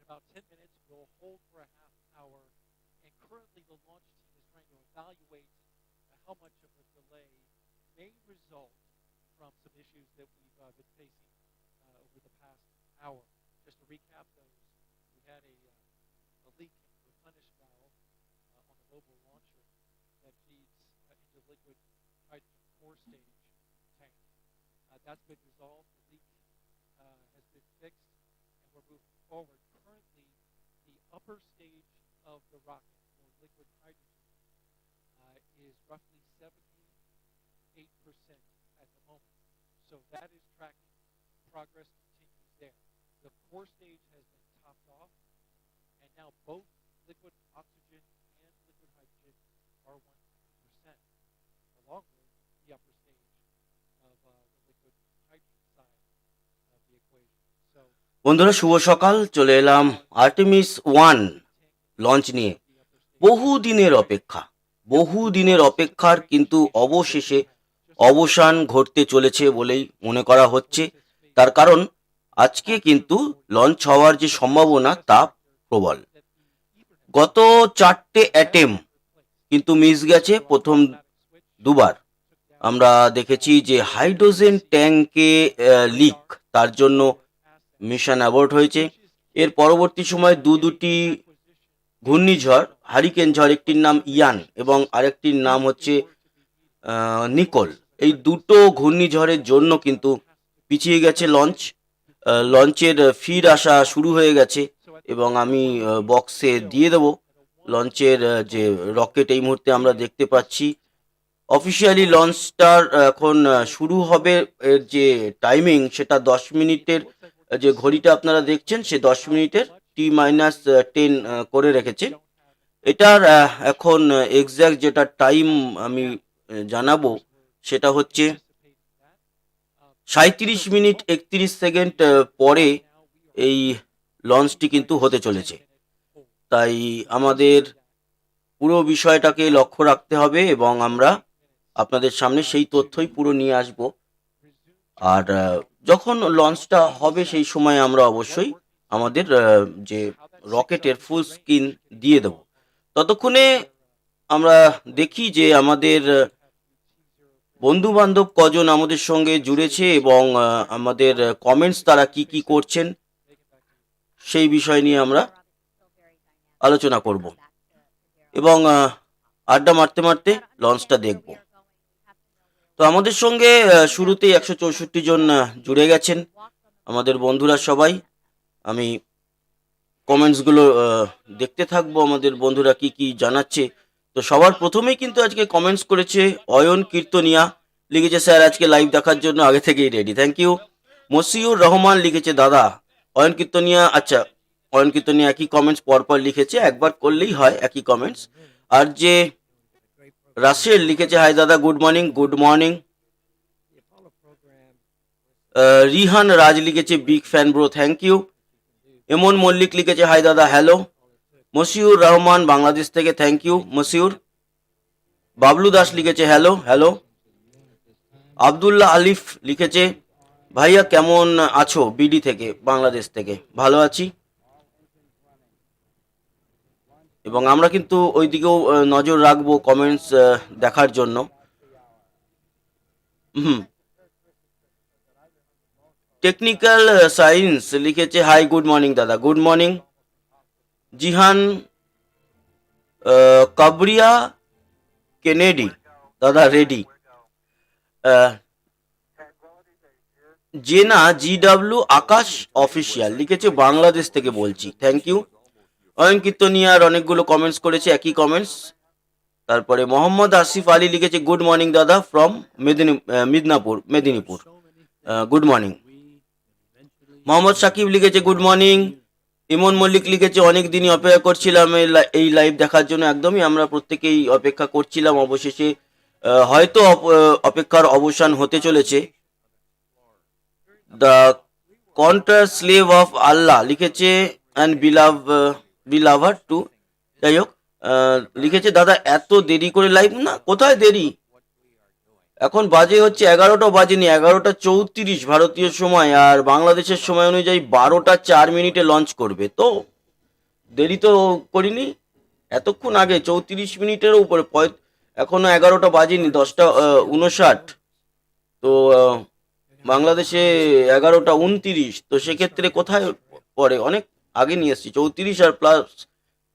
about 10 minutes. We'll hold for a half hour. And currently, the launch team is trying to evaluate how much of a delay may result from some issues that we've been facing over the past hour. Just to recap those, we had a leak in the replenish valve on the mobile launcher that feeds into liquid hydrogen core stage tank. That's been resolved. The leak has been fixed, and we're moving forward. Currently, the upper stage of the rocket for liquid hydrogen is roughly 78% at the moment. So that is tracking. Progress continues there. The core stage has been topped off, and now both liquid oxygen and liquid hydrogen are 100%, along with the upper stage of the liquid hydrogen side of the equation. So বন্ধুরা শুভ সকাল, চলে এলাম Artemis 1 launch নিয়ে। বহু দিনের অপেক্ষার কিন্তু অবশেষে অবসান ঘটতে চলেছে বলেই মনে করা হচ্ছে। তার কারণ আজকে কিন্তু লঞ্চ হওয়ার যে সম্ভাবনা তা প্রবল। গত 4টে অ্যাটেম্প কিন্তু মিস গেছে। প্রথম দুবার আমরা দেখেছি যে হাইড্রোজেন ট্যাঙ্কে লিক, তার জন্য মিশন অ্যাবর্ট হয়েছে। এর পরবর্তী সময় দুটি ঘূর্ণিঝড়, হারিকেন ঝড়, একটির নাম ইয়ান এবং আরেকটির নাম হচ্ছে নিকোল, এই দুটো ঘূর্ণিঝড়ের জন্য কিন্তু পিছিয়ে গেছে লঞ্চ। লঞ্চের ফিড আসা শুরু হয়ে গেছে এবং আমি বক্সে দিয়ে দেব লঞ্চের যে রকেট এই মুহূর্তে আমরা দেখতে পাচ্ছি। অফিসিয়ালি লঞ্চটার এখন শুরু হবে, এর যে টাইমিং সেটা 10 মিনিটের, যে ঘড়িটা আপনারা দেখছেন সে 10 মিনিটের T-10 করে রেখেছে। এটার এখন এক্স্যাক্ট যেটা টাইম আমি জানাবো সেটা হচ্ছে 37 মিনিট 31 সেকেন্ড পরে এই লঞ্চটি কিন্তু হতে চলেছে। তাই আমাদের পুরো বিষয়টাকে লক্ষ্য রাখতে হবে এবং আমরা আপনাদের সামনে সেই তথ্যই পুরো নিয়ে আসব। আর যখন লঞ্চটা হবে সেই সময় আমরা অবশ্যই আমাদের যে রকেটের ফুল স্ক্রিন দিয়ে দেব। ততক্ষণে আমরা দেখি যে আমাদের বন্ধু বান্ধব কজন আমাদের সঙ্গে জুড়েছে এবং আমাদের কমেন্টস তারা কি করছেন সেই বিষয় নিয়ে আমরা আলোচনা করব এবং আড্ডা মারতে মারতে লঞ্চটা দেখব। তো আমাদের সঙ্গে শুরুতেই 164 জন জুড়ে গেছেন আমাদের বন্ধুরা সবাই। আমি কমেন্টসগুলো দেখতে থাকবো আমাদের বন্ধুরা কি জানাচ্ছে। তো সবার প্রথমেই কিন্তু আজকে কমেন্টস করেছে অয়ন কীর্তনিয়া, লিখেছে স্যার আজকে লাইভ দেখার জন্য আগে থেকেই ready, thank you. Mosiur Rahman লিখেছে দাদা। অয়ন কীর্তনিয়া, আচ্ছা অয়ন কীর্তনিয়া একই কমেন্টস পরপর লিখেছে, একবার করলেই হয় একই কমেন্টস। আর যে রাসেল লিখেছে হাই দাদা, good morning. Good morning. Rihan Raj লিখেছে big fan bro, thank you. Emon Mallick লিখেছে হাই দাদা, হ্যালো। মসিউর রহমান বাংলাদেশ থেকে, থ্যাংক ইউ মসিউর। বাবলু দাস লিখেছে হ্যালো হ্যালো। আবদুল্লাহ আলিফ লিখেছে ভাইয়া কেমন আছো, বিডি থেকে, বাংলাদেশ থেকে। ভালো আছি এবং আমরা কিন্তু ওই দিকেও নজর রাখবো কমেন্টস দেখার জন্য। টেকনিক্যাল সায়েন্স লিখেছে হাই গুড মর্নিং দাদা, গুড মর্নিং। জিহান কাবরিয়া কেনেডি দাদা রেডি। জেনা জিডাব্লিউ আকাশ অফিসিয়াল লিখেছে বাংলাদেশ থেকে বলছি, থ্যাংক ইউ। অয়ন কীর্তনিয়ার অনেকগুলো কমেন্টস করেছে, একই কমেন্টস। তারপরে মোহাম্মদ আসিফ আলী লিখেছে গুড মর্নিং দাদা from Medinipur, good morning. Mohammad Sakib লিখেছে গুড মর্নিং। ইমন মল্লিক লিখেছে অনেক দিনই অপেক্ষা করছিলাম এই লাইভ দেখার জন্য। একদমই আমরা প্রত্যেকেই অপেক্ষা করছিলাম, অবশেষে হয়তো অপেক্ষার অবসান হতে চলেছে। দ্য কন্ট্রা স্লেভ অফ আল্লাহ লিখেছে অ্যান্ড বিলাভার টু, যাই হোক লিখেছে দাদা এত দেরি করে লাইভ, না কোথায় দেরি, এখন বাজে হচ্ছে 11টা বাজেনি, 11টা 34 ভারতীয় সময়, আর বাংলাদেশের সময় অনুযায়ী 12টা 4 মিনিটে লঞ্চ করবে। তো দেরি তো করিনি, এতক্ষণ আগে 34 মিনিটেরও উপরে, এখনো 11টা বাজেনি, 10টা 59। তো বাংলাদেশে 11টা 29, তো সেক্ষেত্রে কোথায় পড়ে, অনেক আগে নিয়ে এসেছি। 34 আর প্লাস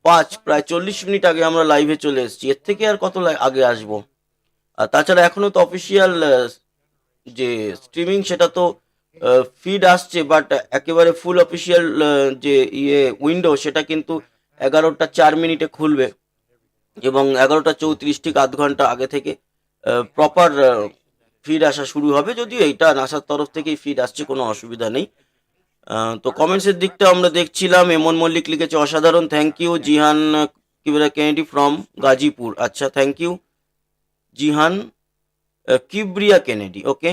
5, প্রায় 40 মিনিট আগে আমরা লাইভে চলে এসেছি, এর থেকে আর কত আগে আসবো। আর তাছাড়া এখনো তো অফিসিয়াল যে স্ট্রিমিং সেটা তো ফিড আসছে, বাট একেবারে ফুল অফিসিয়াল যে উইন্ডো সেটা কিন্তু 11টা 4 মিনিটে খুলবে, এবং 11টা 34 ঠিক আধ ঘন্টা আগে থেকে প্রপার ফিড আসা শুরু হবে। যদিও এইটা নাসার তরফ থেকেই ফিড আসছে, কোনো অসুবিধা নেই। তো কমেন্টসের দিকটা আমরা দেখছিলাম, এমন মল্লিক লিখেছে অসাধারণ, thank you. Jihan Kibria Kennedy from Gazipur, আচ্ছা thank you Jihan Kibria Kennedy, okay.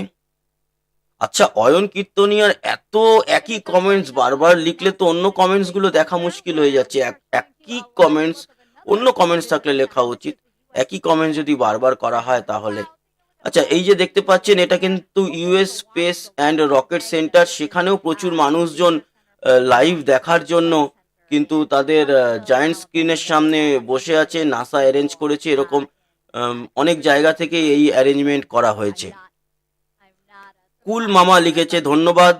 আচ্ছা, অয়ন কীর্তনিয়ার এত একই কমেন্টস বারবার লিখলে তো অন্য কমেন্টসগুলো দেখা মুশকিল হয়ে যাচ্ছে। একই কমেন্টস, অন্য কমেন্টস থাকলে লেখা উচিত, একই কমেন্টস যদি বারবার করা হয় তাহলে। আচ্ছা, এই যে দেখতে পাচ্ছেন এটা কিন্তু US space and rocket centre, সেখানেও প্রচুর মানুষজন লাইভ দেখার জন্য কিন্তু তাদের জায়ান্ট স্ক্রিনের সামনে বসে আছে। নাসা অ্যারেঞ্জ করেছে এরকম, অনেক জায়গা থেকে এই অ্যারেঞ্জমেন্ট করা হয়েছে। কুল মামা লিখেছে ধন্যবাদ।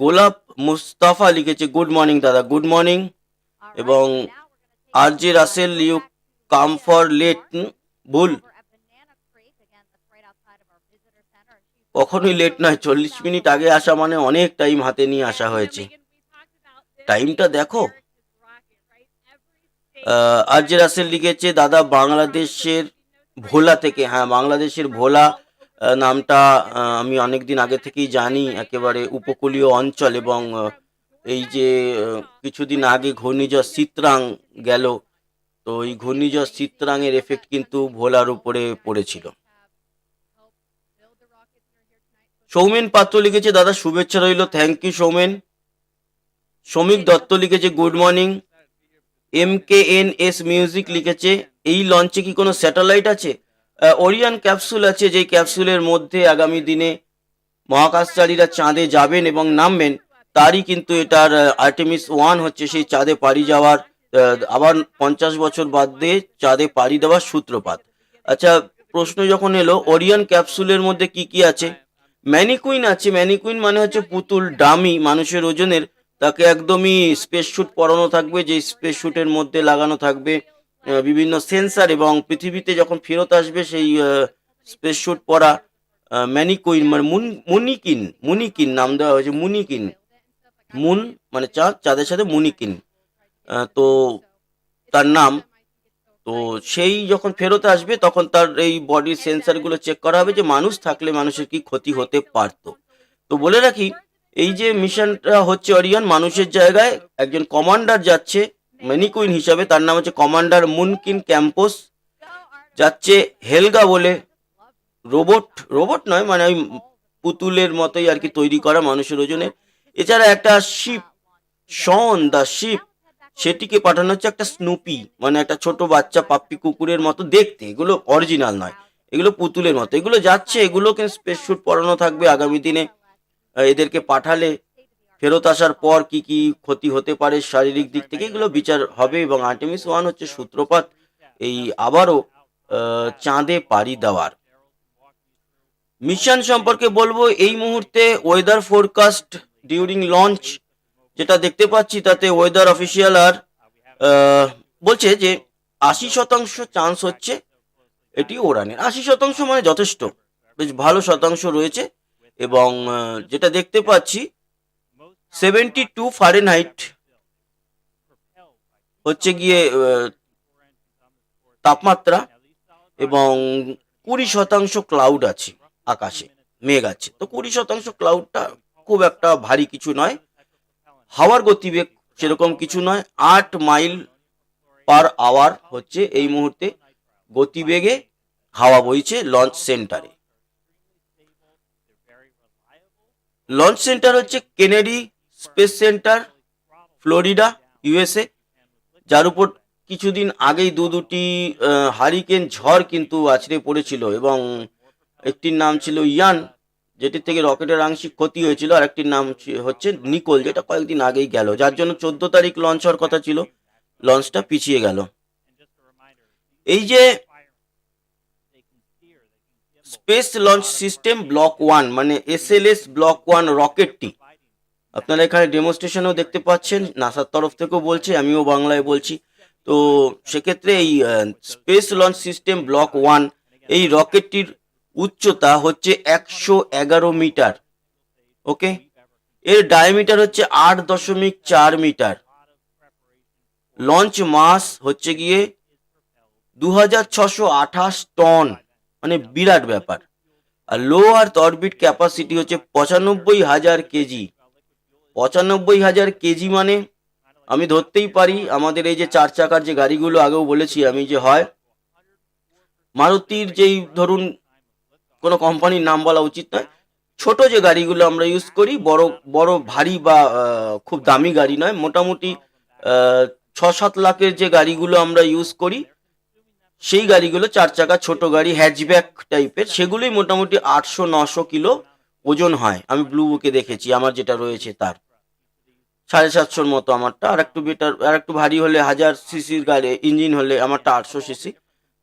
গোলাপ মুস্তাফা লিখেছে গুড মর্নিং দাদা, গুড মর্নিং। এবং R J Rasel, you come for late, ভুল, কখনোই লেট নয়, 40 মিনিট আগে আসা মানে অনেক টাইম হাতে নিয়ে আসা হয়েছে। টাইমটা দেখো। আর জে রাসেল লিখেছে দাদা বাংলাদেশের ভোলা থেকে, হ্যাঁ বাংলাদেশের ভোলা নামটা আমি অনেকদিন আগে থেকেই জানি, একেবারে উপকূলীয় অঞ্চল। এবং এই যে কিছুদিন আগে ঘূর্ণিঝড় চিত্রাং গেল, তো এই ঘূর্ণিঝড় চিত্রাংয়ের এফেক্ট কিন্তু ভোলার উপরে পড়েছিল। সৌমেন পাত্র লিখেছে দাদা শুভেচ্ছা রইল, থ্যাংক ইউ সৌমেন। শ্রমিক দত্ত লিখেছে গুড মর্নিং। MKNS মিউজিক লিখেছে এই লঞ্চে কি কোনো স্যাটেলাইট আছে? ওরিয়ন ক্যাপসুল আছে, যেই ক্যাপসুলের মধ্যে আগামী দিনে মহাকাশচারীরা চাঁদে যাবেন এবং নামবেন। তারই কিন্তু এটার আর্টেমিস 1 হচ্ছে সেই চাঁদে পাড়ি যাওয়ার, আবার 50 বছর বাদ দিয়ে চাঁদে পাড়ি দেওয়ার সূত্রপাত। আচ্ছা, প্রশ্ন যখন এলো ওরিয়ন ক্যাপসুলের মধ্যে কি কি আছে, ম্যানিকুইন আছে। ম্যানিকুইন মানে হচ্ছে পুতুল, ডামি, মানুষের ওজনের। তাকে একদমই স্পেস স্যুট পরানো থাকবে, যে স্পেস স্যুটের মধ্যে লাগানো থাকবে বিভিন্ন সেন্সার, এবং পৃথিবীতে যখন ফেরত আসবে সেই স্পেস স্যুট পরা ম্যানিকুইন মানে মুনিকিন, মুনিকিন নাম দেওয়া হয়েছে, মুনিকিন। মুন মানে চাঁদ, চাঁদের সাথে মুনিকিন, তো তার নাম। তো সেই যখন ফেরত আসবে তখন তার এই বডির সেন্সারগুলো চেক করা হবে যে মানুষ থাকলে মানুষের কি ক্ষতি হতে পারত। তো বলে রাখি, এই যে মিশনটা হচ্ছে অরিয়ন, মানুষের জায়গায় একজন কমান্ডার যাচ্ছে ম্যানিকুইন হিসাবে, তার নাম হচ্ছে কমান্ডার মুনকিন ক্যাম্পোস। যাচ্ছে হেলগা বলে রোবট, রোবট নয় মানে ওই পুতুলের মতোই আর কি তৈরি করা মানুষের ওজনে। এছাড়া একটা শিপ, শন দ্য শিপ, সেটিকে পাঠানো হচ্ছে একটা স্নুপি, মানে একটা ছোট বাচ্চা পাপ্পি কুকুরের মতো দেখতে। এগুলো অরিজিনাল নয়, এগুলো পুতুলের মতো। এগুলো যাচ্ছে, এগুলোকে স্পেস স্যুট পরানো থাকবে। আগামী দিনে এদেরকে পাঠালে ফেরত আসার পর কি কি ক্ষতি হতে পারে শারীরিক দিক থেকে, এগুলো বিচার হবে। এবং আর্টেমিস 1 হচ্ছে সূত্রপাত এই আবারও চাঁদে পাড়ি দেওয়ার। মিশন সম্পর্কে বলবো, এই মুহূর্তে ওয়েদার ফোরকাস্ট ডিউরিং লঞ্চ যেটা দেখতে পাচ্ছি, তাতে ওয়েদার অফিসিয়াল আর বলছে যে 80% চান্স হচ্ছে এটি ওড়ানের। 80% মানে যথেষ্ট, বেশ ভালো শতাংশ রয়েছে। এবং যেটা দেখতে পাচ্ছি 72 ফারেনহাইট হচ্ছে গিয়ে তাপমাত্রা, এবং 20% ক্লাউড আছে, আকাশে মেঘ আছে। তো 20% ক্লাউডটা খুব একটা ভারী কিছু নয়। হাওয়ার গতিবেগ সেরকম কিছু নয়, 8 মাইল পার আওয়ার হচ্ছে এই মুহূর্তে গতিবেগে হাওয়া বইছে লঞ্চ সেন্টারে। লঞ্চ সেন্টার হচ্ছে Kennedy space centre, Florida, USA, যার উপর কিছুদিন আগেই দুটি হারিকেন ঝড় কিন্তু আছড়ে পড়েছিল। এবং একটির নাম ছিল ইয়ান, যেটির থেকে রকেটের আংশিক ক্ষতি হয়েছিল, আর একটির নাম হচ্ছে নিকোল, যেটা কয়েকদিন আগেই গেল, যার জন্য 14 তারিখ লঞ্চ হওয়ার কথা ছিল, লঞ্চটা পিছিয়ে গেল। এই যে স্পেস লঞ্চ সিস্টেম ব্লক 1 মানে SLS ব্লক 1 রকেটটি আপনারা এখানে ডেমনস্ট্রেশনও দেখতে পাচ্ছেন, নাসার তরফ থেকেও বলছে, আমিও বাংলায় বলছি। তো সেক্ষেত্রে এই স্পেস লঞ্চ সিস্টেম ব্লক 1 এই রকেটটির উচ্চতা হচ্ছে 111 মিটার। ওকে, এর ডায়ামিটার হচ্ছে 8.4 মিটার। লঞ্চ মাস হচ্ছে গিয়ে 2628 টন, মানে বিরাট ব্যাপার। আর লো আর্থ অরবিট ক্যাপাসিটি হচ্ছে 95,000 কেজি। 95,000 কেজি মানে আমি ধরতেই পারি আমাদের এই যে 4 চাকার যে গাড়িগুলো আগেও বলেছি আমি যে হয় মারুতির যেই ধরুন কোনো কোম্পানির নাম বলা উচিত নয়, ছোট যে গাড়িগুলো আমরা ইউজ করি, বড় বড় ভারী বা খুব দামি গাড়ি নয়, মোটামুটি 6-7 লাখের যে গাড়িগুলো আমরা ইউজ করি সেই গাড়িগুলো 4 চাকা ছোট গাড়ি হ্যাচব্যাক টাইপের, সেগুলোই মোটামুটি 800-900 কিলো ওজন হয়। আমি ব্লু বুকে দেখেছি, আমার যেটা রয়েছে তার 750-র মতো আমারটা। আর একটু বেটার, আর একটু ভারী হলে 1000 সিসির গাড়ি ইঞ্জিন হলে আমারটা 800 সিসি।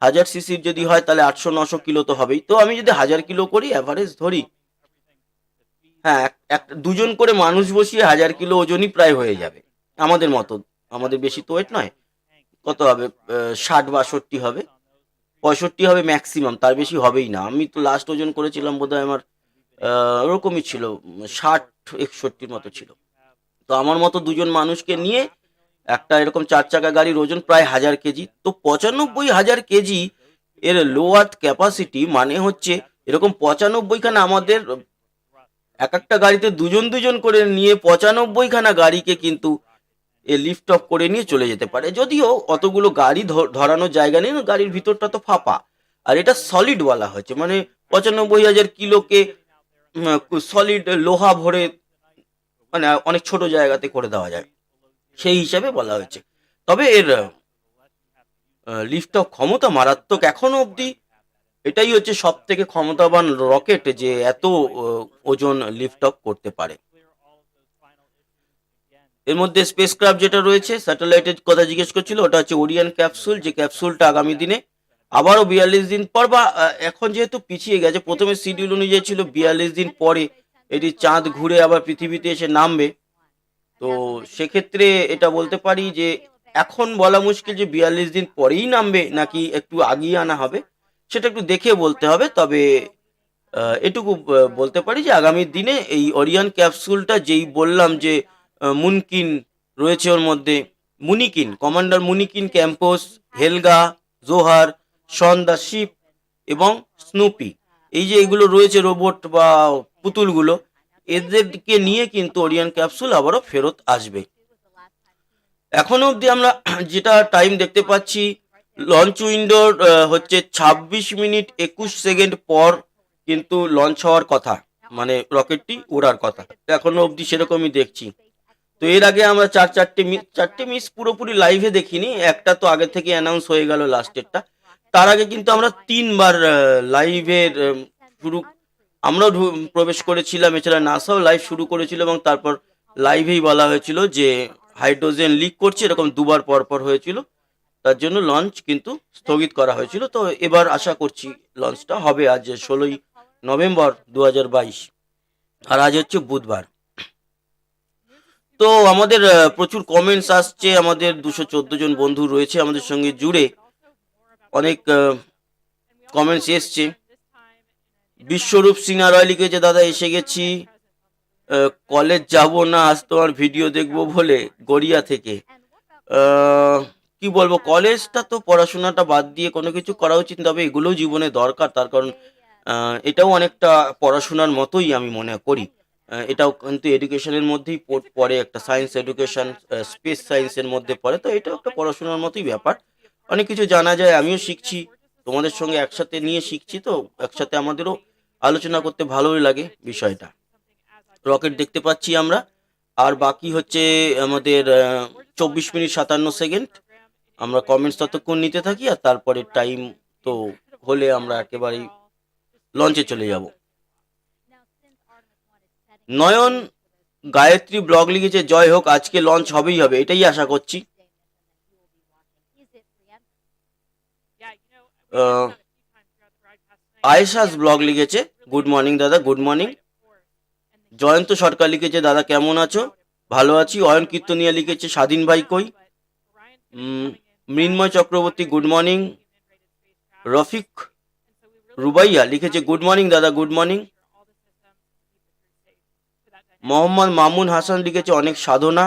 1000 সিসির যদি হয় তাহলে 800-900 কিলো তো হবেই। তো আমি যদি 1000 কিলো করি অ্যাভারেজ ধরি, হ্যাঁ, দুজন করে মানুষ বসিয়ে 1000 কিলো ওজনই প্রায় হয়ে যাবে আমাদের মতো। আমাদের বেশি তো ওয়েট নয়, কত হবে, 60-62 হবে, 65 হবে ম্যাক্সিমাম, তার বেশি হবেই না। আমি তো লাস্ট ওজন করেছিলাম বোধহয় আমার ওরকমই ছিল, 60-61 মতো ছিল। তো আমার মতো দুজন মানুষকে নিয়ে একটা এরকম 4 চাকা গাড়ির ওজন প্রায় 1000 কেজি। তো 95,000 কেজি এর লো আর্থ ক্যাপাসিটি মানে হচ্ছে এরকম 95খানা আমাদের এক একটা গাড়িতে দুজন দুজন করে নিয়ে 95খানা গাড়িকে কিন্তু এ লিফট অফ করে নিয়ে চলে যেতে পারে। যদিও অতগুলো গাড়ি ধরানোর জায়গা নেই, গাড়ির ভিতরটা তো ফাঁপা। আর এটা সলিড বলা হয়েছে, মানে 95,000 কিলোকে সলিড লোহা ভরে মানে অনেক ছোট জায়গাতে করে দেওয়া যায়, সেই হিসাবে বলা হয়েছে। তবে এর লিফট অফ ক্ষমতা মারাত্মক। এখনো অবধি এটাই হচ্ছে সব থেকে ক্ষমতাবান রকেট যে এত ওজন লিফট অফ করতে পারে। এর মধ্যে স্পেসক্রাফট যেটা রয়েছে, স্যাটেলাইটের কথা জিজ্ঞেস করছিল, ওটা হচ্ছে ওরিয়ন ক্যাপসুল, যে ক্যাপসুলটা আগামী দিনে আবারও 42 দিন পর, বা এখন যেহেতু পিছিয়ে গেছে, প্রথমে শিডিউল অনুযায়ী ছিল 42 দিন পরে এটি চাঁদ ঘুরে আবার পৃথিবীতে এসে নামবে। তো সেক্ষেত্রে এটা বলতে পারি যে এখন বলা মুশকিল যে 42 দিন পরেই নামবে নাকি একটু আগিয়ে আনা হবে, সেটা একটু দেখে বলতে হবে। তবে এটুকু বলতে পারি যে আগামী দিনে এই ওরিয়ন ক্যাপসুলটা, যেই বললাম যে মুনকিন রয়েছে ওর মধ্যে, Moonikin, Commander Moonikin, Campos, Helga, Zohar, Shaun the Sheep এবং স্নুপি, এই যে এগুলো রয়েছে রোবট বা পুতুলগুলো, এদেরকে নিয়ে কিন্তু ওরিয়ন ক্যাপসুল আবারও ফেরত আসবে। এখনো অবধি আমরা যেটা টাইম দেখতে পাচ্ছি, লঞ্চ উইন্ডোর হচ্ছে 26 মিনিট 21 সেকেন্ড পর কিন্তু লঞ্চ হওয়ার কথা, মানে রকেটটি ওড়ার কথা। এখনো অবধি সেরকমই দেখছি। তো এর আগে আমরা চারটে মিস পুরোপুরি লাইভে দেখিনি, একটা তো আগে থেকে অ্যানাউন্স হয়ে গেল লাস্টেরটা। তার আগে কিন্তু আমরা 3বার লাইভের শুরু আমরাও প্রবেশ করেছিলাম, এছাড়া নাসাও লাইভ শুরু করেছিল, এবং তারপর লাইভেই বলা হয়েছিল যে হাইড্রোজেন লিক করছে, এরকম 2বার পর পর হয়েছিল, তার জন্য লঞ্চ কিন্তু স্থগিত করা হয়েছিল। তো এবার আশা করছি লঞ্চটা হবে আজ 16ই নভেম্বর 2022, আর আজ হচ্ছে বুধবার। তো আমাদের প্রচুর কমেন্টস আসছে, আমাদের 214 জন বন্ধু রয়েছে আমাদের সঙ্গে জুড়ে, অনেক কমেন্টস এসছে। বিশ্বরূপ সিনহা রয় লিখেছে, দাদা এসে গেছি, কলেজ যাব না, আজ তোমার ভিডিও দেখবো বলে, গড়িয়া থেকে। কি বলবো, কলেজটা তো পড়াশোনাটা বাদ দিয়ে কোনো কিছু করা উচিত, তবে এগুলোও জীবনে দরকার, তার কারণ এটাও অনেকটা পড়াশোনার মতোই আমি মনে করি। এটাও কিন্তু এডুকেশনের মধ্যেই পড়ে, একটা সায়েন্স এডুকেশন, স্পেস সায়েন্সের মধ্যে পড়ে, তো এটাও একটা পড়াশোনার মতোই ব্যাপার। অনেক কিছু জানা যায়, আমিও শিখছি, তোমাদের সঙ্গে একসাথে নিয়ে শিখছি, তো একসাথে আমাদেরও আলোচনা করতে ভালোই লাগে বিষয়টা। রকেট দেখতে পাচ্ছি আমরা, আর বাকি হচ্ছে আমাদের 24 মিনিট 57 সেকেন্ড। আমরা কমেন্টস ততক্ষণ নিতে থাকি, আর তারপরে টাইম তো হলে আমরা একেবারেই লঞ্চে চলে যাব। নয়ন গায়ত্রী ব্লগ লিখেছে, জয় হোক, আজকে লঞ্চ হবেই হবে, এটাই আশা করছি। আয়েশাস ব্লগ লিখেছে গুড মর্নিং দাদা, গুড মর্নিং। জয়ন্ত সরকার লিখেছে দাদা কেমন আছো? ভালো আছি। অয়ন কীর্তনিয়া লিখেছে স্বাধীন ভাই কই। মৃন্ময় চক্রবর্তী গুড মর্নিং। রফিক রুবাইয়া লিখেছে গুড মর্নিং দাদা, গুড মর্নিং। মোহাম্মদ মামুন হাসান লিখেছে অনেক সাধনা।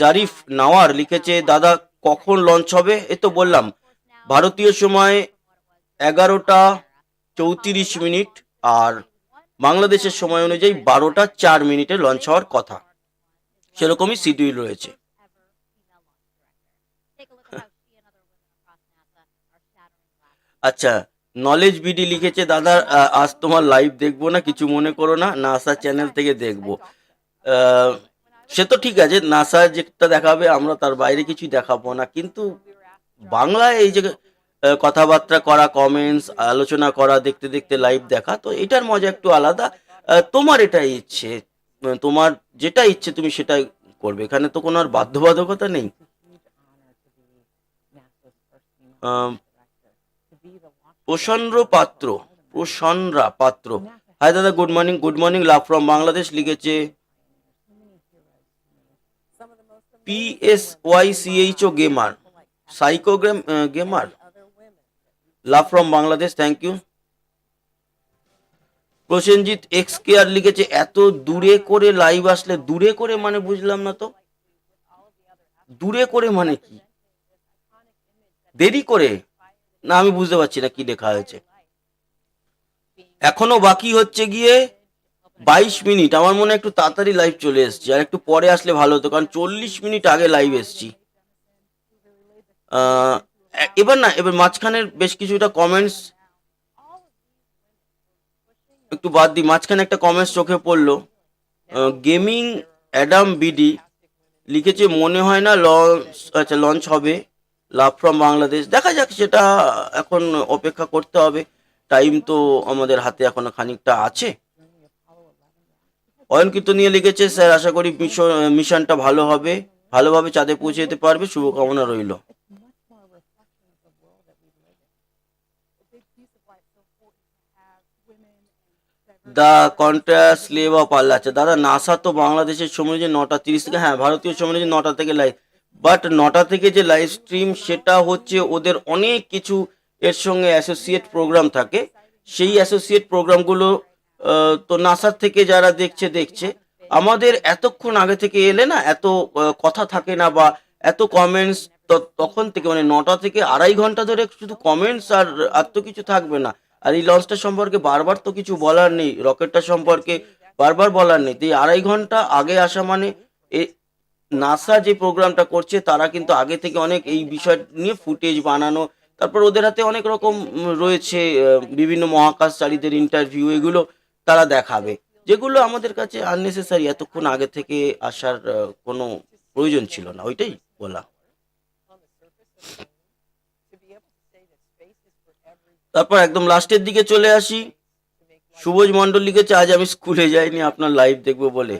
জারিফ নাওয়ার লিখেছে দাদা কখন লঞ্চ হবে? এ তো বললাম ভারতীয় সময় 11টা 34 মিনিট, আর বাংলাদেশের সময় অনুযায়ী 12টা 4 মিনিটে লঞ্চ হওয়ার কথা, সেরকমই শিডিউল রয়েছে। আচ্ছা, নলেজ বিডি লিখেছে দাদা আজ তোমার লাইভ দেখবো না, কিছু মনে করো না, নাসা চ্যানেল থেকে দেখবো। সে তো ঠিক আছে, নাসা যেটা দেখাবে আমরা তার বাইরে কিছুই দেখাবো না, কিন্তু বাংলায় এই যে কথাবার্তা করা, কমেন্টস আলোচনা করা, দেখতে দেখতে লাইভ দেখা, তো এটার মজা একটু আলাদা। তোমার এটাই ইচ্ছে, তোমার যেটা ইচ্ছে তুমি সেটাই করবে, এখানে তো কোনো আর বাধ্যবাধকতা নেই। প্রসন্নরা পাত্র হাই দাদা good morning, good morning. Love from Bangladesh লিখেছে PSYCHO gamer, psychogram gamer. Love from Bangladesh, thank you. Prosenjit X care লিখেছে এত দূরে করে লাইভ আসলে, দূরে করে মানে বুঝলাম না তো, দূরে করে মানে কি? দেরি করে না, আমি বুঝতে পারছি না কি লেখা হয়েছে। এখনো বাকি হচ্ছে গিয়ে 22 মিনিট, আমার মনে হয় একটু তাড়াতাড়ি লাইভ চলে এসছি, আর একটু পরে আসলে ভালো হতো, কারণ 40 মিনিট আগে লাইভ এসছি। এবার মাঝখানের বেশ কিছুটা কমেন্টস একটু বাদ দিই, মাঝখানে একটা কমেন্টস চোখে পড়লো। গেমিং অ্যাডাম বিডি লিখেছে মনে হয় না লঞ্চ হবে। লাভ ফ্রম বাংলাদেশ, দেখা যাক, সেটা এখন অপেক্ষা করতে হবে, টাইম তো আমাদের হাতে এখনো খানিকটা আছে। অয়ন কীর্তনিয়া লিখেছে স্যার আশা করি মিশনটা ভালো হবে, ভালোভাবে চাঁদে পৌঁছে যেতে পারবে, শুভকামনা রইল। দ্য কন্ট্রাস্ট স্লেভ অফ আল্লাহ। আচ্ছা দাদা, নাসা তো বাংলাদেশের সময় যে 9টা 30 থেকে, হ্যাঁ ভারতীয় সময় যে 9টা থেকে লাইভ, বাট 9টা থেকে যে লাইভ স্ট্রিম সেটা হচ্ছে ওদের অনেক কিছু এর সঙ্গে অ্যাসোসিয়েট প্রোগ্রাম থাকে, সেই অ্যাসোসিয়েট প্রোগ্রামগুলো তো নাসার থেকে যারা দেখছে, আমাদের এতক্ষণ আগে থেকে এলে না এত কথা থাকে না, বা এত কমেন্টস, তখন থেকে মানে 9টা থেকে 2.5 ঘন্টা ধরে শুধু কমেন্টস, আর তো কিছু থাকবে না। আর এই লঞ্চটা সম্পর্কে বারবার তো কিছু বলার নেই, রকেটটা সম্পর্কে বারবার বলার নেই, তো এই 2.5 ঘন্টা আগে আসা মানে নাসা যে প্রোগ্রামটা করছে তারা কিন্তু আগে থেকে অনেক এই বিষয় নিয়ে ফুটেজ বানানো, তারপর ওদের হাতে অনেক রকম রয়েছে বিভিন্ন মহাকাশচারীদের ইন্টারভিউ, এগুলো তারা দেখাবে, যেগুলো আমাদের কাছে আননেসেসারি, এতক্ষণ আগে থেকে আসার কোনো প্রয়োজন ছিল না, ওইটাই বলা। তারপর একদম লাস্টের দিকে চলে আসি, সুবোজ মন্ডল লিখেছে আজ আমি স্কুলে যাইনি আপনার লাইভ দেখবো বলে।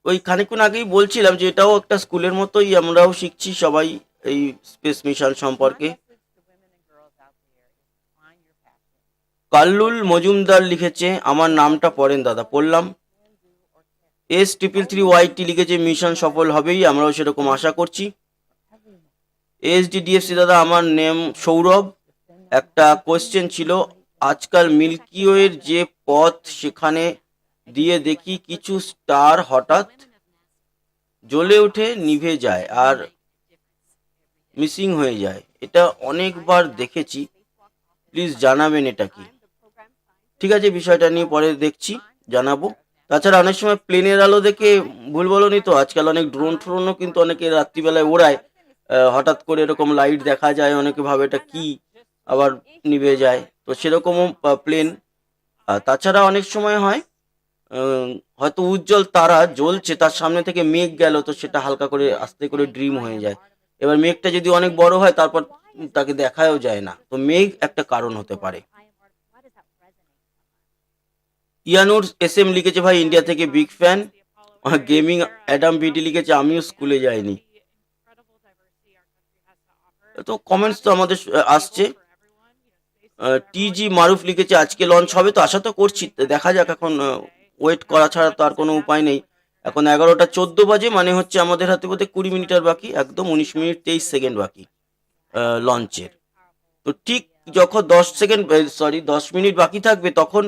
ওই খানিকক্ষণ আগেই বলছিলাম যে এটাও একটা স্কুলের মতোই, আমরাও শিখছি সবাই এই স্পেস মিশন সম্পর্কে। কাল্লুল মজুমদার লিখেছে আমার নামটা পড়েন দাদা, পড়লাম। S333YT লিখেছে মিশন সফল হবেই, আমরাও সেরকম আশা করছি। SDDFC দাদা আমার নেম সৌরভ, একটা কোয়েশ্চেন ছিল, আজকাল মিল্কি ওয়ের যে পথ সেখানে দিয়ে দেখি কিছু স্টার হঠাৎ জ্বলে ওঠে, নিভে যায় আর মিসিং হয়ে যায়, এটা অনেকবার দেখেছি, প্লিজ জানাবেন এটা কি? ঠিক আছে, বিষয়টা নিয়ে পরে দেখছি, জানাবো। তাছাড়া অনেক সময় প্লেনের আলো দেখে ভুল বলনি তো, আজকাল অনেক ড্রোনও কিন্তু অনেকে রাত্রিবেলায় ওড়ায়, হঠাৎ করে এরকম লাইট দেখা যায়, অনেকে ভাবে এটা কি, আবার নিভে যায়, তো সেরকমও প্লেন। তাছাড়া অনেক সময় হয় হয়তো উজ্জ্বল তারা জ্বলছে, তার সামনে থেকে মেঘ গেল, তো সেটা হালকা করে আস্তে করে ড্রিম হয়ে যায়, এবার মেঘটা যদি অনেক বড় হয় তারপর তাকে দেখাও যায় না, তো মেঘ একটা কারণ হতে পারে। ইয়ানুর SM লিখেছে ভাই ইন্ডিয়া থেকে big fan. Gaming Adam BD লিখেছে আমিও স্কুলে যাইনি। তো কমেন্টস তো আমাদের আসছে। টিজি মারুফ লিখেছে আজকে লঞ্চ হবে, তো আশা তো করছি, দেখা যাক এখন, ওয়েট করা ছাড়া তো আর কোনো উপায় নেই। এখন 11টা 14 বাজে, মানে হচ্ছে আমাদের হাতে বোধহয় 20 মিনিট আর বাকি, একদম 19 মিনিট 23 সেকেন্ড বাকি লঞ্চের। তো ঠিক যখন 10 সেকেন্ড, সরি 10 মিনিট বাকি থাকবে, তখন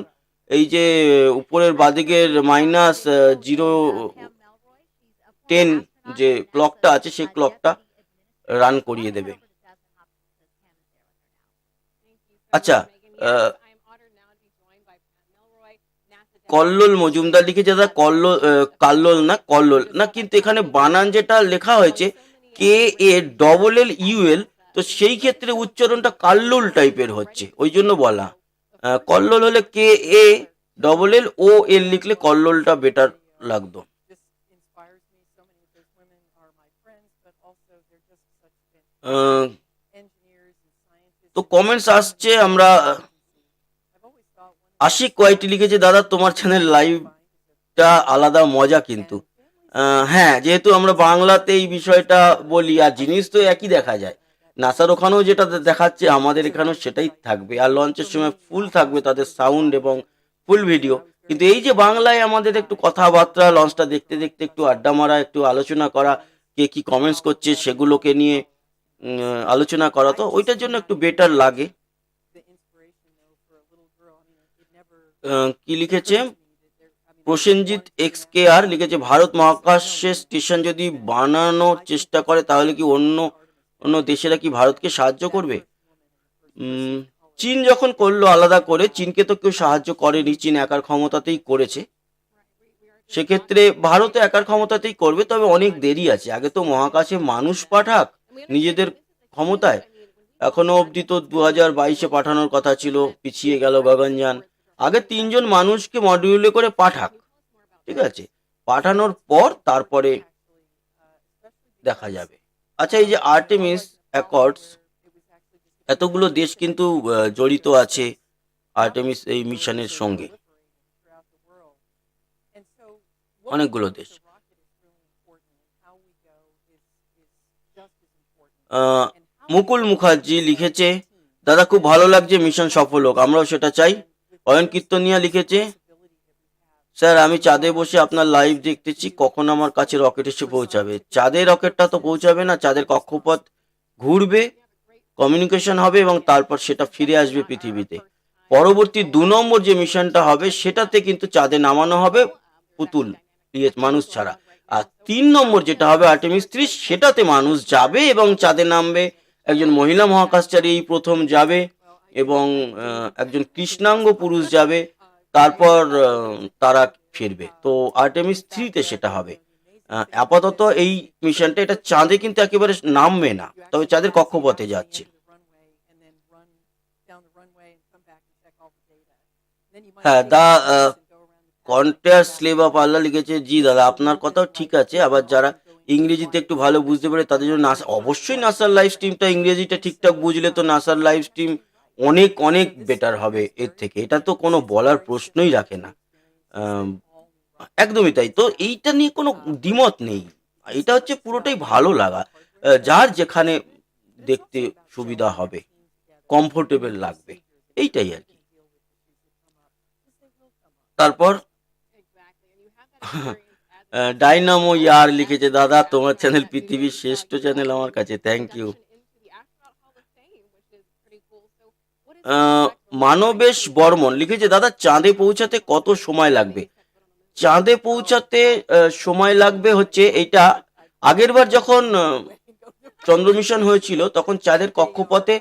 এই যে উপরের বাদিকের -0:10 যে ক্লকটা আছে সেই ক্লকটা রান করিয়ে দেবে। আচ্ছা, কল্লোল মজুমদার লিখেছে দাদা, কাল্লোল না কল্লোল না, কিন্তু এখানে বানান যেটা লেখা হয়েছে KALLUL, তো সেই ক্ষেত্রে উচ্চারণটা কাল্লোল টাইপের হচ্ছে, ওই জন্য বলা। কল্লোল হলে KALLOL লিখলে কল্লোলটা বেটার লাগতো। তো কমেন্টস আসছে, আমরা আশিক কোয়াইটি লিখেছে দাদা তোমার চ্যানেল লাইভটা আলাদা মজা কিন্তু। হ্যাঁ, যেহেতু আমরা বাংলাতে এই বিষয়টা বলি, আর জিনিস তো একই দেখা যায়, নাসার ওখানেও যেটা দেখাচ্ছে আমাদের এখানেও সেটাই থাকবে, আর লঞ্চের সময় ফুল থাকবে তাদের সাউন্ড এবং ফুল ভিডিও। কিন্তু এই যে বাংলায় আমাদের একটু কথাবার্তা, লঞ্চটা দেখতে দেখতে একটু আড্ডা মারা, একটু আলোচনা করা, কে কি কমেন্টস করছে সেগুলোকে নিয়ে আলোচনা করা, তো ওইটার জন্য একটু বেটার লাগে। কি লিখেছে প্রসেনজিৎ XKR লিখেছে ভারত মহাকাশের স্টেশন যদি বানানোর চেষ্টা করে তাহলে কি অন্য অন্য দেশেরা কি ভারতকে সাহায্য করবে? চীন যখন করলো আলাদা করে, চীনকে তো কেউ সাহায্য করেনি, চীন একার ক্ষমতাতেই করেছে, সেক্ষেত্রে ভারতও একার ক্ষমতাতেই করবে, তবে অনেক দেরি আছে, আগে তো মহাকাশে মানুষ পাঠাক নিজেদের ক্ষমতায়, এখনো অবধি তো 2022-এ পাঠানোর কথা ছিল, পিছিয়ে গেল গগনযান। আগে 3জন মানুষকে মডিউলে করে পাঠাক, ঠিক আছে, পাঠানোর পর তারপরে দেখা যাবে। আচ্ছা, এই যে আর্টেমিস অ্যাকর্ডস, এতগুলো দেশ কিন্তু জড়িত আছে আর্টেমিস এই মিশনের সঙ্গে, অনেকগুলো দেশ। মুকুল মুখার্জি লিখেছে দাদা খুব ভালো লাগছে, মিশন সফল হোক, আমরাও সেটা চাই। অয়ন কীর্তনিয়া লিখেছে স্যার আমি চাঁদে বসে আপনার লাইভ দেখতেছি, কখন আমার কাছে রকেট এসে পৌঁছাবে? চাঁদের রকেটটা তো পৌঁছাবে না, চাঁদের কক্ষপথ ঘুরবে, কমিউনিকেশন হবে এবং তারপর সেটা ফিরে আসবে পৃথিবীতে। পরবর্তী 2 নম্বর যে মিশনটা হবে সেটাতে কিন্তু চাঁদে নামানো হবে পুতুল দিয়ে, মানুষ ছাড়া। আর 3 নম্বর যেটা হবে আর্টেমিস 3, সেটাতে মানুষ যাবে এবং চাঁদে নামবে, একজন মহিলা মহাকাশচারী এই প্রথম যাবে এবং একজন কৃষ্ণাঙ্গ পুরুষ যাবে, তারপর তারা ফিরবে। তো আর্টেমিস 3-তে সেটা হবে। আপাতত এই মিশনটা, এটা চাঁদে কিন্তু একেবারে নামবে না, তবে চাঁদের কক্ষপথে যাচ্ছে। হ্যাঁ, দা কন্ট্রাস্ট স্লেভ অফ আল্লাহ লিখেছে জি দাদা আপনার কথাও ঠিক আছে, আবার যারা ইংরেজিতে একটু ভালো বুঝতে পারে তাদের জন্য নাসা, অবশ্যই নাসার লাইভ স্ট্রিমটা ইংরেজিটা ঠিকঠাক বুঝলে তো নাসার লাইভ স্ট্রিম অনেক অনেক বেটার হবে এর থেকে, এটা তো কোনো বলার প্রশ্নই রাখে না। একদমই তাই, তো এইটা নিয়ে কোনো দ্বিমত নেই, এটা হচ্ছে পুরোটাই ভালো লাগা, যার যেখানে দেখতে সুবিধা হবে, কমফোর্টেবল লাগবে, এইটাই আর কি। তারপর ডাইনামো ইয়ার লিখেছে দাদা তোমার চ্যানেল পৃথিবীর শ্রেষ্ঠ চ্যানেল আমার কাছে, থ্যাংক ইউ। মানবেশ বর্মন লিখেছে দাদা চাঁদে পৌঁছাতে কত সময় লাগবে? চাঁদে পৌঁছাতে সময় লাগবে হচ্ছে এইটা, আগের বার যখন চন্দ্র মিশন হয়েছিল তখন চাঁদের কক্ষপথে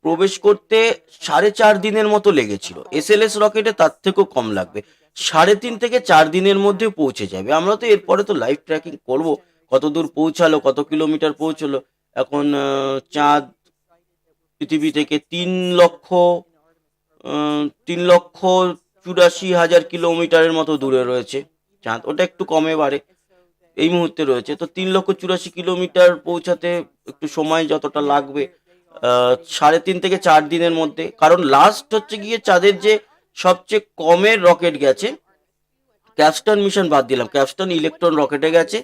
প্রবেশ করতে 4.5 দিনের মতো লেগেছিল, SLS রকেটে তার থেকেও কম লাগবে, 3.5 থেকে 4 দিনের মধ্যে পৌঁছে যাবে। আমরা তো এরপরে তো লাইভ ট্র্যাকিং করব, কত দূর পৌঁছালো, কত কিলোমিটার পৌঁছলো। এখন চাঁদ পৃথিবী থেকে 3,84,000 কিলোমিটারের মতো দূরে রয়েছে চাঁদ, ওটা একটু কমে বাড়ে, এই মুহূর্তে রয়েছে তো 3,84,000 কিলোমিটার পৌঁছাতে একটু সময় যতটা লাগবে 3.5 থেকে 4 দিনের মধ্যে, কারণ লাস্ট হচ্ছে গিয়ে চাঁদের যে সবচেয়ে কমের রকেট গেছে, ক্যাপস্টন মিশন বাদ দিলাম, ক্যাপস্টন ইলেকট্রন রকেটে গেছে,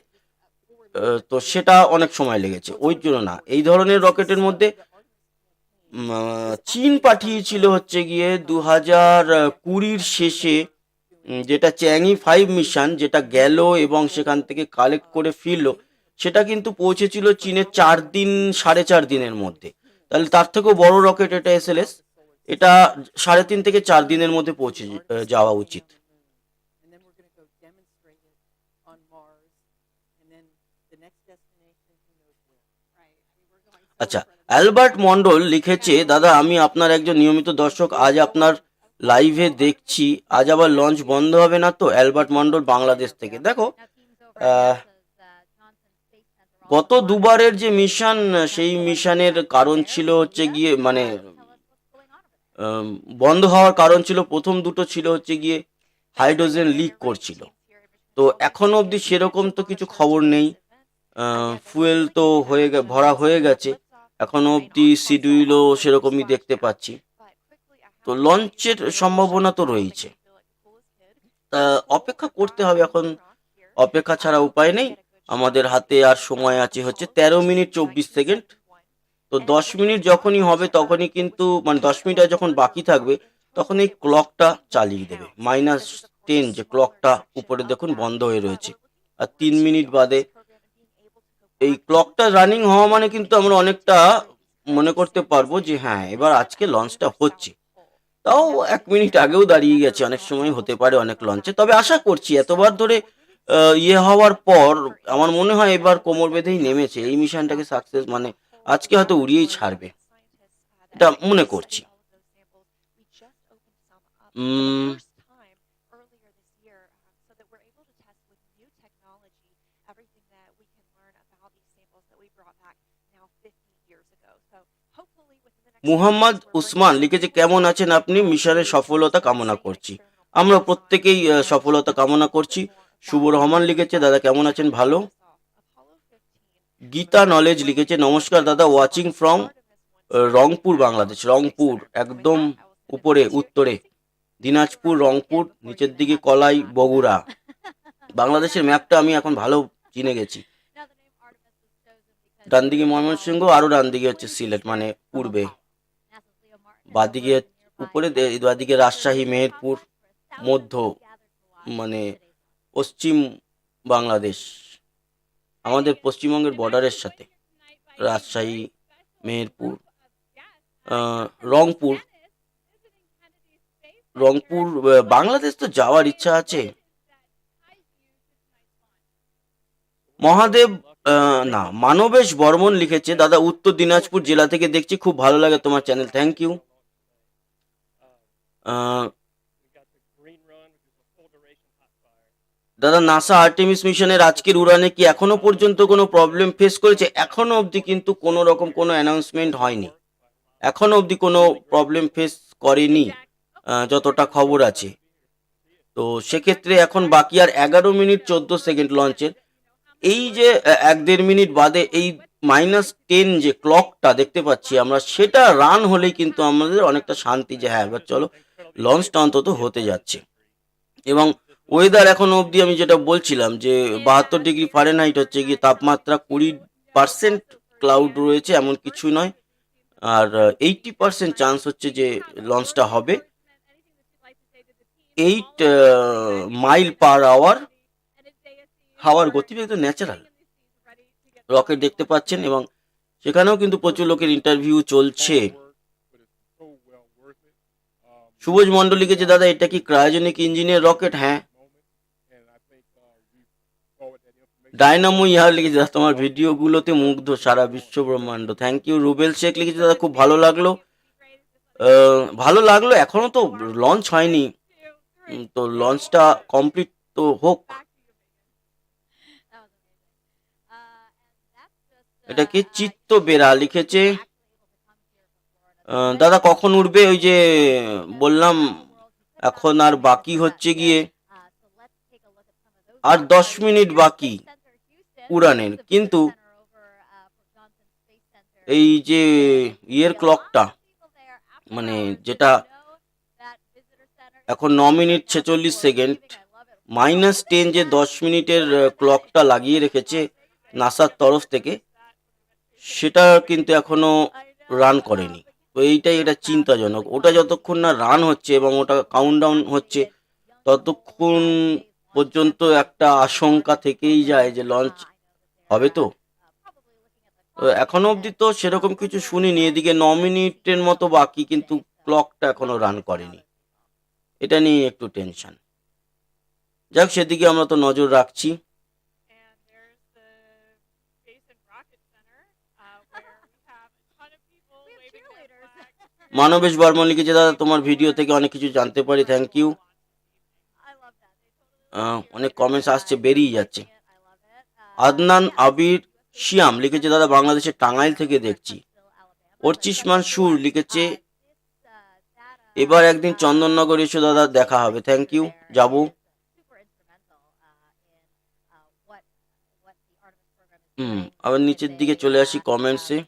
তো সেটা অনেক সময় লেগেছে, ওই জন্য না। এই ধরনের রকেটের মধ্যে চীন পাঠিয়েছিল হচ্ছে গিয়ে 2020-র শেষে, যেটা চ্যাংই 5 মিশন, যেটা গেল এবং সেখান থেকে কালেক্ট করে ফিরলো, সেটা কিন্তু পৌঁছেছিল চীনের 4 দিন 4.5 দিনের মধ্যে। তাহলে তার থেকেও বড় রকেট এটা এসএলএস, এটা 3.5 থেকে 4 দিনের মধ্যে পৌঁছে যাওয়া উচিত। আচ্ছা, অ্যালবার্ট মন্ডল লিখেছে, দাদা আমি আপনার একজন নিয়মিত দর্শক, আজ আপনার লাইভে দেখছি, আজ আবার লঞ্চ বন্ধ হবে না তো? অ্যালবার্ট মন্ডল, বাংলাদেশ থেকে। দেখো, গত দুবারের যে মিশন, সেই মিশনের কারণ ছিল হচ্ছে গিয়ে মানে বন্ধ হওয়ার কারণ ছিল, প্রথম দুটো ছিল হচ্ছে গিয়ে হাইড্রোজেন লিক করছিল। তো এখনো অবধি সেরকম তো কিছু খবর নেই, ফুয়েল তো ভরা হয়ে গেছে, এখনো অবধি শিডিউলও সেরকমই দেখতে পাচ্ছি। তো লঞ্চের সম্ভাবনা তো রয়েছে, অপেক্ষা করতে হবে এখন, অপেক্ষা ছাড়া উপায় নেই। আমাদের হাতে আর সময় আছে হচ্ছে 13 মিনিট 24 সেকেন্ড। তো 10 মিনিট যখনই হবে তখনই কিন্তু, মানে 10 মিনিট আর যখন বাকি থাকবে তখন এই ক্লকটা চালিয়ে দেবে। -10 যে ক্লকটা উপরে দেখুন বন্ধ হয়ে রয়েছে, আর 3 মিনিট বাদে এই ক্লকটা রানিং হওয়া মানে কিন্তু আমরা অনেকটা মনে করতে পারবো যে হ্যাঁ এবার আজকে লঞ্চটা হচ্ছে। তাও 1 মিনিট আগেও দাঁড়িয়ে গেছে, অনেক সময় হতে পারে অনেক লঞ্চে। তবে আশা করছি এতবার ধরে ইয়ে হওয়ার পর আমার মনে হয় এবার কোমর বেঁধেই নেমেছে, এই মিশনটাকে সাকসেস মানে আজকে হয়তো উড়িয়েই ছাড়বে, এটা মনে করছি। মুহাম্মদ উসমান লিখেছে, কেমন আছেন আপনি? মিশনের সফলতা কামনা করছি। আমরা প্রত্যেকেই সফলতা কামনা করছি। শুভ রহমান লিখেছে, দাদা কেমন আছেন? ভালো। গীতা নলেজ লিখেছে, নমস্কার দাদা, ওয়াচিং ফ্রম রংপুর, বাংলাদেশ। রংপুর একদম উপরে উত্তরে, দিনাজপুর, রংপুর নিচের দিকে কলাই, বগুড়া। বাংলাদেশের ম্যাপটা আমি এখন ভালো চিনে গেছি। ডান দিকে ময়মনসিংহ, আরো ডান দিকে হচ্ছে সিলেট, মানে পূর্বে। বাদিকে উপরে, বাদিকে রাজশাহী, মেহেরপুর, মধ্য মানে পশ্চিম বাংলাদেশ, আমাদের পশ্চিমবঙ্গের বর্ডারের সাথে রাজশাহী, মেহেরপুর, রংপুর। রংপুর বাংলাদেশ তো যাওয়ার ইচ্ছা আছে। মহাদেব না, মানবেশ বর্মন লিখেছে, দাদা উত্তর দিনাজপুর জেলা থেকে দেখছি, খুব ভালো লাগে তোমার চ্যানেল, থ্যাংক ইউ। দাদা নাসা আর্টেমিস মিশনের আজকের উড়ানে কি এখনো পর্যন্ত কোনো প্রবলেম ফেস করেছে? এখনো অবধি কিন্তু কোনো রকম কোনো অ্যানাউন্সমেন্ট হয়নি, এখনো অবধি কোনো প্রবলেম ফেস করেনি যতটা খবর আছে। তো সেক্ষেত্রে এখন বাকি আর 11 মিনিট 14 সেকেন্ড লঞ্চের। এই যে 1-1.5 মিনিট বাদে এই -10 যে ক্লকটা দেখতে পাচ্ছি আমরা, সেটা রান হলেই কিন্তু আমাদের অনেকটা শান্তি যে হ্যাঁ এবার চলো লঞ্চটা অন্তত হতে যাচ্ছে। এবং ওয়েদার এখন অবধি আমি যেটা বলছিলাম যে 72°F হচ্ছে গিয়ে তাপমাত্রা, 20% ক্লাউড রয়েছে, এমন কিছু নয়, আর 80% চান্স হচ্ছে যে লঞ্চটা হবে। 8 মাইল পার আওয়ার হাওয়ার গতিবেগ তো ন্যাচারাল রকেট দেখতে পাচ্ছেন, এবং সেখানেও কিন্তু প্রচুর লোকের ইন্টারভিউ চলছে। সুবোজ মন্ডল লিখেছে, দাদা এটা কি ক্রায়োজেনিক ইঞ্জিনের রকেট? হ্যাঁ। ডায়নামো ইহার লিখেছে, দাদা তোমার ভিডিওগুলোতে মুগ্ধ সারা বিশ্ব ব্রহ্মাণ্ড, থ্যাংক ইউ। রুবেল শেখ লিখেছে, দাদা খুব ভালো লাগলো। ভালো লাগলো, এখনো তো লঞ্চ হয়নি, তো লঞ্চটা কমপ্লিট তো হোক। এটা কি চিত্ত বেরা লিখেছে, দাদা কখন উঠবে? ওই যে বললাম এখন আর বাকি হচ্ছে গিয়ে আর 10 মিনিট বাকি উড়ানের, কিন্তু এই যে ইয়ের ক্লকটা মানে যেটা এখন 9 মিনিট 46 সেকেন্ড, -10 যে 10 মিনিটের ক্লকটা লাগিয়ে রেখেছে, নাসার তরফ থেকে, সেটা কিন্তু এখনো রান করেনি। তো এইটাই এটা চিন্তাজনক। ওটা যতক্ষণ না রান হচ্ছে এবং ওটা কাউন্টডাউন হচ্ছে, ততক্ষণ পর্যন্ত একটা আশঙ্কা থেকেই যায় যে লঞ্চ হবে তো। তো এখনো অবধি তো সেরকম কিছু শুনিনি। এদিকে 9 মিনিটের মতো বাকি, কিন্তু ক্লকটা এখনো রান করেনি। এটা নিয়ে একটু টেনশন। যাক, সেদিকে আমরা তো নজর রাখছি। মানবেশ বর্মন লিখেছে, দাদা তোমার ভিডিও থেকে অনেক কিছু জানতে পারি, থ্যাংক ইউ। অনেক কমেন্টস আসছে, বেরিয়ে যাচ্ছে। আদনান আবির শিয়াম লিখেছে, দাদা বাংলাদেশের টাঙ্গাইল থেকে দেখছি। অর্চিসমান সুর লিখেছে, এবার একদিন চন্দননগর এসো দাদা, দেখা হবে, থ্যাংক ইউ, যাবো। আবার নিচের দিকে চলে আসি কমেন্টসে।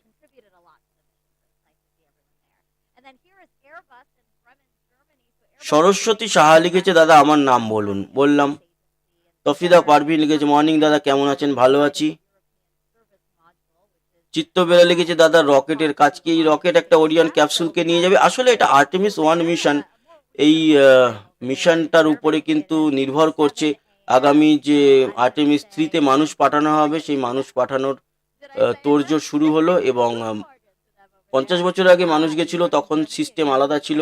সরস্বতী সাহা লিখেছে, দাদা আমার নাম বলুন। বললাম। তফিদা পারভিন লিখেছে, মর্নিং দাদা, কেমন আছেন? ভালো আছি। চিত্তবেলা লিখেছে, দাদা রকেটের কাজ কি? এই রকেট একটা ওরিয়ন ক্যাপসুলকে নিয়ে যাবে। আসলে এটা আর্টেমিস 1 মিশন। এই মিশনটার উপরে কিন্তু নির্ভর করছে আগামী যে আর্টেমিস 3-তে মানুষ পাঠানো হবে, সেই মানুষ পাঠানোর তোড়জোড় শুরু হলো। এবং 50 বছর আগে মানুষ গেছিল, তখন সিস্টেম আলাদা ছিল,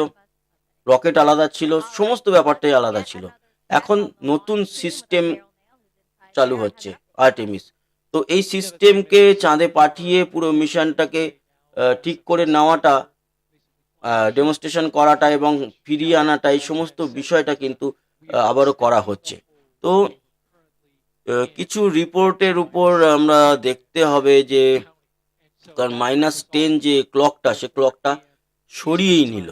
রকেট আলাদা ছিল, সমস্ত ব্যাপারটাই আলাদা ছিল। এখন নতুন সিস্টেম চালু হচ্ছে আর্টেমিস। তো এই সিস্টেমকে চাঁদে পাঠিয়ে পুরো মিশনটাকে ঠিক করে নেওয়াটা, ডেমনস্ট্রেশন করাটা এবং ফিরিয়ে আনাটা, এই সমস্ত বিষয়টা কিন্তু আবারও করা হচ্ছে। তো কিছু রিপোর্টের উপর আমরা দেখতে হবে যে তার -10 যে ক্লকটা, সে ক্লকটা সরিয়েই নিল।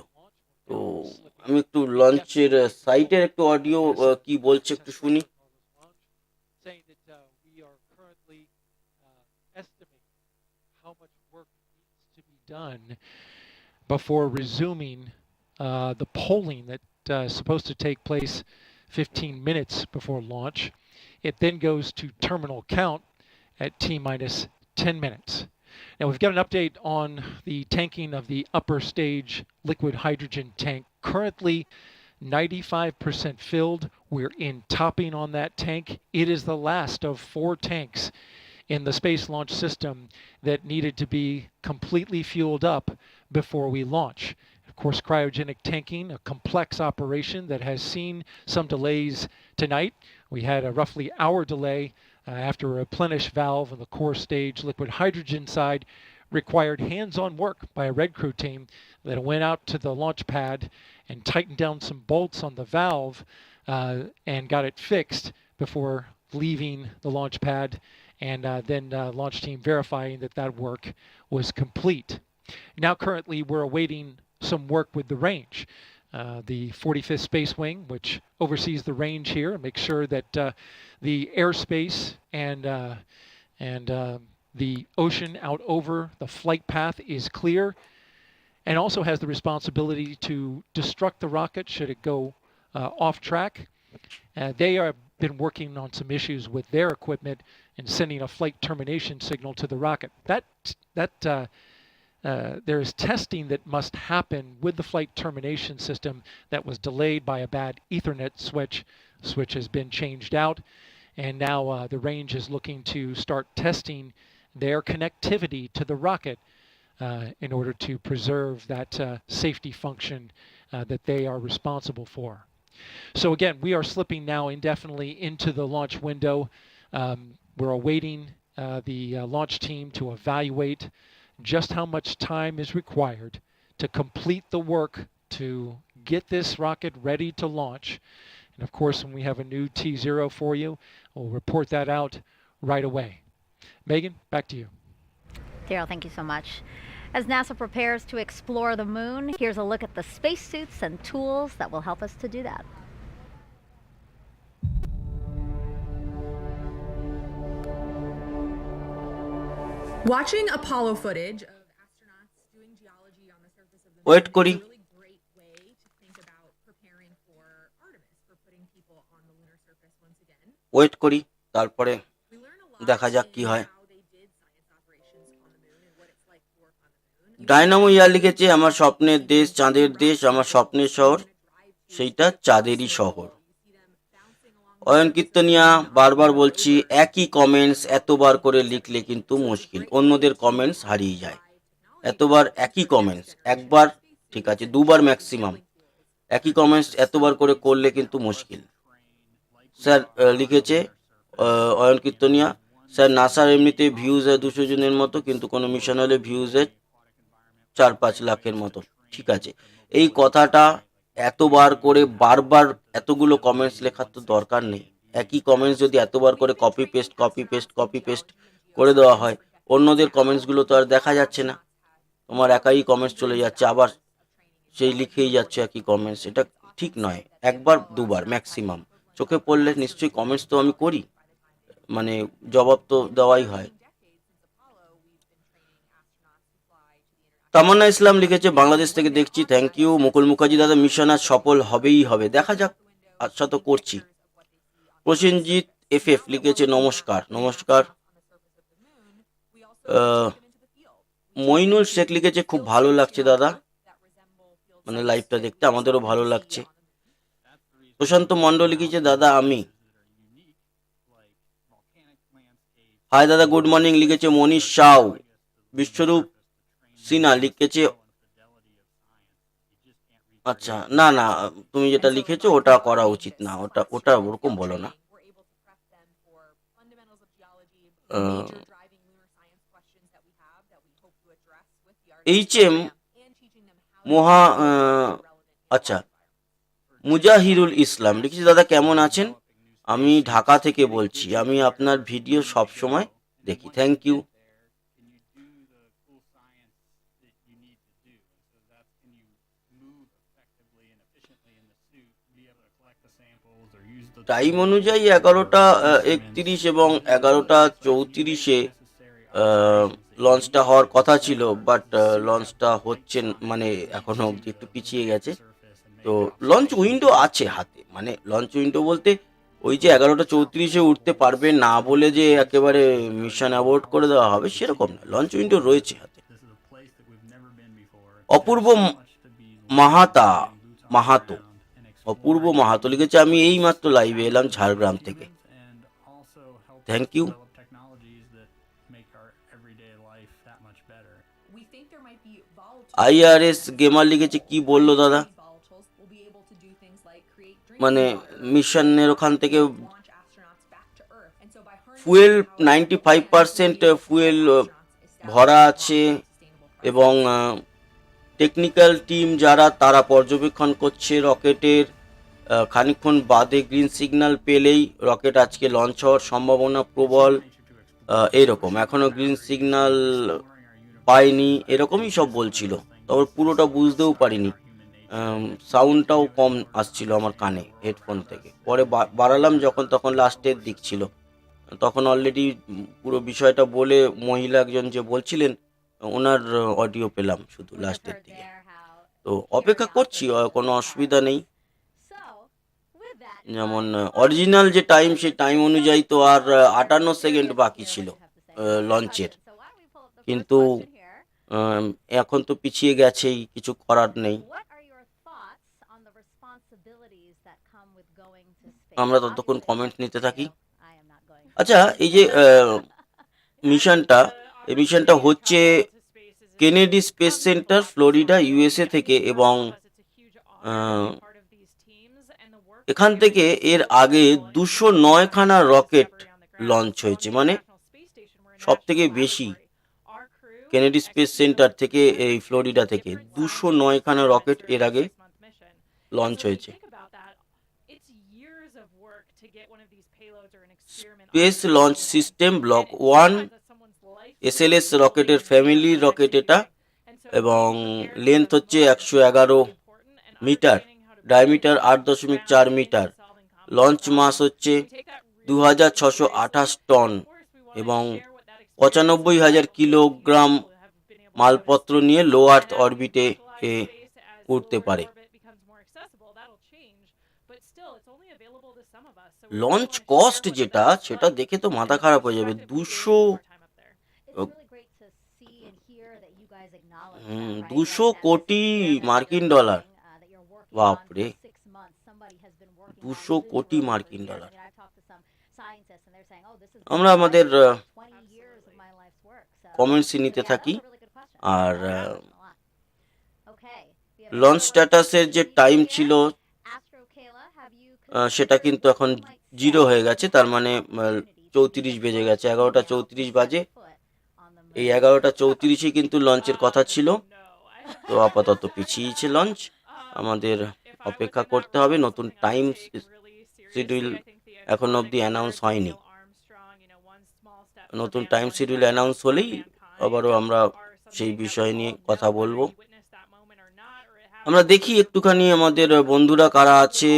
তো আমি একটু লঞ্চের সাইটের একটু অডিও কি বলছে একটু শুনি। Before resuming the polling that is supposed to take place 15 minutes before launch. It then goes to terminal count at T-minus 10 minutes. Now we've got an update on the tanking of the upper stage liquid hydrogen tank. Currently 95% filled. We're in topping on that tank. It is the last of 4 tanks in the Space Launch System that needed to be completely fueled up before we launch. Of course, cryogenic tanking, a complex operation that has seen some delays tonight. We had a roughly hour delay after a replenish valve on the core stage liquid hydrogen side required hands-on work by a Red Crew team that went out to the launch pad and tightened down some bolts on the valve and got it fixed before leaving the launch pad, and then launch team verifying that that work was complete. Now currently we're awaiting some work with the range. The 45th Space Wing, which oversees the range here and makes sure that the airspace and the ocean out over the flight path is clear, and also has the responsibility to destruct the rocket should it go off track. They have been working on some issues with their equipment and sending a flight termination signal to the rocket. There is testing that must happen with the flight termination system that was delayed by a bad Ethernet switch. Switch has been changed out, and now the range is looking to start testing their connectivity to the rocket in order to preserve that safety function that they are responsible for. So again, we are slipping now indefinitely into the launch window. We're awaiting the launch team to evaluate just how much time is required to complete the work to get this rocket ready to launch. And of course, when we have a new T0 for you, we'll report that out right away. Megan, back to you. Daryl, thank you so much. As NASA prepares to explore the moon, here's a look at the spacesuits and tools that will help us to do that. Watching Apollo footage of astronauts doing geology on the surface of the Wait, moon Cody. is a really great way to think about preparing for Artemis, for putting people on the lunar surface once again. Wait করি, তারপরে We learn a lot দেখা যাক কি in হয়। how Dynamo ইয়ার লিখেছে আমার স্বপ্নের দেশ, চাঁদের দেশ, আমার স্বপ্নের শহর, সেইটা চাঁদেরই শহর। অয়ন কীর্তনিয়া বারবার বলছি, একই কমেন্টস এতবার করে লিখলে কিন্তু মুশকিল, অন্যদের কমেন্টস হারিয়ে যায়। এতবার একই কমেন্টস, একবার ঠিক আছে, দুবার ম্যাক্সিমাম, একই কমেন্টস এতবার করে করলে কিন্তু মুশকিল। স্যার লিখেছে অয়ন কীর্তনিয়া, স্যার নাসার এমনিতে ভিউজ 200 জনের মতো, কিন্তু কোনো মিশন হলে ভিউজ 4-5 লাখের মতো। ঠিক আছে, এই কথাটা এতবার করে বারবার এতগুলো কমেন্টস লেখার তো দরকার নেই। একই কমেন্টস যদি এতবার করে copy paste copy paste copy paste করে দেওয়া হয়, অন্যদের কমেন্টসগুলো তো আর দেখা যাচ্ছে না, তোমার একাই কমেন্টস চলে যাচ্ছে, আবার সেই লিখেই যাচ্ছে একই কমেন্টস। এটা ঠিক নয়, একবার দুবার ম্যাক্সিমাম। চোখে পড়লে নিশ্চয়ই কমেন্টস তো আমি করি, মানে জবাব তো দেওয়াই হয়। তামান্না ইসলাম লিখেছে বাংলাদেশ থেকে দেখছি, থ্যাংক ইউ। মুকুল মুখার্জি দাদা, মিশন আজ সফল হবেই হবে, দেখা যাক, আচ্ছা তো করছি। প্রসেনজিৎ এফএফ লিখেছে নমস্কার নমস্কার। মইনুল শেখ লিখেছে খুব ভালো লাগছে দাদা, মানে লাইভটা দেখতে আমাদেরও ভালো লাগছে। প্রশান্ত মণ্ডল লিখেছে দাদা আমি। হাই দাদা, গুড মর্নিং লিখেছে মনীষ সাউ। বিশ্বরূপ সিনহা লিখেছে, আচ্ছা না না, তুমি যেটা লিখেছো ওটা করা উচিত না, ওটা ওটা ওরকম বলো না। এইচএম মহা আচ্ছা মুজাহিরুল ইসলাম লিখেছে দাদা কেমন আছেন, আমি ঢাকা থেকে বলছি, আমি আপনার ভিডিও সব সময় দেখি, থ্যাংক ইউ। টাইম অনুযায়ী 11টা 31 এবং 11টা 34-এ লঞ্চটা হওয়ার কথা ছিল, বাট লঞ্চটা হচ্ছে মানে এখনো অবধি একটু পিছিয়ে গেছে। তো লঞ্চ উইন্ডো আছে হাতে, মানে লঞ্চ উইন্ডো বলতে ওই যে 11টা 34-এ উঠতে পারবে না বলে যে একেবারে মিশন অ্যাবর্ট করে দেওয়া হবে সেরকম না, লঞ্চ উইন্ডো রয়েছে হাতে। অপূর্ব মাহাতা মাহাতো অপূর্ব মাহাতো লিখেছে আমি এই মাত্র লাইভে এলাম ঝাড়গ্রাম থেকে, থ্যাংক ইউ। আইআরএস গেমার লিখেছে কি বললো দাদা, মানে মিশনের ওখান থেকে ফুয়েল 95% ফুয়েল ভরা আছে, এবং টেকনিক্যাল টিম যারা তারা পর্যবেক্ষণ করছে রকেটের, খানিকক্ষণ বাদে গ্রিন সিগন্যাল পেলেই রকেট আজকে লঞ্চ হওয়ার সম্ভাবনা প্রবল, এরকম এখনো গ্রিন সিগন্যাল পাইনি, এরকমই সব বলছিল, তবে পুরোটা বুঝতেও পারিনি, সাউন্ডটাও কম আসছিল আমার কানে হেডফোন থেকে, পরে বাড়ালাম যখন তখন লাস্টের দিক ছিল, তখন অলরেডি পুরো বিষয়টা বলে মহিলা একজন যে বলছিলেন ওনার অডিও পেলাম শুধু লাস্টের দিকে। তো অপেক্ষা করছি, কোনো অসুবিধা নেই, যেমন অরিজিনাল যে টাইম সেই টাইম অনুযায়ী তো আর 58 সেকেন্ড বাকি ছিল লঞ্চের, কিন্তু এখন তো পিছিয়ে গেছেই, কিছু করার নেই, আমরা ততক্ষণ কমেন্ট নিতে থাকি। আচ্ছা, এই যে মিশনটা, এই মিশনটা হচ্ছে Kennedy space centre Florida USA থেকে, এবং এখান থেকে এর আগে 209খানা রকেট লঞ্চ হয়েছে, মানে সব থেকে বেশি কেনেডি স্পেস সেন্টার থেকে, এই ফ্লোরিডা থেকে 209খানা রকেট এর আগে লঞ্চ হয়েছে। Space launch system block 1 SLS রকেটের ফ্যামিলি রকেট এটা, এবং লেন্থ হচ্ছে 111 মিটার, ডায়ামিটার 8.4 মিটার, লঞ্চ মাস হচ্ছে 2628 টন, এবং 95,000 কিলোগ্রাম মালপত্র নিয়ে লো আর্থ অরবিটে উঠতে পারে। লঞ্চ কস্ট যেটা, সেটা দেখে তো মাথা খারাপ হয়ে যাবে, 200 কোটি মার্কিন ডলার। বাপরে, 200 কোটি মার্কিন ডলার। আমরা আমাদের কমেন্টস নিতে থাকি। আর লঞ্চ স্ট্যাটাসের যে টাইম ছিল সেটা কিন্তু এখন 0 হয়ে গেছে, তার মানে 34 বেজে গেছে, 11টা 34 বাজে। এই 11টা 34-এ কিন্তু লঞ্চের কথা ছিল, তো আপাতত পিছিয়েছে লঞ্চ। আমাদের অপেক্ষা করতে হবে, নতুন টাইম শিডিউল এখন অবধি অ্যানাউন্স হয়নি। নতুন টাইম শিডিউল অ্যানাউন্স হলেই আবারও আমরা সেই বিষয় নিয়ে কথা বলবো। আমরা দেখি একটুখানি আমাদের বন্ধুরা কারা আছে।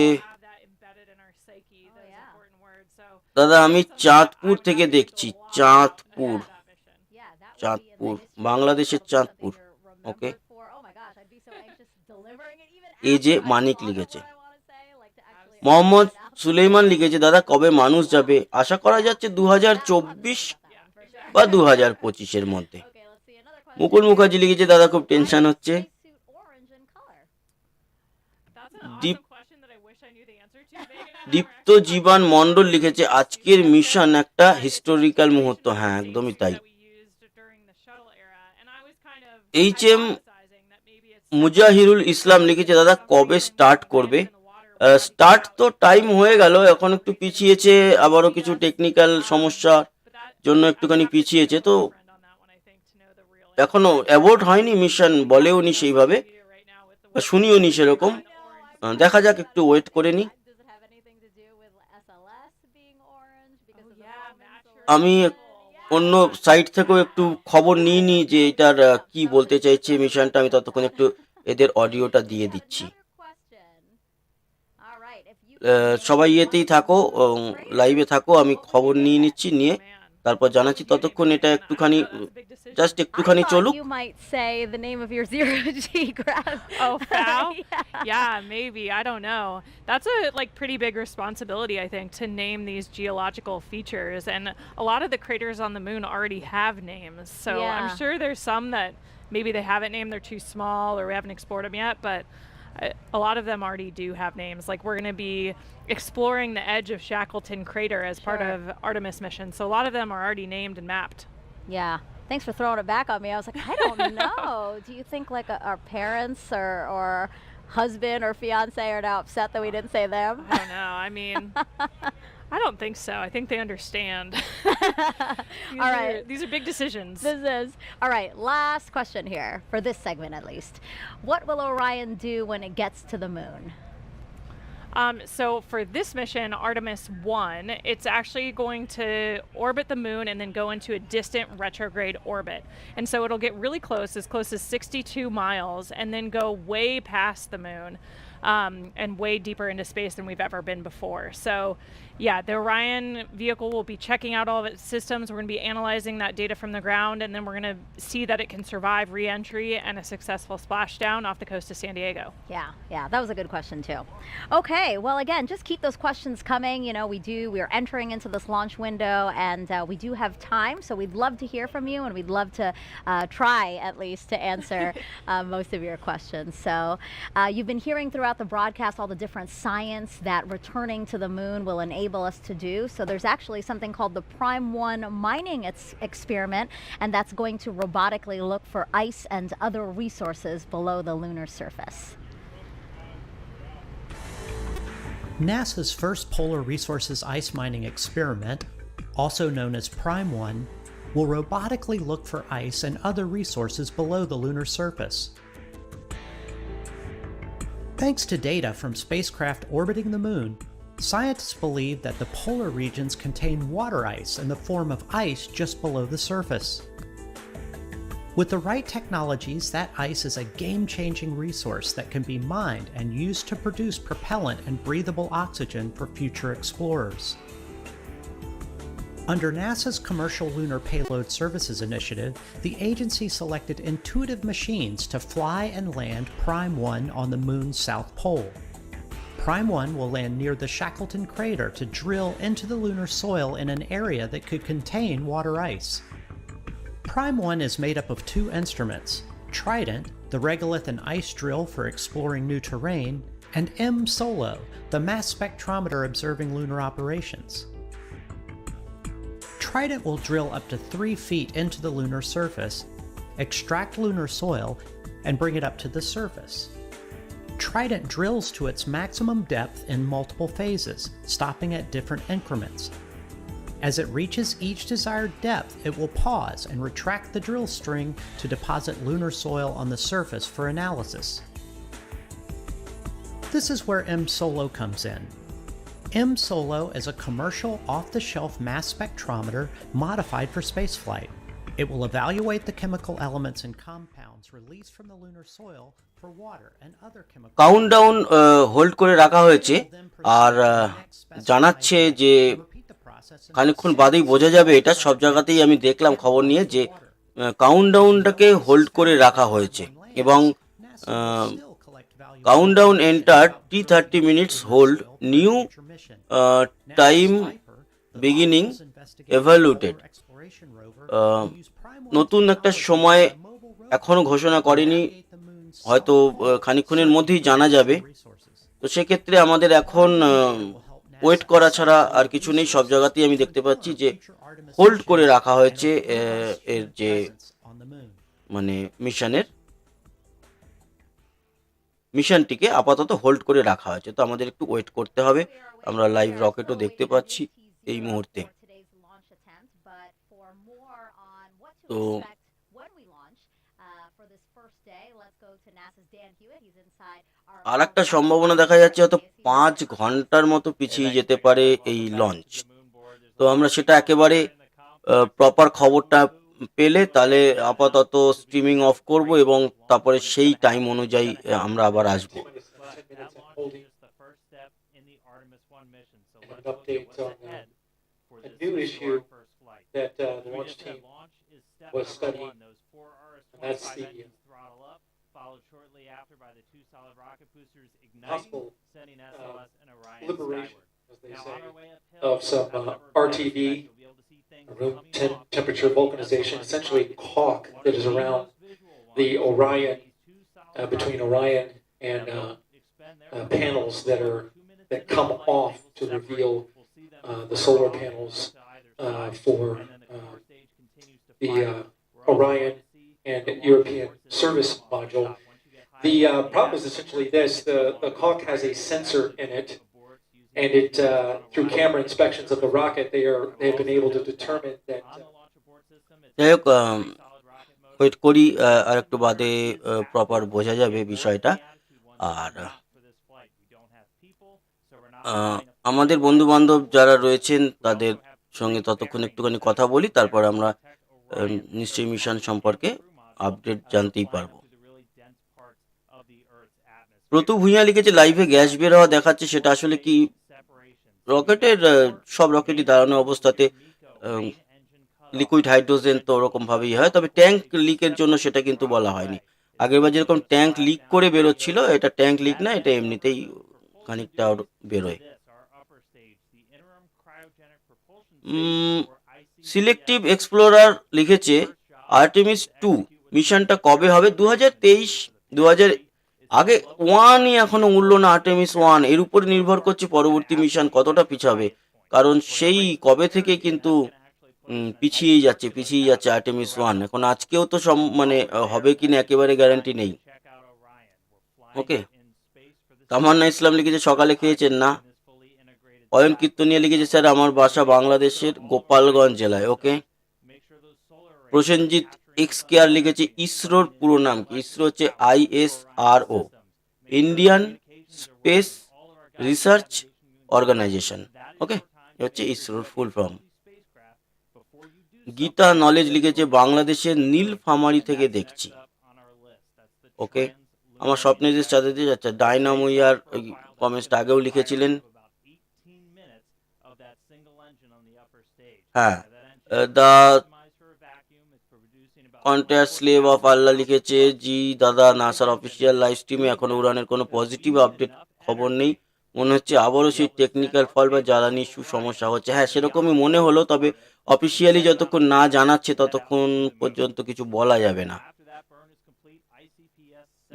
দাদা, আমি চাঁদপুর থেকে দেখছি, চাঁদপুর, বাংলাদেশের চাঁদপুর। ওকে, এই যে মানিক লিখেছে, মোহাম্মদ সুলেইমান লিখেছে, দাদা কবে মানুষ যাবে? আশা করা যাচ্ছে 2024 বা 2025-এর মধ্যে। মুকুল মুখার্জি লিখেছে, দাদা খুব টেনশন হচ্ছে। দীপ্ত জীবন মন্ডল লিখেছে, আজকের মিশন একটা হিস্টোরিক্যাল মুহূর্ত। হ্যাঁ, একদমই তাই। HM মুজাহিরুল ইসলাম লিখেছে, দাদা কবে স্টার্ট করবে? স্টার্ট তো টাইম হয়ে গেল, এখন একটু পিছিয়েছে, আবারও কিছু টেকনিক্যাল সমস্যার জন্য একটুখানি পিছিয়েছে, তো এখনো অ্যাবোর্ট হয়নি মিশন, বলেও নি সেইভাবে, শুনিও নি সেরকম। দেখা যাক, একটু ওয়েট করে নি। আমি অন্য সাইট থেকেও একটু খবর নিই যে এটার কি বলতে চাইছে মিশনটা। আমি ততক্ষণ একটু এদের অডিওটা দিয়ে দিচ্ছি। সবাই ইয়েতেই থাকো, লাইভে থাকো, আমি খবর নিয়ে নিচ্ছি, নিয়ে তারপর জানাচ্ছি। ততক্ষণ এটা একটুখানি জাস্ট একটুখানি চলুক। You might say the name of your zero-G graph. Oh, FOW? Yeah. Yeah, maybe. I don't know. That's a pretty big responsibility, I think, to name these geological features. And a lot of the craters on the moon already have names. So I'm Yeah. sure there's some that maybe they haven't named, they're too small, or we haven't explored them yet. But a lot of them already do have names. Like, we're going to be exploring the edge of Shackleton Crater as part Sure. of Artemis mission. So a lot of them are already named and mapped. Yeah. Thanks for throwing it back on me. I was like, I don't know. Do you think like our parents or husband or fiance are now upset that we didn't say them? I don't know. I mean, I don't think so. I think they understand. All right. These are big decisions. This is. All right, last question here, for this segment at least. What will Orion do when it gets to the moon? So for this mission, Artemis I, it's actually going to orbit the moon and then go into a distant retrograde orbit. And so it'll get really close as 62 miles, and then go way past the moon and way deeper into space than we've ever been before. So yeah, the Orion vehicle will be checking out all of its systems. We're going to be analyzing that data from the ground, and then we're going to see that it can survive re-entry and a successful splashdown off the coast of San Diego. Yeah, that was a good question too. Okay, well again, just keep those questions coming. You know, we are entering into this launch window, and we do have time, so we'd love to hear from you, and we'd love to try at least to answer most of your questions. So you've been hearing throughout the broadcast all the different science that returning to the moon will enable us to do. So there's actually something called the Prime 1 mining experiment, and that's going to robotically look for ice and other resources below the lunar surface. NASA's first polar resources ice mining experiment, also known as Prime 1, will robotically look for ice and other resources below the lunar surface. Thanks to data from spacecraft orbiting the moon, scientists believe that the polar regions contain water ice in the form of ice just below the surface. With the right technologies, that ice is a game-changing resource that can be mined and used to produce propellant and breathable oxygen for future explorers. Under NASA's Commercial Lunar Payload Services Initiative, the agency selected intuitive machines to fly and land Prime 1 on the moon's south pole. Prime 1 will land near the Shackleton crater to drill into the lunar soil in an area that could contain water ice. Prime 1 is made up of two instruments, Trident, the regolith and ice drill for exploring new terrain, and M-Solo, the mass spectrometer observing lunar operations. Trident will drill up to 3 feet into the lunar surface, extract lunar soil, and bring it up to the surface. Trident drills to its maximum depth in multiple phases, stopping at different increments. As it reaches each desired depth, it will pause and retract the drill string to deposit lunar soil on the surface for analysis. This is where M-Solo comes in. M-Solo is a commercial off-the-shelf mass spectrometer modified for spaceflight. It will evaluate the chemical elements and compounds released from the lunar soil for water and other chemical. Countdown hold করে রাখা হয়েছে আর জানাচ্ছে যে খানিকক্ষণ বাদেই বোঝা যাবে। এটা সব জায়গাতেই আমি দেখলাম খবর নিয়ে যে কাউন্টডাউনটাকে হোল্ড করে রাখা হয়েছে এবং countdown enter T30 minutes hold new time beginning এভালুয়েটেড। নতুন একটা সময় এখনো ঘোষণা করেনি, হয়তো খানিকক্ষণের মধ্যেই জানা যাবে। তো সেক্ষেত্রে আমাদের এখন ওয়েট করা ছাড়া আর কিছু নেই। সব জায়গাতেই আমি দেখতে পাচ্ছি যে হোল্ড করে রাখা হয়েছে এর যে মানে মিশনটিকে আপাতত হোল্ড করে রাখা হয়েছে। তো আমাদের একটু ওয়েট করতে হবে। আমরা লাইভ রকেটও দেখতে পাচ্ছি এই মুহূর্তে। তো আর একটা সম্ভাবনা দেখা যাচ্ছে হয়তো 5 ঘন্টার মতো পিছিয়ে যেতে পারে এই লঞ্চ। তো আমরা সেটা একেবারে প্রপার খবরটা পেলে তাহলে আপাতত স্ট্রিমিং অফ করব এবং তারপরে সেই টাইম অনুযায়ী আমরা আবার আসবো। That the launch team was studying, and that's the followed shortly after by the 2 solid rocket boosters igniting, sending SLS and Orion liberation, as they say, of some RTV, room temperature vulcanization, essentially caulk that is around the Orion, between Orion and panels that come off to reveal the solar panels for the Orion and European service module. The problem is essentially this: the caulk has a sensor in it, and it through camera inspections of the rocket, they've been able to determine that. যাই হোক, wait করি, আর একটু বাদে proper বোঝা যাবে বিষয়টা। আর আমাদের বন্ধু বান্ধব যারা রয়েছেন তাদের সঙ্গে ততক্ষণ একটুখানি কথা বলি, তারপর আমরা নিশ্চয়ই মিশন সম্পর্কে আপডেট জানতেই পারবো। প্রতু ভূঁইয়া লিখেছে লাইভে গ্যাস বের হওয়া দেখাচ্ছে, সেটা আসলে কি রকেটের সব রকেটই দাঁড়ানো অবস্থাতে লিকুইড হাইড্রোজেন তো ওরকম ভাবেই হয়, তবে ট্যাঙ্ক লিকের জন্য সেটা কিন্তু বলা হয়নি। আগেরবার যেরকম ট্যাঙ্ক লিক করে বেরোচ্ছিল, এটা ট্যাঙ্ক লিক না, এটা এমনিতেই খানিকটা বেরোয়। সিলেক্টিভ এক্সপ্লোরার লিখেছে আর্টেমিস 2 মিশনটা কবে হবে? 2023 আগে 1ই এখনো উঠলো না। আর্টেমিস 1 এর উপরে নির্ভর করছে পরবর্তী মিশন কতটা পিছাবে, কারণ সেই কবে থেকে কিন্তু পিছিয়ে যাচ্ছে আর্টেমিস 1। এখন আজকেও তো মানে হবে কিনা একেবারে গ্যারান্টি নেই। ওকে, তামান্না ইসলাম লিখেছে সকালে খেয়েছেন না। অয়ন কীর্তনিয়া লিখেছে স্যার আমার বাসা বাংলাদেশের গোপালগঞ্জ জেলায়। ওকে। প্রসেনজিৎ এক্স কেয়ার লিখেছে ইসরোর পুরো নাম কি? ইসরো হচ্ছে ISRO, Indian space research organisation. Okay, হচ্ছে ইসরোর ফুল ফর্ম। গীতা নলেজ লিখেছে বাংলাদেশের নীলফামারী থেকে দেখছি। ওকে, আমার স্বপ্নের দেশ চাঁদে যাচ্ছে। ডাইনামো ইয়ার কমেন্টসটা আগেও লিখেছিলেন। হ্যাঁ, দ্য কন্ট্রাক্ট স্লেভ অফ আল্লাহ লিখেছে জি দাদা, নাসার অফিসিয়াল লাইভ স্ট্রিমে এখনো উড়ানের কোনো পজিটিভ আপডেট খবর নেই। মনে হচ্ছে আবারও সেই টেকনিক্যাল ফল বা জ্বালানি সমস্যা হচ্ছে। হ্যাঁ, সেরকমই মনে হলো, তবে অফিসিয়ালি যতক্ষণ না জানাচ্ছে ততক্ষণ পর্যন্ত কিছু বলা যাবে না।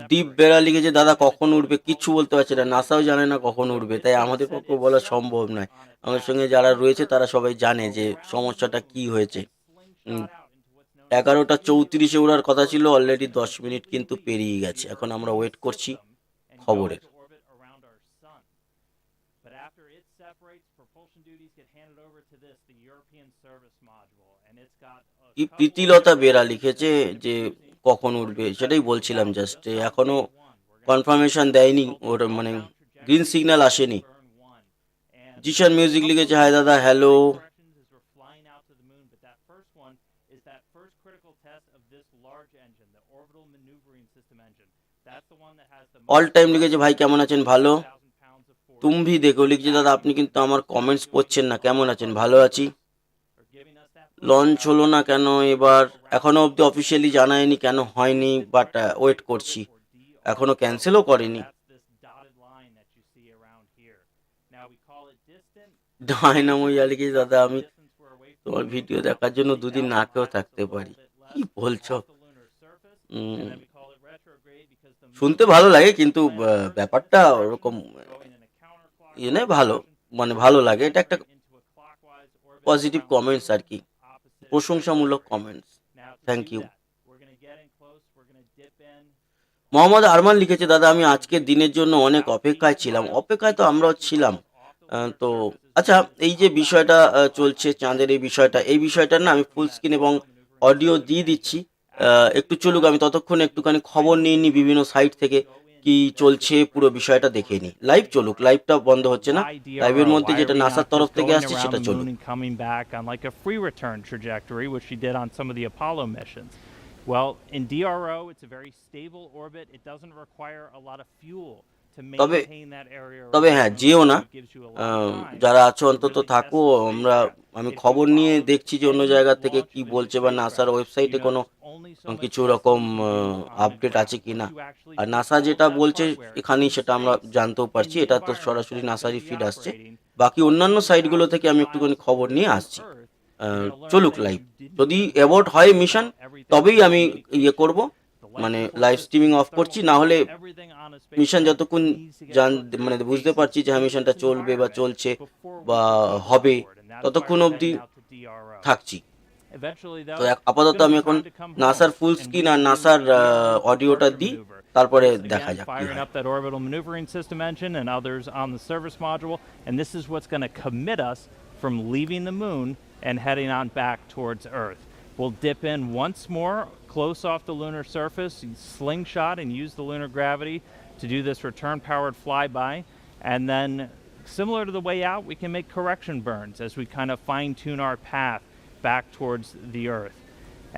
দীপ বেড়া লিখেছে, দাদা কখন উঠবে কিচ্ছু বলতে পারছে না, নাসাও জানে না কখন উঠবে, তাই আমাদের পক্ষে বলা সম্ভব নয়। আমার সঙ্গে যারা রয়েছে তারা সবাই জানে যে সমস্যাটা কি হয়েছে। 11:34 ওড়ার কথা ছিল, অলরেডি 10 মিনিট কিন্তু পেরিয়ে গেছে। এখন আমরা ওয়েট করছি খবরের। But after it separates, propulsion duties get handed over to this, the European service module, and it's got কি প্রীতিলতা বেরা লিখেছে যে কখন উঠবে, সেটাই বলছিলাম জাস্ট, এখনো কনফার্মেশন দেয়নি ওর, মানে গ্রিন সিগন্যাল আসেনি। জিশান মিউজিক লিখেছে, হাই দাদা, হ্যালো। অল টাইম লিখেছে, ভাই কেমন আছেন, ভালো। তুমি দেখো লিখছে, দাদা আপনি কিন্তু আমার কমেন্টস পড়ছেন না, কেমন আছেন, ভালো আছি। লঞ্চ হলো না কেন এবার, এখনো অবধি অফিসিয়ালি জানায়নি কেন হয়নি, বাট ওয়েট করছি, এখনো ক্যান্সেলও করেনি। ডায়নামো লিখেছে, দাদা আমি তোমার ভিডিও দেখার জন্য 2 দিন না খেয়েও থাকতে পারি, কি বলছো। শুনতে ভালো লাগে, কিন্তু ব্যাপারটা ওরকম নয়, ভালো মানে ভালো লাগে, এটা একটা পজিটিভ কমেন্টস আর কি, প্রশংসামূলক comments, thank you. Mohammad Arman লিখেছে, দাদা আমি আজকের দিনের জন্য অনেক অপেক্ষায় ছিলাম। অপেক্ষায় তো আমরাও ছিলাম। তো আচ্ছা, এই যে বিষয়টা চলছে চাঁদের, এই বিষয়টা না আমি ফুল স্ক্রিন এবং অডিও দিয়ে দিচ্ছি, একটু চলুক, আমি ততক্ষণ একটুখানি খবর নিয়ে নিই বিভিন্ন সাইট থেকে কি চলছে, পুরো বিষয়টা দেখে নিই। লাইভ চলুক, লাইভটা বন্ধ হচ্ছে না, লাইভের মধ্যে যেটা নাসার তরফ থেকে আসছে সেটা চলুক। Well, in DRO, it's a very stable orbit. It doesn't require a lot of fuel to তবে maintain that area. তবে হ্যাঁ, যেও না, যারা আছো অন্তত থাকো। আমি খবর নিয়ে দেখছি যে অন্য জায়গা থেকে কি বলছে, বা নাসার ওয়েবসাইটে কোনো কিছু রকম আপডেট আছে কি না। আর নাসা যেটা বলছে এখানেই সেটা আমরা জানতেও পারছি, এটা তো সরাসরি নাসারই ফিড আসছে। বাকি অন্যান্য সাইটগুলো থেকে আমি একটুখানি খবর নিয়ে আসছি। চলুক লাইভ, যদি অ্যাবর্ট হয় মিশন তবেই আমি ইয়ে করব, মানে লাইভ স্ট্রিমিং অফ করছি, না হলে মিশন যতক্ষণ মানে বুঝতে পারছি যে হ্যাঁ মিশনটা চলবে বা চলছে বা হবে, ততক্ষণ অবধি থাকছি। তো আপাতত আমি এখন নাসার ফুল স্ক্রিন আর নাসার অডিওটা দিই, তারপরে দেখা যাক। Firing up that orbital maneuvering system engine and others on the service module, and this is what's going to commit us from leaving the moon and heading on back towards Earth. We'll dip in once more close off the lunar surface, slingshot and use the lunar gravity to do this return powered flyby, and then similar to the way out, we can make correction burns as we kind of fine tune our path back towards the Earth.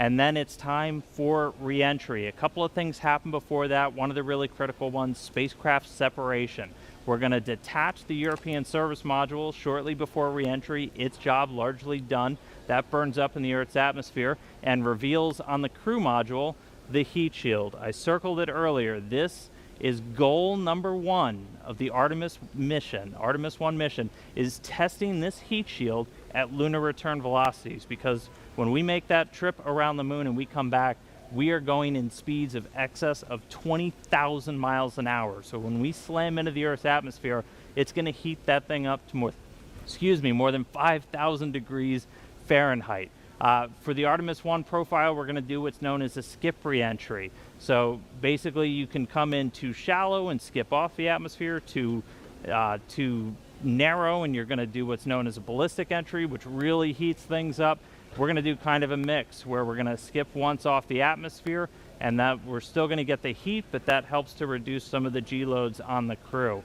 And then it's time for re-entry. A couple of things happen before that. One of the really critical ones, spacecraft separation. We're going to detach the European service module shortly before re-entry. Its job largely done. That burns up in the Earth's atmosphere and reveals on the crew module the heat shield. I circled it earlier. This is goal number 1 of the Artemis mission. Artemis I mission is testing this heat shield at lunar return velocities, because when we make that trip around the moon and we come back, we are going in speeds of excess of 20,000 miles an hour. So when we slam into the Earth's atmosphere, it's going to heat that thing up to more than 5,000 degrees Fahrenheit. For the Artemis I profile, we're going to do what's known as a skip re-entry. So basically you can come in too shallow and skip off the atmosphere, too narrow, and you're going to do what's known as a ballistic entry, which really heats things up. We're going to do kind of a mix where we're going to skip once off the atmosphere, and that we're still going to get the heat, but that helps to reduce some of the G loads on the crew.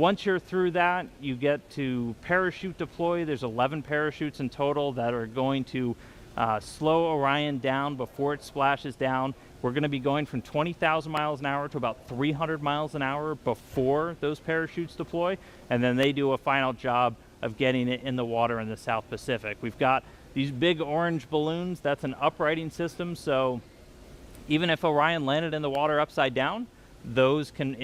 Once you're through that, you get to parachute deploy. There's 11 parachutes in total that are going to slow Orion down before it splashes down. We're going to be going from 20,000 miles an hour to about 300 miles an hour before those parachutes deploy, and then they do a final job of getting it in the water in the South Pacific. We've got these big orange balloons. That's an uprighting system, so even if Orion landed in the water upside down, those can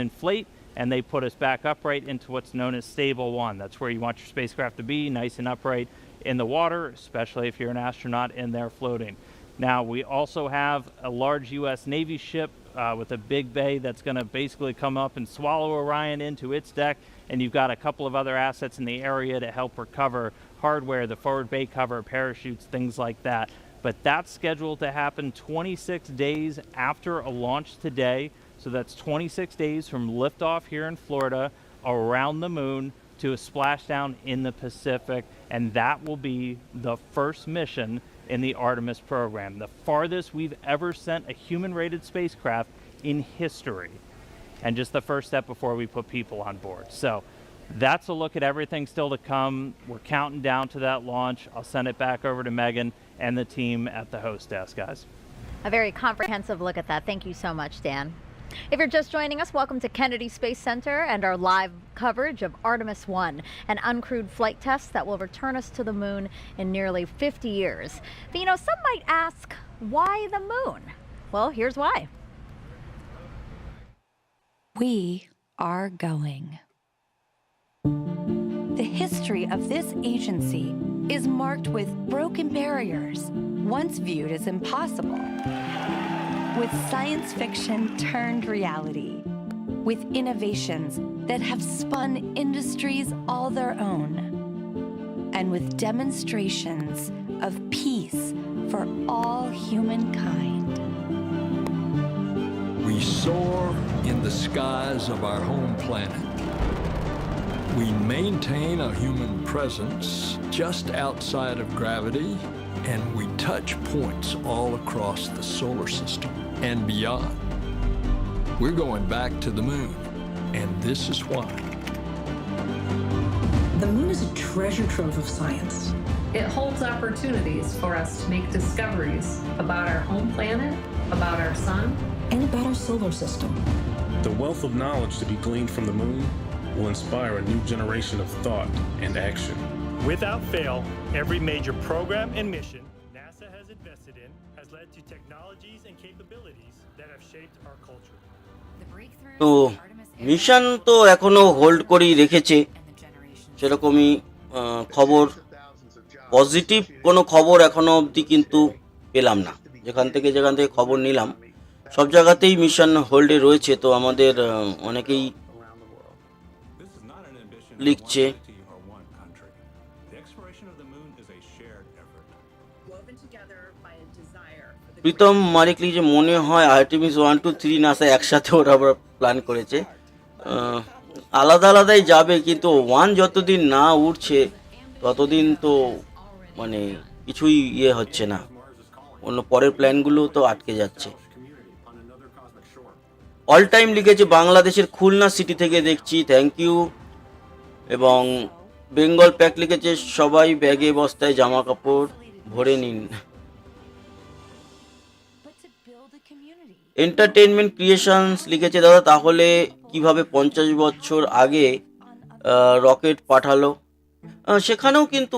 inflate, and they put us back upright into what's known as stable 1. That's where you want your spacecraft to be, nice and upright in the water, especially if you're an astronaut in there floating. Now, we also have a large U.S. Navy ship with a big bay that's going to basically come up and swallow Orion into its deck, and you've got a couple of other assets in the area to help recover hardware, the forward bay cover, parachutes, things like that. But that's scheduled to happen 26 days after a launch today. So that's 26 days from liftoff here in Florida around the moon to a splashdown in the Pacific, and that will be the first mission in the Artemis program, the farthest we've ever sent a human-rated spacecraft in history, and just the first step before we put people on board. So that's a look at everything still to come. We're counting down to that launch. I'll send it back over to Megan and the team at the host desk, guys. A very comprehensive look at that. Thank you so much, Dan. If you're just joining us, welcome to Kennedy Space Center and our live coverage of Artemis I, an uncrewed flight test that will return us to the moon in nearly 50 years. But you know, some might ask, why the moon? Well, here's why. We are going. The history of this agency is marked with broken barriers, once viewed as impossible, with science fiction turned reality, with innovations that have spun industries all their own, and with demonstrations of peace for all humankind. We soar in the skies of our home planet. We maintain a human presence just outside of gravity, and we touch points all across the solar system and beyond. We're going back to the moon, and this is why. The moon is a treasure trove of science. It holds opportunities for us to make discoveries about our home planet, about our sun, and about our solar system. The wealth of knowledge to be gleaned from the moon will inspire a new generation of thought and action. Without fail, every major program and mission NASA has invested in has led to technologies and capabilities that have shaped our culture. তো mission তো এখনো hold করেই রেখেছে, সেরকমই খবর, positive কোনো খবর এখনো অবধি কিন্তু পেলাম না। যেখান থেকে খবর নিলাম সব জায়গাতেই মিশন হোল্ডে রয়েছে। তো আমাদের অনেকেই লিখছে, প্রীতম মালিক লিখছে মনে হয় আর্টেমিস 1, 2, 3 নাসা একসাথে ওরা আবার প্ল্যান করেছে, আলাদা আলাদাই যাবে, কিন্তু 1 যতদিন না উঠছে ততদিন তো মানে কিছুই হচ্ছে না, অন্য পরের প্ল্যানগুলো তো আটকে যাচ্ছে। অল টাইম লিখেছে বাংলাদেশের খুলনা সিটি থেকে দেখছি, থ্যাংক ইউ। এবং বেঙ্গল প্যাক লিখেছে সবাই ব্যাগে বস্তায় জামা কাপড় ভরে নিন। এন্টারটেইনমেন্ট ক্রিয়েশনস লিখেছে দাদা তাহলে কিভাবে 50 বছর আগে রকেট পাঠালো? সেখানেও কিন্তু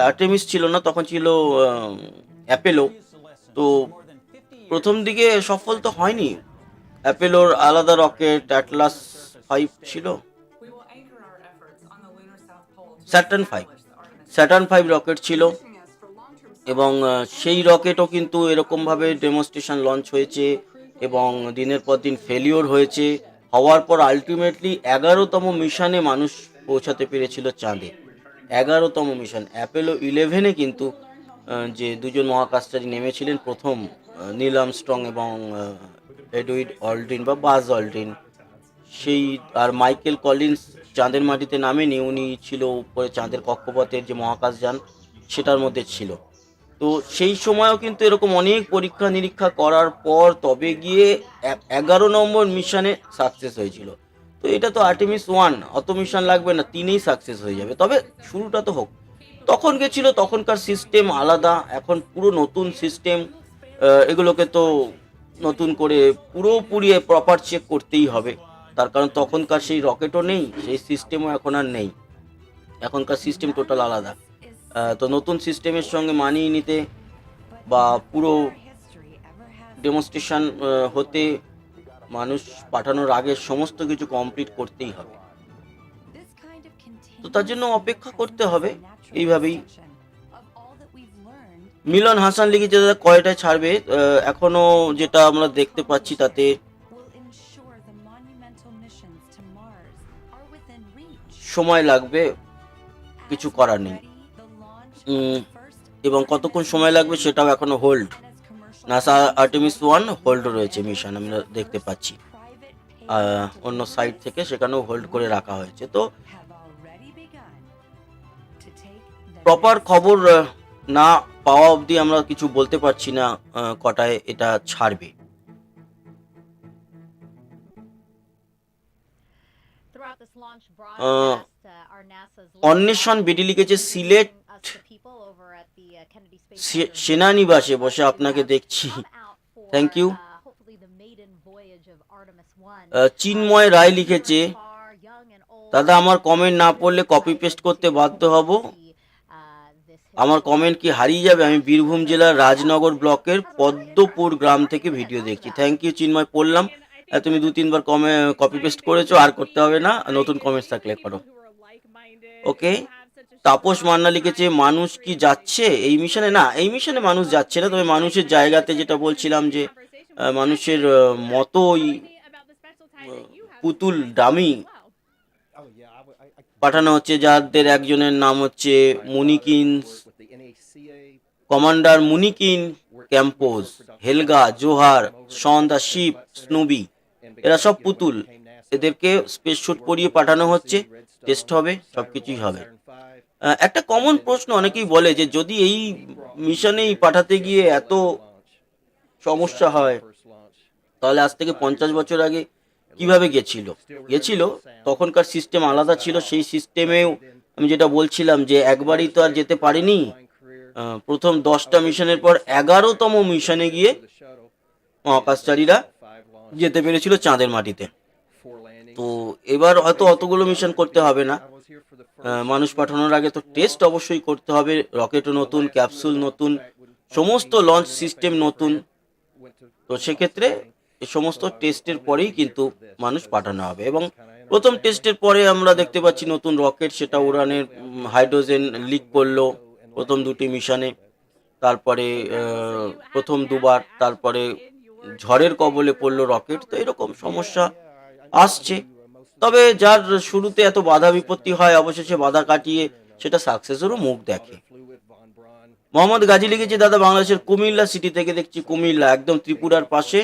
আর্টেমিস ছিল না, তখন ছিল অ্যাপেলো। তো প্রথম দিকে সফল তো হয়নি, অ্যাপেলোর আলাদা রকেট অ্যাটলাস 5 ছিল, স্যাটার্ন 5 রকেট ছিল, এবং সেই রকেটও কিন্তু এরকমভাবে ডেমনস্ট্রেশন লঞ্চ হয়েছে এবং দিনের পর দিন ফেলিওর হয়েছে, হওয়ার পর আলটিমেটলি 11তম মিশনে মানুষ পৌঁছাতে পেরেছিল চাঁদে। 11তম মিশন অ্যাপেলো 11-এ কিন্তু যে দুজন মহাকাশচারী নেমেছিলেন প্রথম, নীল আর্মস্ট্রং এবং এডউইন অল্ড্রিন বা বাজ অল্ড্রিন, সেই আর মাইকেল কলিন্স চাঁদের মাটিতে নামেনি, উনি ছিল উপরে চাঁদের কক্ষপথের যে মহাকাশযান সেটার মধ্যে ছিল। তো সেই সময়ও কিন্তু এরকম অনেক পরীক্ষা নিরীক্ষা করার পর তবে গিয়ে 11 নম্বর মিশনে সাকসেস হয়েছিল। তো এটা তো আর্টেমিস 1, অত মিশন লাগবে না, 3-এই সাকসেস হয়ে যাবে। তবে শুরুটা তো হোক। তখন গেছিল, তখনকার সিস্টেম আলাদা, এখন পুরো নতুন সিস্টেম, এগুলোকে তো নতুন করে পুরোপুরি প্রপার চেক করতেই হবে, তার কারণ তখনকার সেই রকেটও নেই, সেই সিস্টেমও এখন আর নেই, এখনকার সিস্টেম টোটাল আলাদা। তো নতুন সিস্টেমের সঙ্গে মানিয়ে নিতে বা পুরো ডেমনস্ট্রেশন হতে মানুষ পাঠানোর আগে সমস্ত কিছু কমপ্লিট করতেই হবে। তো তার জন্য অপেক্ষা করতে হবে এইভাবেই। মিলন হাসান লিখেছে দাদা কয়টায় ছাড়বে, এখনো যেটা আমরা দেখতে পাচ্ছি তাতে সময় লাগবে, কিছু করার নেই। এবং কতক্ষণ সময় লাগবে সেটাও এখনো হোল্ড। নাসা আর্টেমিস 1 হোল্ড রয়েছে মিশন, আমরা দেখতে পাচ্ছি অন্য সাইট থেকে সেখানেও হোল্ড করে রাখা হয়েছে। তো প্রপার খবর না পাওয়া অবধি আমরা কিছু বলতে পারছি না কটায় এটা ছাড়বে। অন্বেষণ বেডি লিখেছে সিলেট সেনানিবাসে বসে আপনাকে দেখছি, থ্যাংক ইউ। চিন্ময় রায় লিখেছে দাদা আমার কমেন্ট না পড়লে কপি পেস্ট করতে বাধ্য হব, আমার কমেন্ট কি হারিয়ে যাবে? আমি বীরভূম জেলার রাজনগর ব্লকের পদ্মপুর গ্রাম থেকে ভিডিও দেখছি। থ্যাংক ইউ চিন্ময়, পড়লাম। তুমি 2-3 বার কপি পেস্ট করেছো, আর করতে হবে না, নতুন কমেন্টস থাকলে করো। ওকে, তাপস মান্না লিখেছে মানুষ কি যাচ্ছে এই মিশনে? না, এই মিশনে মানুষ যাচ্ছে না, তবে মানুষের জায়গাতে যেটা বলছিলাম যে মানুষের মতোই পুতুল ডামি পাঠানো হচ্ছে, যাদের একজনের নাম হচ্ছে Moonikin, Commander Moonikin Campos, Helga, Zohar, Shaun the Sheep, Snoopy, এরা সব পুতুল। এদেরকে স্পেস স্যুট পরিয়ে পাঠানো হচ্ছে, টেস্ট হবে, সবকিছুই হবে। একটা কমন প্রশ্ন অনেকেই বলে যে যদি এই মিশনেই পাঠাতে গিয়ে এত সমস্যা হয় তাহলে আজ থেকে 50 বছর আগে কিভাবে গেছিল তখনকার সিস্টেম আলাদা ছিল। সেই সিস্টেমেও আমি যেটা বলছিলাম যে একবারই তো আর যেতে পারিনি, প্রথম 10টা মিশনের পর 11তম মিশনে গিয়ে মহাকাশচারীরা যেতে পেরেছিল চাঁদের মাটিতে। তো এবার হয়তো অতগুলো মিশন করতে হবে না, মানুষ পাঠানোর আগে তো টেস্ট অবশ্যই করতে হবে, রকেটও নতুন, ক্যাপসুল নতুন, সমস্ত লঞ্চ সিস্টেম নতুন। তো সেক্ষেত্রে এই সমস্ত টেস্টের পরেই কিন্তু মানুষ পাঠানো হবে। এবং প্রথম টেস্টের পরে আমরা দেখতে পাচ্ছি নতুন রকেট, সেটা উড়ানের হাইড্রোজেন লিক করলো প্রথম 2টি মিশনে, তারপরে প্রথম 2বার, তারপরে ঝড়ের কবলে পড়লো রকেট। তো এরকম সমস্যা আসছে, তবে যার শুরুতে এত বাধা বিপত্তি হয় অবশেষে বাধা কাটিয়ে সেটা সাকসেসেরও মুখ দেখে। মোহাম্মদ গাজী লিখেছে দাদা বাংলাদেশের কুমিল্লা সিটি থেকে দেখছি, কুমিল্লা একদম ত্রিপুরার পাশে,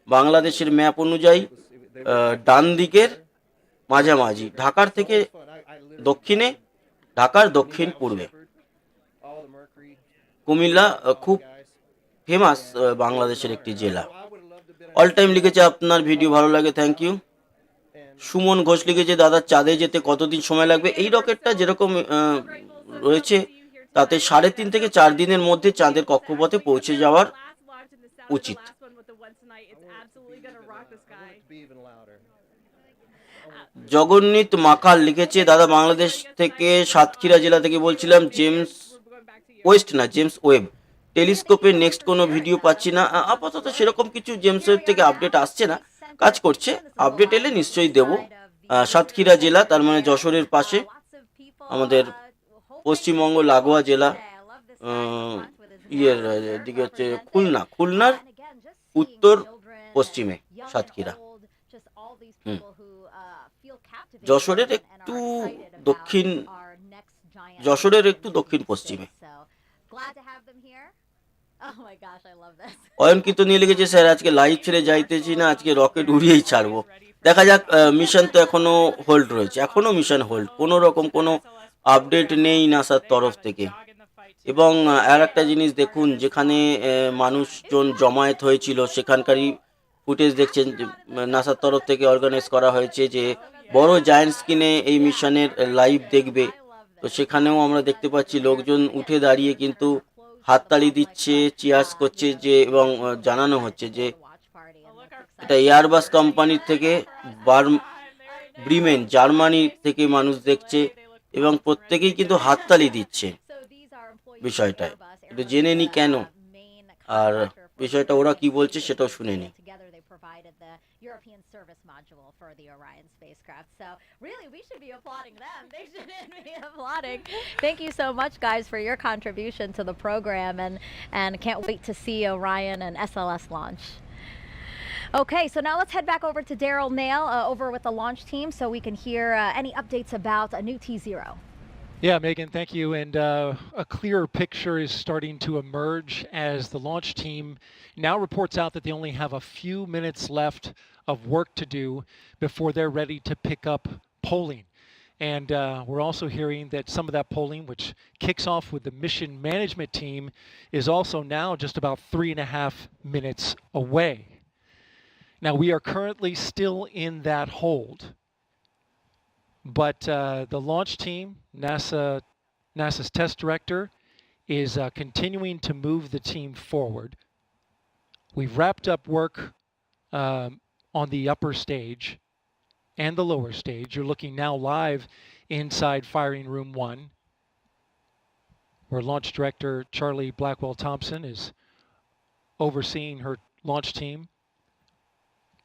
বাংলাদেশের ম্যাপ অনুযায়ী ডান দিকের মাঝামাঝি, ঢাকার থেকে দক্ষিণে, ঢাকার দক্ষিণ পূর্বে কুমিল্লা খুব ফেমাস বাংলাদেশের একটি জেলা। অল টাইম লিখেছে আপনার ভিডিও ভালো লাগে, থ্যাংক ইউ। সুমন ঘোষ লিখেছে দাদা চাঁদে যেতে কতদিন সময় লাগবে? এই রকেটটা যেরকম রয়েছে তাতে 3.5 থেকে 4 দিনের মধ্যে চাঁদের কক্ষপথে পৌঁছে যাওয়ার উচিত। জগন্নাথ মাকাল লিখেছে দাদা বাংলাদেশ থেকে সাতক্ষীরা জেলা থেকে বলছিলাম, জেমস ওয়েব টেলিস্কোপের নেক্সট কোনো ভিডিও পাচ্ছি না। আপাতত সেরকম কিছু জেমস ওয়েব থেকে আপডেট আসছে না, কাজ করছে, আপডেট এলে নিশ্চয়ই দেব। সাতক্ষীরা জেলা তার মানে যশোরের পাশে, আমাদের পশ্চিমবঙ্গ লাগোয়া জেলা, দিকে হচ্ছে খুলনার উত্তর পশ্চিমে সাতক্ষীরা, যশোরের একটু দক্ষিণ পশ্চিমে। অয়ন কিন্তু নিয়ে লিখেছে স্যার আজকে লাইভ ছেড়ে যাইতেছি না, আজকে রকেট উড়িয়েই ছাড়বো। দেখা যাক, মিশন তো এখনো হোল্ড রয়েছে, এখনো মিশন হোল্ড, কোনো রকম কোনো আপডেট নেই নাসার তরফ থেকে। এবং আর একটা জিনিস দেখুন, যেখানে মানুষজন জমায়েত হয়েছিল সেখানকারই ফুটেজ দেখছেন, নাসার তরফ থেকে অর্গানাইজ করা হয়েছে যে বড় জায়ান্ট স্ক্রিনে এই মিশনের লাইভ দেখবে। তো সেখানেও আমরা দেখতে পাচ্ছি লোকজন উঠে দাঁড়িয়ে কিন্তু হাততালি দিচ্ছে, চিয়ার্স করছে, যে এবং জানানো হচ্ছে যে এটা এয়ারবাস কোম্পানির থেকে ব্রিমেন জার্মানি থেকে মানুষ দেখছে এবং প্রত্যেকেই কিন্তু হাততালি দিচ্ছে। বিষয়টা একটু জেনে নি কেন, আর বিষয়টা ওরা কি বলছে সেটাও শুনে নি। provided the European service module for the Orion spacecraft. So really, we should be applauding them. They shouldn't be applauding. Thank you so much, guys, for your contribution to the program, and can't wait to see Orion and SLS launch. Okay, so now let's head back over to Daryl Nail over with the launch team so we can hear any updates about a new T0. Yeah, Megan, thank you. And a clearer picture is starting to emerge as the launch team now reports out that they only have a few minutes left of work to do before they're ready to pick up polling. And we're also hearing that some of that polling, which kicks off with the mission management team, is also now just about 3.5 minutes away. Now, we are currently still in that hold, but the launch team, NASA's test director, is continuing to move the team forward. We've wrapped up work on the upper stage and the lower stage. You're looking now live inside firing room 1, where launch director Charlie Blackwell Thompson is overseeing her launch team.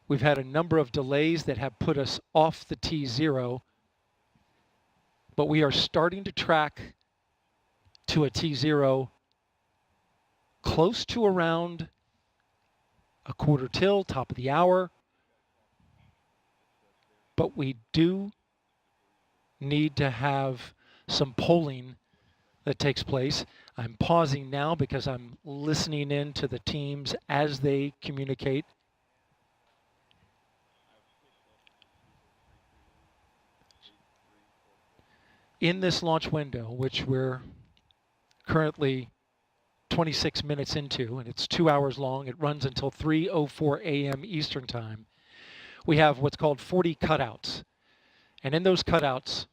We've had a number of delays that have put us off the T0, but we are starting to track to a T0 close to around a quarter till, top of the hour. But we do need to have some polling that takes place. I'm pausing now because I'm listening in to the teams as they communicate. In this launch window, which we're currently 26 minutes into, and it's 2 hours long, it runs until 3:04 a.m. Eastern Time, we have what's called 40 cutouts. And in those cutouts,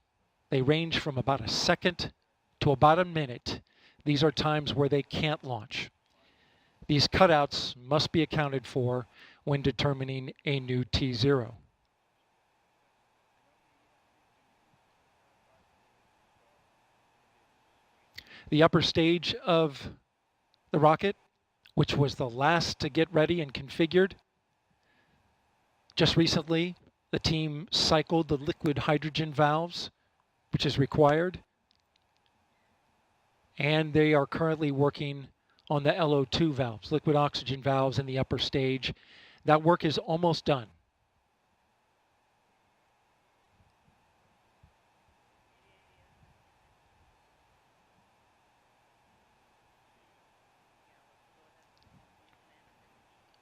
they range from about a second to about a minute. These are times where they can't launch. These cutouts must be accounted for when determining a new T0. The upper stage of the rocket, which was the last to get ready and configured, just recently the team cycled the liquid hydrogen valves, which is required, and they are currently working on the LO2 valves, liquid oxygen valves in the upper stage. That work is almost done.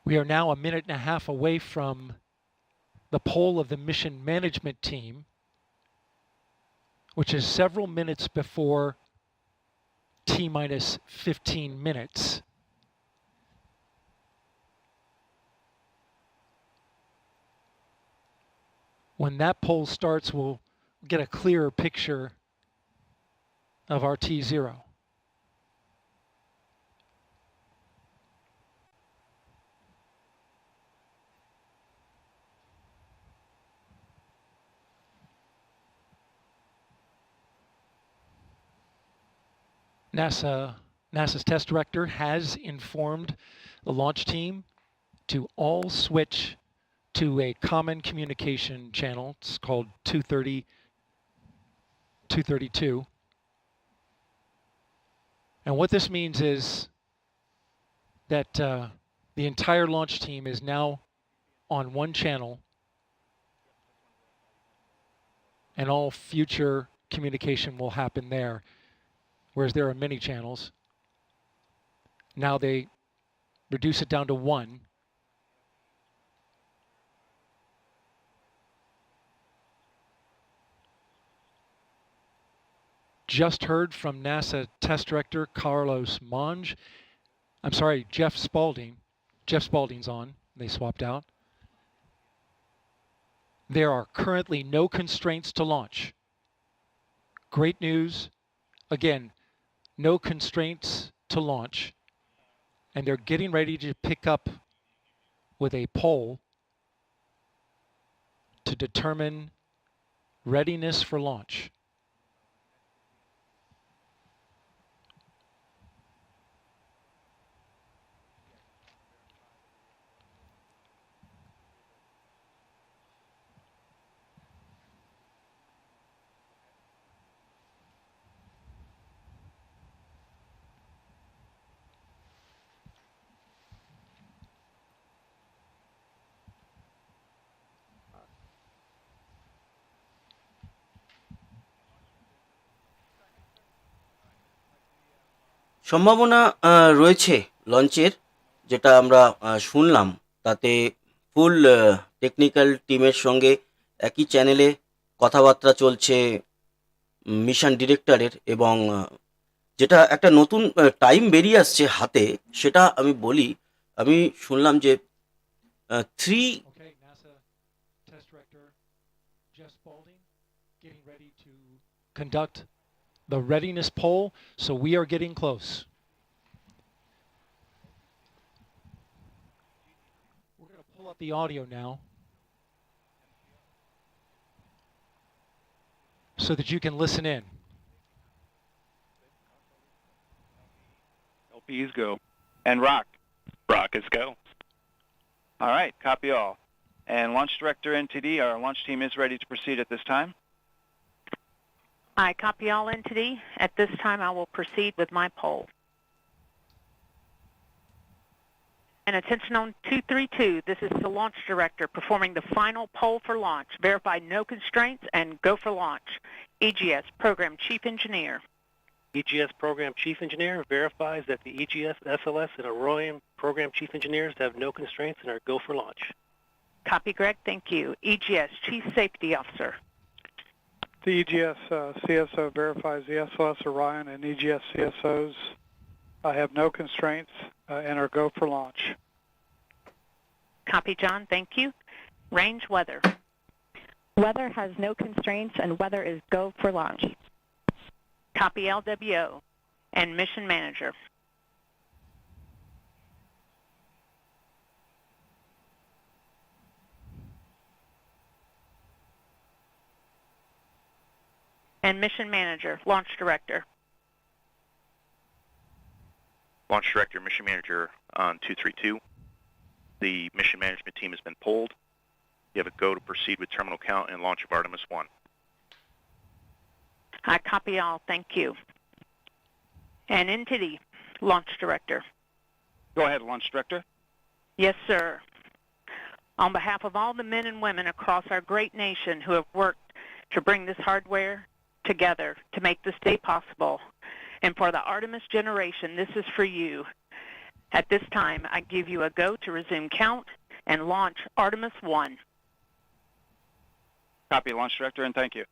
We are now a minute and a half away from the poll of the mission management team, which is several minutes before T-minus 15 minutes. When that poll starts, we'll get a clearer picture of our T0. NASA's test director has informed the launch team to all switch to a common communication channel. It's called 232. And what this means is that the entire launch team is now on one channel, and all future communication will happen there. Whereas there are many channels. Now they reduce it down to one. Just heard from NASA test director Carlos Monge. I'm sorry, Jeff Spalding. Jeff Spalding's on. They swapped out. There are currently no constraints to launch. Great news. Again, no constraints to launch, and they're getting ready to pick up with a poll to determine readiness for launch. সম্ভাবনা রয়েছে লঞ্চের, যেটা আমরা শুনলাম, তাতে ফুল technical টিমের সঙ্গে একই চ্যানেলে কথাবার্তা চলছে মিশন ডিরেক্টরের, এবং যেটা একটা নতুন টাইম বেরিয়ে আসছে হাতে, সেটা আমি বলি। আমি শুনলাম যে 3 Okay, NASA Test Director Jess Spalding getting ready to conduct the readiness poll, so we are getting close. We're going to pull up the audio now so that you can listen in. LPs go. And rockets go. All right, copy all. And Launch Director NTD, our launch team is ready to proceed at this time. I copy all NTD. At this time, I will proceed with my poll. And attention on 232, this is the Launch Director performing the final poll for launch. Verify no constraints and go for launch. EGS Program Chief Engineer. EGS Program Chief Engineer verifies that the EGS, SLS, and Orion Program Chief Engineers have no constraints and are go for launch. Copy, Greg. Thank you. EGS Chief Safety Officer. The EGS CSO verifies the SLS, Orion, and EGS CSOs have no constraints and are go for launch. Copy, John. Thank you. Range weather. Weather has no constraints and weather is go for launch. Copy LWO and Mission Manager. And Mission Manager, Launch Director. Launch Director, Mission Manager on 232. The mission management team has been polled. You have a go to proceed with terminal count and launch of Artemis I. I copy all. Thank you. And NTD, Launch Director. Go ahead, Launch Director. Yes, sir. On behalf of all the men and women across our great nation who have worked to bring this hardware together to make this day possible, and for the Artemis generation, this is for you. At this time, I give you a go to resume count and launch Artemis I. Copy, Launch Director, and thank you.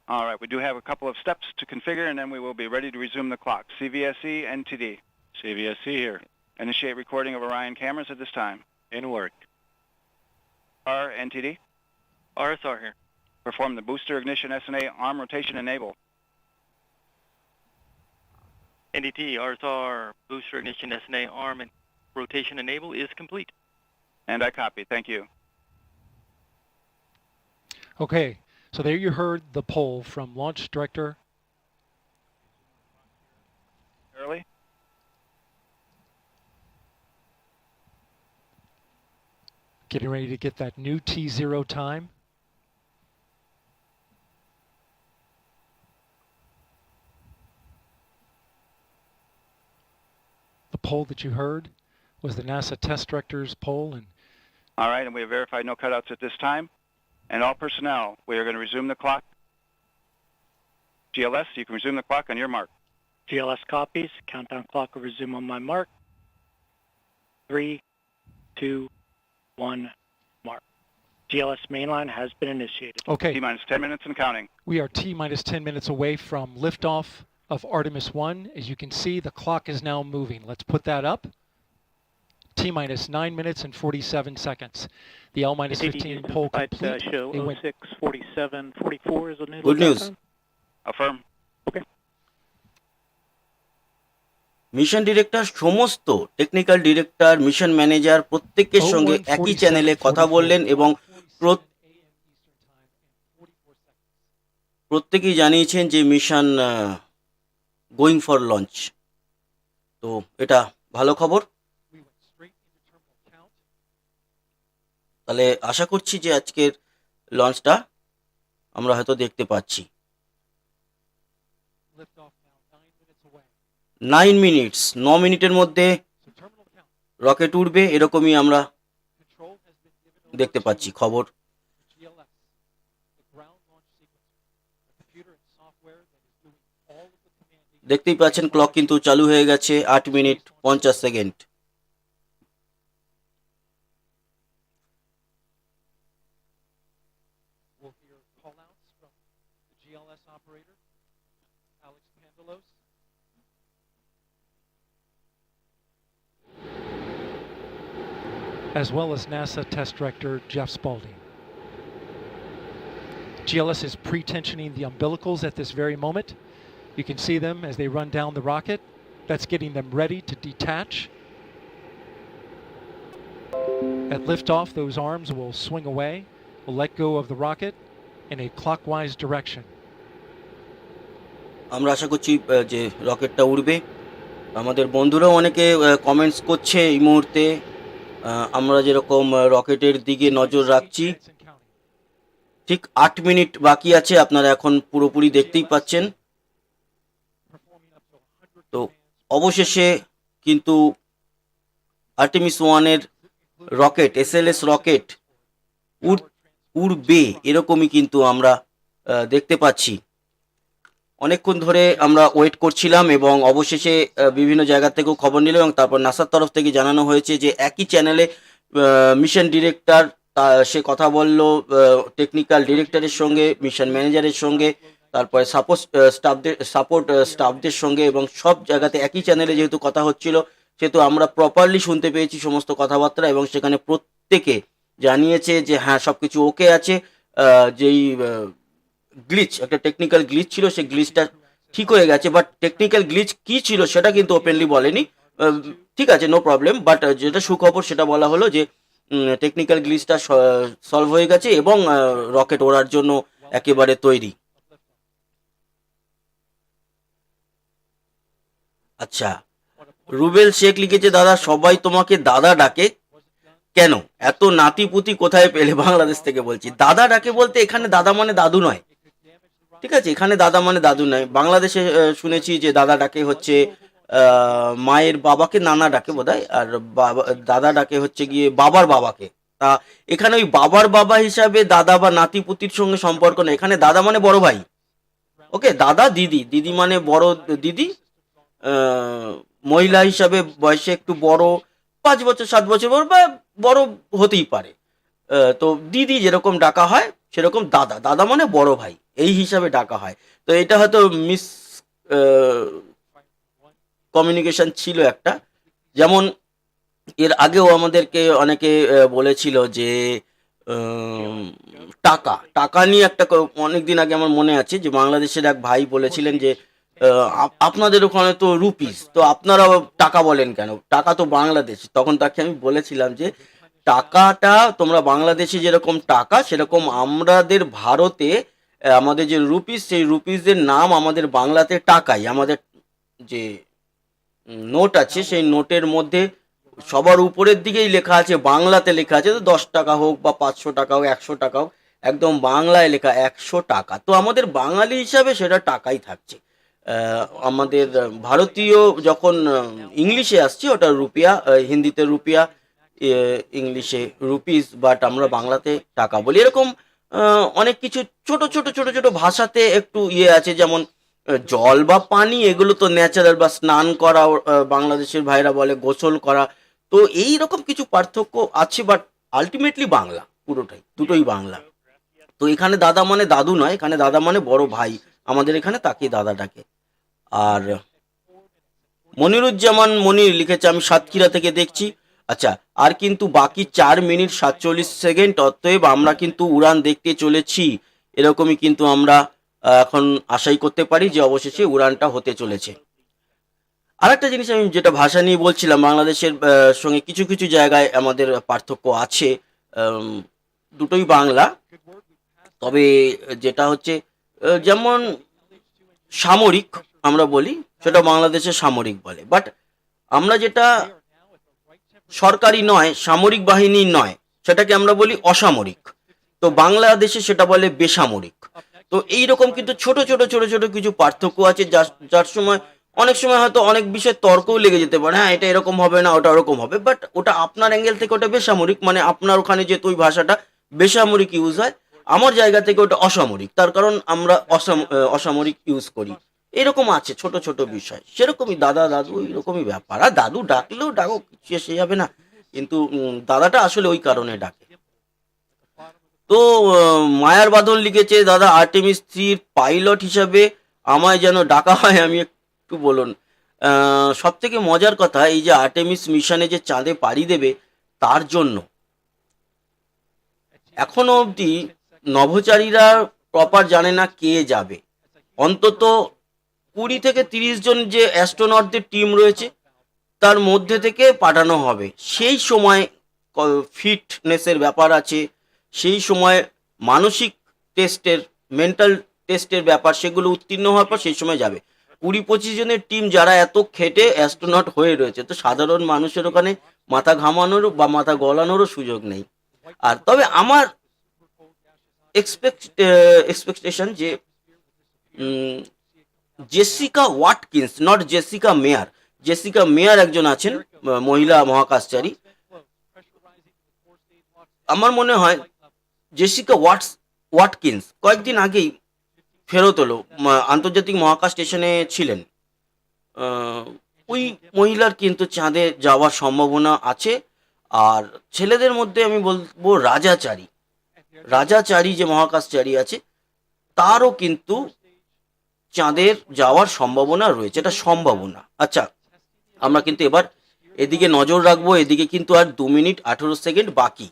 All right, we do have a couple of steps to configure, and then we will be ready to resume the clock. CVSE, NTD. CVSC here. Initiate recording of Orion cameras at this time. In work. R, NTD. RSR here. Perform the booster ignition SNA arm rotation enable. NDT, RSR, booster ignition SNA arm and rotation enable is complete. And I copy. Thank you. Okay, so there you heard the poll from Launch Director Early. getting ready to get that new T0 time. The poll that you heard was the NASA Test Director's poll, and All right, and we have verified no cutouts at this time. And all personnel, we are going to resume the clock. GLS, you can resume the clock on your mark. GLS copies. Countdown clock will resume on my mark. 3, 2, 1, mark. GLS mainline has been initiated. Okay. T-minus 10 minutes and counting. We are T-minus 10 minutes away from liftoff of Artemis I. As you can see, the clock is now moving. Let's put that up. T-minus 9 minutes and 47 seconds. The L-minus 15 poll complete. Show They went 06, 47, 44 is the new Good news. time. Affirm. Okay. Mission director, সমস্ত technical director, mission manager প্রত্যেকের সঙ্গে একই চ্যানেলে কথা বললেন এবং প্রত্যেকেই জানিয়েছেন যে মিশন গোয়িং ফর লঞ্চ। তো এটা ভালো খবর। তাহলে আশা করছি যে আজকের লঞ্চটা আমরা হয়তো দেখতে পাচ্ছি। 9 মিনিটস, 9 মিনিটের মধ্যে রকেট উঠবে, এরকমই আমরা দেখতে পাচ্ছি খবর। দেখতেই পাচ্ছেন ক্লক কিন্তু চালু হয়ে গেছে 8 minute 50 second. We'll hear call-outs from the GLS operator, Alex Pandalos. As well as NASA Test Director Jeff Spaulding. GLS is pre-tensioning the umbilicals at this very moment. You can see them as they run down the rocket. That's getting them ready to detach. At liftoff, those arms will swing away, will let go of the rocket in a clockwise direction. আমরা আশা করছি যে রকেটটা উড়বে। আমাদের বন্ধুরাও অনেকে comments করছে এই মুহূর্তে। আমরা যেরকম রকেটের দিকে নজর রাখছি, ঠিক 8 মিনিট বাকি আছে, আপনারা এখন পুরোপুরি দেখতেই পাচ্ছেন। তো অবশেষে কিন্তু আর্টেমিস 1-এর রকেট, SLS রকেট উড়বে এরকমই কিন্তু আমরা দেখতে পাচ্ছি। অনেকক্ষণ ধরে আমরা ওয়েট করছিলাম এবং অবশেষে বিভিন্ন জায়গা থেকেও খবর নিল এবং তারপর নাসার তরফ থেকে জানানো হয়েছে যে একই চ্যানেলে মিশন ডিরেক্টর সে কথা বলল টেকনিক্যাল ডিরেক্টরের সঙ্গে, মিশন ম্যানেজারের সঙ্গে, তারপরে সাপোর্ট স্টাফদের সঙ্গে, এবং সব জায়গাতে একই চ্যানেলে যেহেতু কথা হচ্ছিল সেহেতু আমরা প্রপারলি শুনতে পেয়েছি সমস্ত কথাবার্তা এবং সেখানে প্রত্যেকে জানিয়েছে যে হ্যাঁ সব কিছু ওকে আছে। যেই গ্লিচ, একটা টেকনিক্যাল গ্লিচ ছিল, সেই গ্লিচটা ঠিক হয়ে গেছে, বাট টেকনিক্যাল গ্লিচ কী ছিল সেটা কিন্তু ওপেনলি বলেনি। ঠিক আছে, নো প্রবলেম, বাট যেটা সুখবর সেটা বলা হলো যে টেকনিক্যাল গ্লিচটা সলভ হয়ে গেছে এবং রকেট ওড়ার জন্য একেবারে তৈরি। আচ্ছা, রুবেল শেখ লিখেছে, দাদা সবাই তোমাকে দাদা ডাকে কেন? এত নাতিপুতি কোথায় পেলে? বাংলাদেশ থেকে বলছি। দাদা ডাকে বলতে এখানে দাদা মানে দাদু নয়, ঠিক আছে? এখানে দাদা মানে দাদু নয়। বাংলাদেশে শুনেছি যে দাদা ডাকে হচ্ছে মায়ের বাবাকে নানা ডাকে বোধহয়, আর দাদা ডাকে হচ্ছে গিয়ে বাবার বাবাকে। তা এখানে ওই বাবার বাবা হিসাবে দাদা বা নাতিপুতির সঙ্গে সম্পর্ক নেই। এখানে দাদা মানে বড় ভাই, ওকে? দাদা দিদি, দিদি মানে বড় দিদি, মহিলা হিসাবে বয়সে একটু বড়, 5 বছর 7 বছর বড় বা বড় হতেই পারে। তো দিদি যেরকম ডাকা হয় সেরকম দাদা, দাদা মানে বড় ভাই, এই হিসাবে ডাকা হয়। তো এটা হয়তো মিস কমিউনিকেশন ছিল একটা। যেমন এর আগেও আমাদেরকে অনেকে বলেছিল যে টাকা টাকা নিয়ে একটা, অনেকদিন আগে আমার মনে আছে যে বাংলাদেশের এক ভাই বলেছিলেন যে আপনাদের ওখানে তো রুপিস, তো আপনারা টাকা বলেন কেন? টাকা তো বাংলাদেশ। তখন তাকে আমি বলেছিলাম যে টাকাটা তোমরা বাংলাদেশে যেরকম টাকা, সেরকম আমাদের ভারতে আমাদের যে রুপিস, সেই রুপিসের নাম আমাদের বাংলাতে টাকাই। আমাদের যে নোট আছে সেই নোটের মধ্যে সবার উপরের দিকেই লেখা আছে, বাংলাতে লেখা আছে, তো 10 টাকা হোক বা 500 টাকা হোক, 100 টাকা হোক, একদম বাংলায় লেখা 100 টাকা। তো আমাদের বাঙালি হিসাবে সেটা টাকাই থাকছে। আমাদের ভারতীয় যখন ইংলিশে আসছে ওটা রুপিয়া, হিন্দিতে রুপিয়া, ইংলিশে রুপিস, বাট আমরা বাংলাতে টাকা বলি। এরকম অনেক কিছু ছোট ছোট ছোট ছোট ভাষাতে একটু ইয়ে আছে, যেমন জল বা পানি এগুলো তো ন্যাচারাল, বা স্নান করা বাংলাদেশের ভাইরা বলে গোসল করা। তো এই রকম কিছু পার্থক্য আছে, বাট আলটিমেটলি বাংলা, পুরোটাই দুটোই বাংলা। তো এখানে দাদা মানে দাদু নয়, এখানে দাদা মানে বড় ভাই, আমাদের এখানে তাকে দাদা ডাকে। আর মনিরুজ্জামান মনির লিখেছে, আমি সাতক্ষীরা থেকে দেখছি। আচ্ছা, আর কিন্তু বাকি 4 মিনিট 47 সেকেন্ড, অতএব আমরা কিন্তু উড়ান দেখতে চলেছি, এরকমই কিন্তু আমরা এখন আশাই করতে পারি যে অবশেষে উড়ানটা হতে চলেছে। আর একটা জিনিস আমি যেটা ভাষা নিয়ে বলছিলাম, বাংলাদেশের সঙ্গে কিছু কিছু জায়গায় আমাদের পার্থক্য আছে, দুটোই বাংলা, তবে যেটা হচ্ছে যেমন সামরিক আমরা বলি সেটা বাংলাদেশে সামরিক বলে, বাট আমরা যেটা সরকারি নয়, সামরিক বাহিনী নয়, সেটাকে আমরা বলি অসামরিক। তো বাংলাদেশে সেটা বলে বেসামরিক। তো এইরকম কিন্তু ছোট ছোট ছোট ছোট কিছু পার্থক্য আছে, যার সময় অনেক সময় হয়তো অনেক বিষয় তর্কও লেগে যেতে পারে, হ্যাঁ এটা এরকম হবে না, ওটা ওরকম হবে, বাট ওটা আপনার অ্যাঙ্গেল থেকে ওটা বেসামরিক, মানে আপনার ওখানে যেহেতু ওই ভাষাটা বেসামরিক ইউজ হয়, আমার জায়গা থেকে ওটা অসামরিক, তার কারণ আমরা অসামরিক ইউজ করি। এরকম আছে ছোট ছোট বিষয়, সেরকমই দাদা দাদু এরকমই ব্যাপার। আর দাদু ডাকলেও ডাকো, কিছু এসে যাবে না, কিন্তু দাদাটা আসলে ওই কারণে ডাকে। তো মায়ার বাঁধন লিখেছে, দাদা আর্টেমিস 3 পাইলট হিসাবে আমায় যেন ডাকা হয়, আমি একটু বলুন। সব থেকে মজার কথা, এই যে আর্টেমিস মিশনে যে চাঁদে পাড়ি দেবে, তার জন্য এখনো অবধি নভোচারীরা প্রপার জানে না কে যাবে। অন্তত 20 থেকে 30 জন যে অ্যাস্ট্রোনটদের টিম রয়েছে, তার মধ্যে থেকে পাঠানো হবে। সেই সময় ফিটনেসের ব্যাপার আছে, সেই সময় মানসিক টেস্টের, মেন্টাল টেস্টের ব্যাপার, সেগুলো উত্তীর্ণ হওয়ার পর সেই সময় যাবে। 20-25 জনের টিম যারা এত খেটে অ্যাস্ট্রোনট হয়ে রয়েছে, তো সাধারণ মানুষের ওখানে মাথা ঘামানোরও বা মাথা গলানোরও সুযোগ নেই। আর তবে আমার এক্সপেকটেশন যে Jessica Watkins, not Jessica Meir, Jessica Meir একজন আছেন মহিলা মহাকাশচারী, আমার মনে হয় জেসিকা ওয়াটকিন্স কয়েকদিন আগেই ফেরত হলো, আন্তর্জাতিক মহাকাশ স্টেশনে ছিলেন। ওই মহিলার কিন্তু চাঁদে যাওয়ার সম্ভাবনা আছে। আর ছেলেদের মধ্যে আমি বলবো রাজাচারী যে মহাকাশচারী আছে, তারও কিন্তু চাঁদের যাওয়ার সম্ভাবনা রয়েছে, এটা সম্ভাবনা। আচ্ছা, আমরা কিন্তু এবার এদিকে নজর রাখবো। এদিকে কিন্তু আর 2 মিনিট 18 সেকেন্ড বাকি,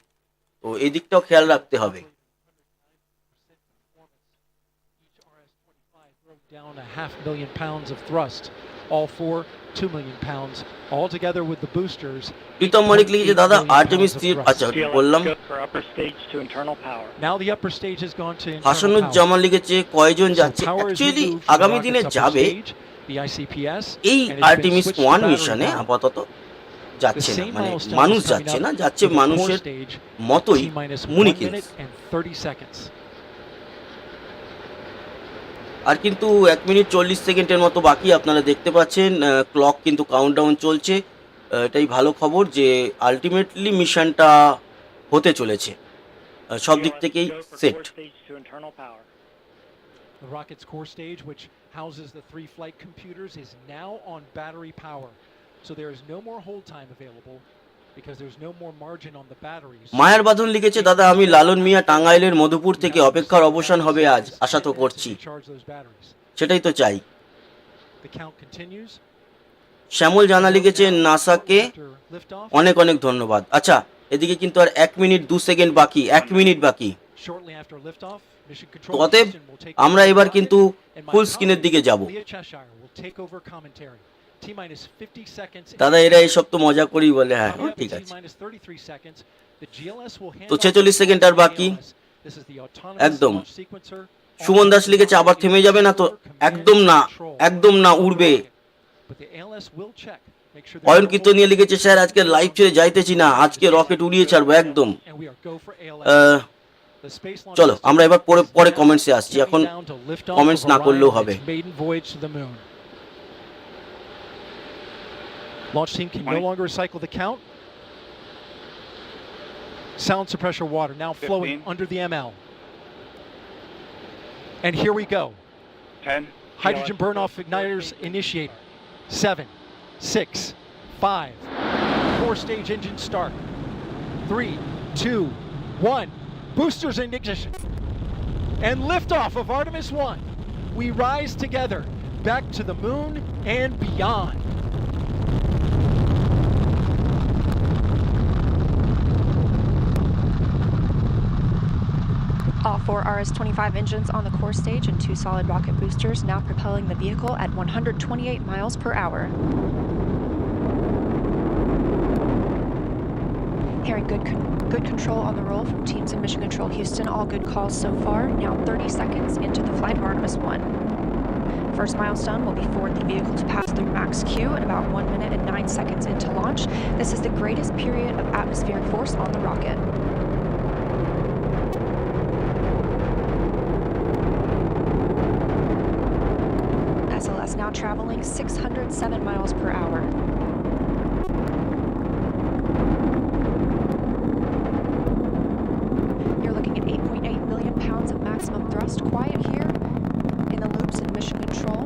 তো এদিকটাও খেয়াল রাখতে হবে। Down 500 million pounds of thrust, all 4 2 million pounds, all together with the boosters. Pritam মালিক লিখেছে, দাদা আর্টেমিস 3, আচ্ছা বললাম। Now the upper stage has gone to internal হাসানুজ power. জামান লিখেছে কয়জন যাচ্ছে, অ্যাকচুয়ালি আগামী দিনে যাবে The ICPS এই and it's been Artemis switched to 1 battery মিশনে power. আপাতত যাচ্ছে The না, same মানে milestone মানুষ is coming যাচ্ছে up না, যাচ্ছে for the core মানুষের stage, মতোই T-1 মুনিকিন্স। minute and 30 seconds. আর কিন্তু 1 মিনিট 40 সেকেন্ডের মতো বাকি, আপনারা দেখতে পাচ্ছেন ক্লক কিন্তু কাউন্টডাউন চলছে। এটাই ভালো খবর যে আলটিমেটলি মিশনটা হতে চলেছে, সব দিক থেকেই set. The rocket's core stage, which houses the 3 flight computers, is now on battery power. So there is no more hold time available because there's no more margin on the batteries. মায়ার বাঁধন লিখেছে, দাদা আমি লালন মিয়া টাঙ্গাইলের মধুপুর থেকে, অপেক্ষার অবসান হবে আজ, আশা তো করছি, সেটাই তো চাই। The count continues. শ্যামল জানা লিখেছে, নাসাকে অনেক অনেক ধন্যবাদ। আচ্ছা, এদিকে কিন্তু আর 1 মিনিট 2 সেকেন্ড বাকি, 1 মিনিট বাকি। Shortly after liftoff, mission তো control অতএব Houston will take আমরা over এবার rocket, কিন্তু and my ফুল স্ক্রিনের দিকে যাব। colleague Leah Cheshire will take over commentary. T-minus 50 seconds. দাদা এরা এইসব তো মজা করেই বলে, হ্যাঁ ঠিক আছে। T-minus 33 seconds. The GLS will hand তো off 46 সেকেন্ড আর বাকি, This is the autonomous একদম। launch sequencer. সুমন দাস লিখেছে, আবার থেমে যাবে না তো? একদম না, একদম না, উড়বে। But the ALS will check. Make sure Ayan কীর্তনিয়া লিখেছে, স্যার আজকে লাইভ ছেড়ে যাইতেছি না, আজকে রকেট উড়িয়ে ছাড়বো একদম। and we are go for ALS. The space launch চলো system আমরা এবার is পরে now কমেন্টসে আসছি, এখন counting down to liftoff comments of না Orion করলেও and হবে। its maiden voyage to the moon. Launch team can no longer recycle the count. Sound suppressor water now flowing 15. under the ML. And here we go. 10. Hydrogen burn-off igniters initiated. 7, 6, 5. Core stage engine start. 3, 2, 1. Boosters in ignition. And liftoff of Artemis I. We rise together back to the moon and beyond. All 4 RS-25 engines on the core stage and 2 solid rocket boosters now propelling the vehicle at 128 miles per hour. Hearing good control on the roll from teams in Mission Control Houston. All good calls so far. Now 30 seconds into the flight of Artemis I. First milestone will be for the vehicle to pass through max Q at about 1 minute and 9 seconds into launch. This is the greatest period of atmospheric force on the rocket. SLS now traveling 607 miles per hour. You're looking at 8.8 million pounds of maximum thrust. Quiet here in the loops in Mission Control.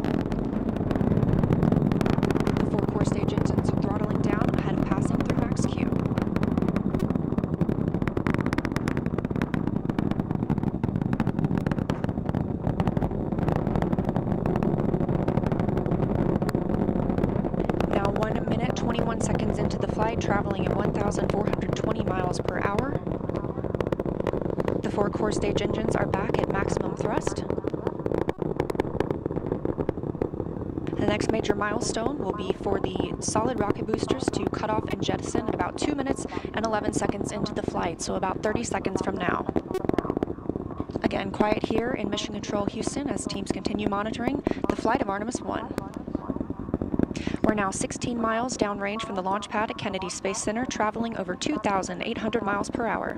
minute, 21 seconds into the flight, traveling at 1,420 miles per hour. The 4 core stage engines are back at maximum thrust. The next major milestone will be for the solid rocket boosters to cut off and jettison at about 2 minutes and 11 seconds into the flight, so about 30 seconds from now. Again, quiet here in Mission Control Houston as teams continue monitoring the flight of Artemis I. We're now 16 miles downrange from the launch pad at Kennedy Space Center, traveling over 2,800 miles per hour.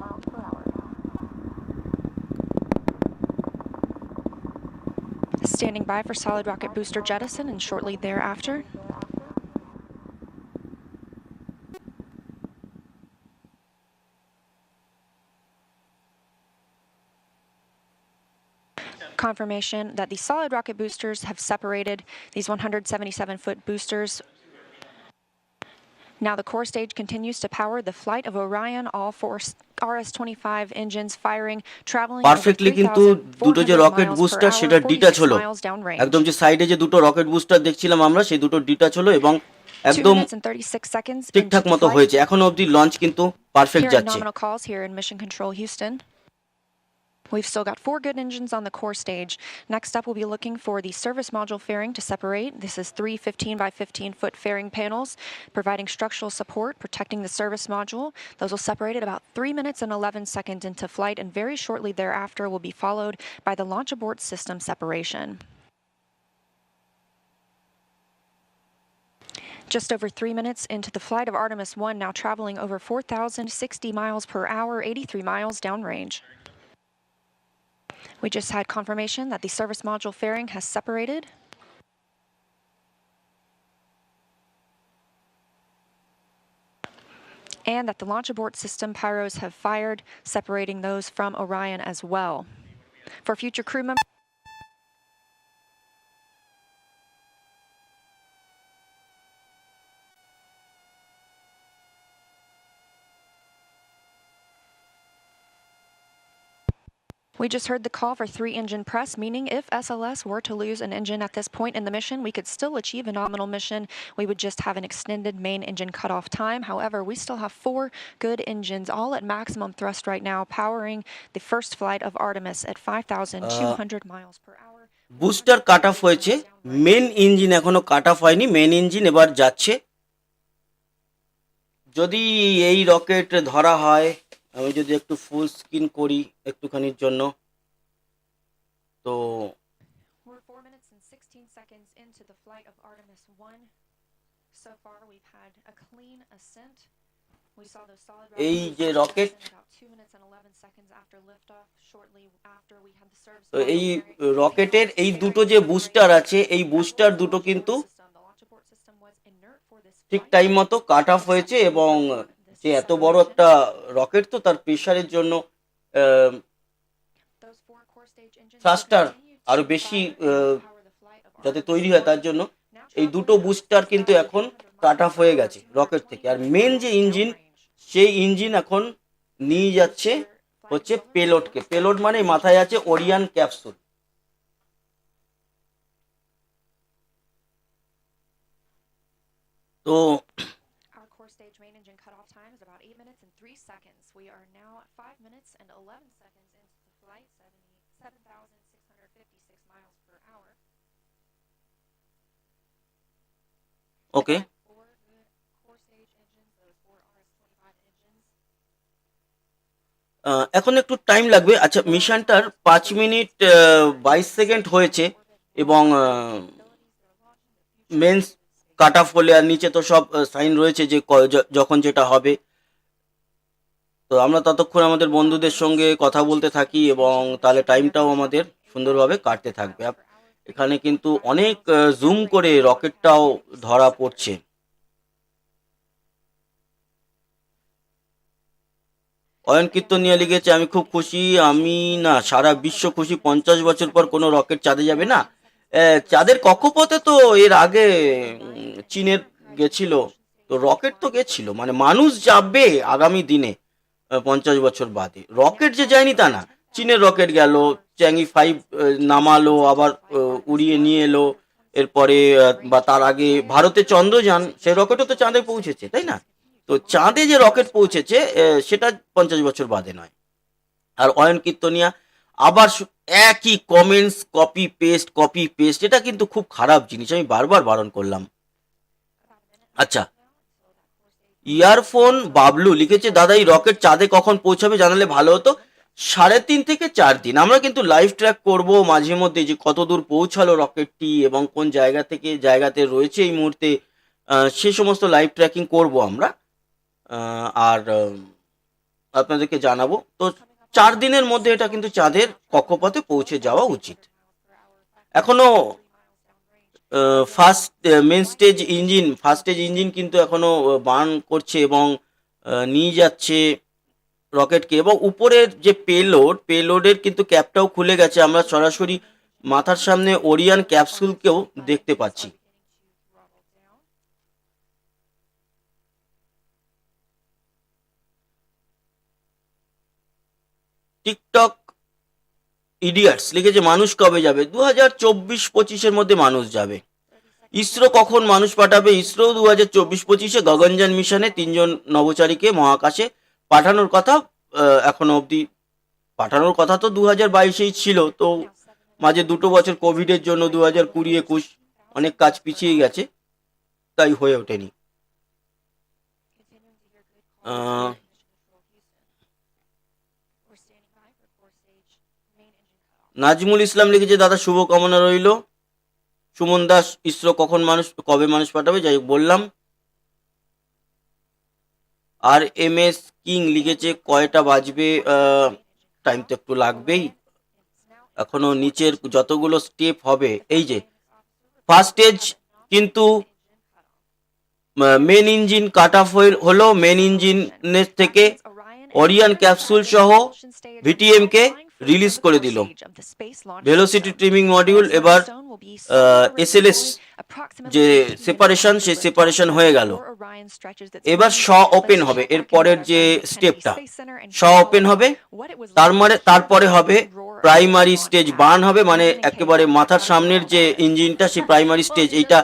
Standing by for solid rocket booster jettison and shortly thereafter. Confirmation that the solid rocket boosters have separated these 177-foot boosters. Now the core stage continues to power the flight of Orion, all 4 RS-25 engines firing, traveling perfectly কিন্তু দুটো যে rocket booster সেটা detach হলো, একদম যে সাইডে যে দুটো রকেট বুস্টার দেখছিলাম আমরা সেই দুটো ডিটাচ হলো এবং একদম ঠিকঠাক মতো হয়েছে। এখন অবধি লঞ্চ কিন্তু পারফেক্ট যাচ্ছে। We've still got 4 good engines on the core stage. Next up, we'll be looking for the service module fairing to separate. This is 3 15 by 15 foot fairing panels, providing structural support, protecting the service module. Those will separate at about 3 minutes and 11 seconds into flight, and very shortly thereafter will be followed by the launch abort system separation. Just over 3 minutes into the flight of Artemis I, now traveling over 4,060 miles per hour, 83 miles downrange. We just had confirmation that the service module fairing has separated. And that the launch abort system pyros have fired, separating those from Orion as well. For future crew members, we just heard the call for 3-engine press, meaning if SLS were to lose an engine at this point in the mission, we could still achieve a nominal mission. We would just have an extended main engine cutoff time. However, we still have 4 good engines, all at maximum thrust right now, powering the first flight of Artemis at 5,200 miles per hour. Booster cut off হয়েছে, main engine এখনো cut off হয়নি, main engine এবার যাচ্ছে। যদি এই rocket ধরা হয়, আমি যদি একটু ফুল স্ক্রিন করি একটুখানির জন্য, তো We're 4 minutes and 16 seconds into the flight of Artemis I. So far, we've had a clean ascent. We saw those solid এই যে rocket, about 2 minutes and 11 seconds after liftoff. Shortly after, we had the service. তো এই রকেটের এই দুটো যে booster আছে, এই বুস্টার দুটো কিন্তু ঠিক টাইম মতো কাট অফ হয়েছে এবং যে এত বড় একটা রকেট তো তার প্রেসারের জন্য থ্রাস্টার আরো বেশি যাতে তৈরি হয় তার জন্য এই দুটো বুস্টার কিন্তু এখন কাট অফ হয়ে গেছে রকেট থেকে। আর মেন যে ইঞ্জিন, সেই ইঞ্জিন এখন নিয়ে যাচ্ছে হচ্ছে পেলোডকে। পেলোড মানে মাথায় আছে ওরিয়ন ক্যাপসুল। তো Stage main engine cutoff time is about 8 minutes and 3 seconds. We are now at 5 minutes and 11 seconds into the flight, 7,656 miles per hour. Okay. 4 good core stage engines, those 4 RS-25 engines. এখন একটু time লাগবে। আচ্ছা, মিশনটার 5 minute 22 second হয়েছে এবং men's cut off হলে আর নিচে তো সব সাইন রয়েছে যে যখন যেটা হবে। তো আমরা ততক্ষণ আমাদের বন্ধুদের সঙ্গে কথা বলতে থাকি এবং তাহলে টাইমটাও আমাদের সুন্দরভাবে কাটতে থাকবে। এখানে কিন্তু অনেক জুম করে রকেটটাও ধরা পড়ছে। অয়ন কীর্তন নিয়ে লিখেছে, আমি খুব খুশি, আমি না সারা বিশ্ব খুশি, 50 বছর পর কোনো রকেট চাঁদে যাবে না। চাঁদের কক্ষপথে তো এর আগে চীনের গেছিল, তো রকেট তো গেছিল, মানে মানুষ যাবে আগামী দিনে 50 বছর বাদে। রকেট যে যায়নি তা না, চীনের রকেট গেল, চ্যাংই 5 নামালো, আবার উড়িয়ে নিয়ে এলো এরপরে বা তার আগে ভারতের চন্দ্রযান, সেই রকেটও তো চাঁদে পৌঁছেছে, তাই না? তো চাঁদে যে রকেট পৌঁছেছে সেটা 50 বছর বাদে নয়। আর অয়ন কীর্তনিয়া আবার একই কমেন্টস কপি পেস্ট, এটা কিন্তু খুব খারাপ জিনিস, আমি বারবার বারণ করলাম। আচ্ছা, ইয়ারফোন বাবলু লিখেছে, দাদা এই রকেট চাঁদে কখন পৌঁছাবে জানালে ভালো হতো। 3.5 থেকে 4 দিন। আমরা কিন্তু লাইভ ট্র্যাক করব মাঝে মধ্যে যে কত দূর পৌঁছালো রকেটটি এবং কোন জায়গা থেকে জায়গাতে রয়েছে এই মুহূর্তে, সে সমস্ত লাইভ ট্র্যাকিং করব আমরা, আর আপনাদেরকে জানাবো। তো 4 দিনের মধ্যে এটা কিন্তু চাঁদের কক্ষপথে পৌঁছে যাওয়া উচিত। এখনো ফার্স্ট স্টেজ ইঞ্জিন কিন্তু এখনো বার্ন করছে এবং নিয়ে যাচ্ছে রকেটকে, এবং উপরের যে পেলোডের কিন্তু ক্যাপটাও খুলে গেছে, আমরা সরাসরি মাথার সামনে ওরিয়ান ক্যাপসুলকেও দেখতে পাচ্ছি। টিকটক ইডিয়টস লিখেছে, মানুষ কবে যাবে? 2024-25-এর মধ্যে মানুষ যাবে। ইসরো কখন মানুষ পাঠাবে? ইসরো 2024-25-এ গগনযান মিশনে 3 জন নভোচারীকে মহাকাশে পাঠানোর কথা, এখনো অবধি পাঠানোর কথা তো 2022-এই ছিল, তো মাঝে 2 বছর কোভিডের জন্য 2020-21 অনেক কাজ পিছিয়ে গেছে, তাই হয়ে ওঠেনি। নাজমুল ইসলাম লিখেছে, দাদা শুভকামনা রইল। সুমন দাস, ইসরো কবে মানুষ পাঠাবে? যাই হোক বললাম। আর MS কিং লিখেছে, কয়টা বাজবে? টাইম তো একটু লাগবেই, এখনো নিচের যতগুলো স্টেপ হবে। এই যে ফার্স্ট স্টেজ কিন্তু মেন ইঞ্জিন কাট অফ হলো, মেন ইঞ্জিনের থেকে ওরিয়ন ক্যাপসুল সহ VTM কে রিলিজ করে দিল। ভেলোসিটি ট্রিমিং মডিউল এবার SLS যে সেপারেশন, সেই সেপারেশন হয়ে গেল। এবার ওপেন হবে, এর পরের যে স্টেপটা ওপেন হবে, তারপরে হবে প্রাইমারি স্টেজ বার্ন হবে, মানে একেবারে মাথার সামনের যে ইঞ্জিনটা, সেই প্রাইমারি স্টেজ এইটা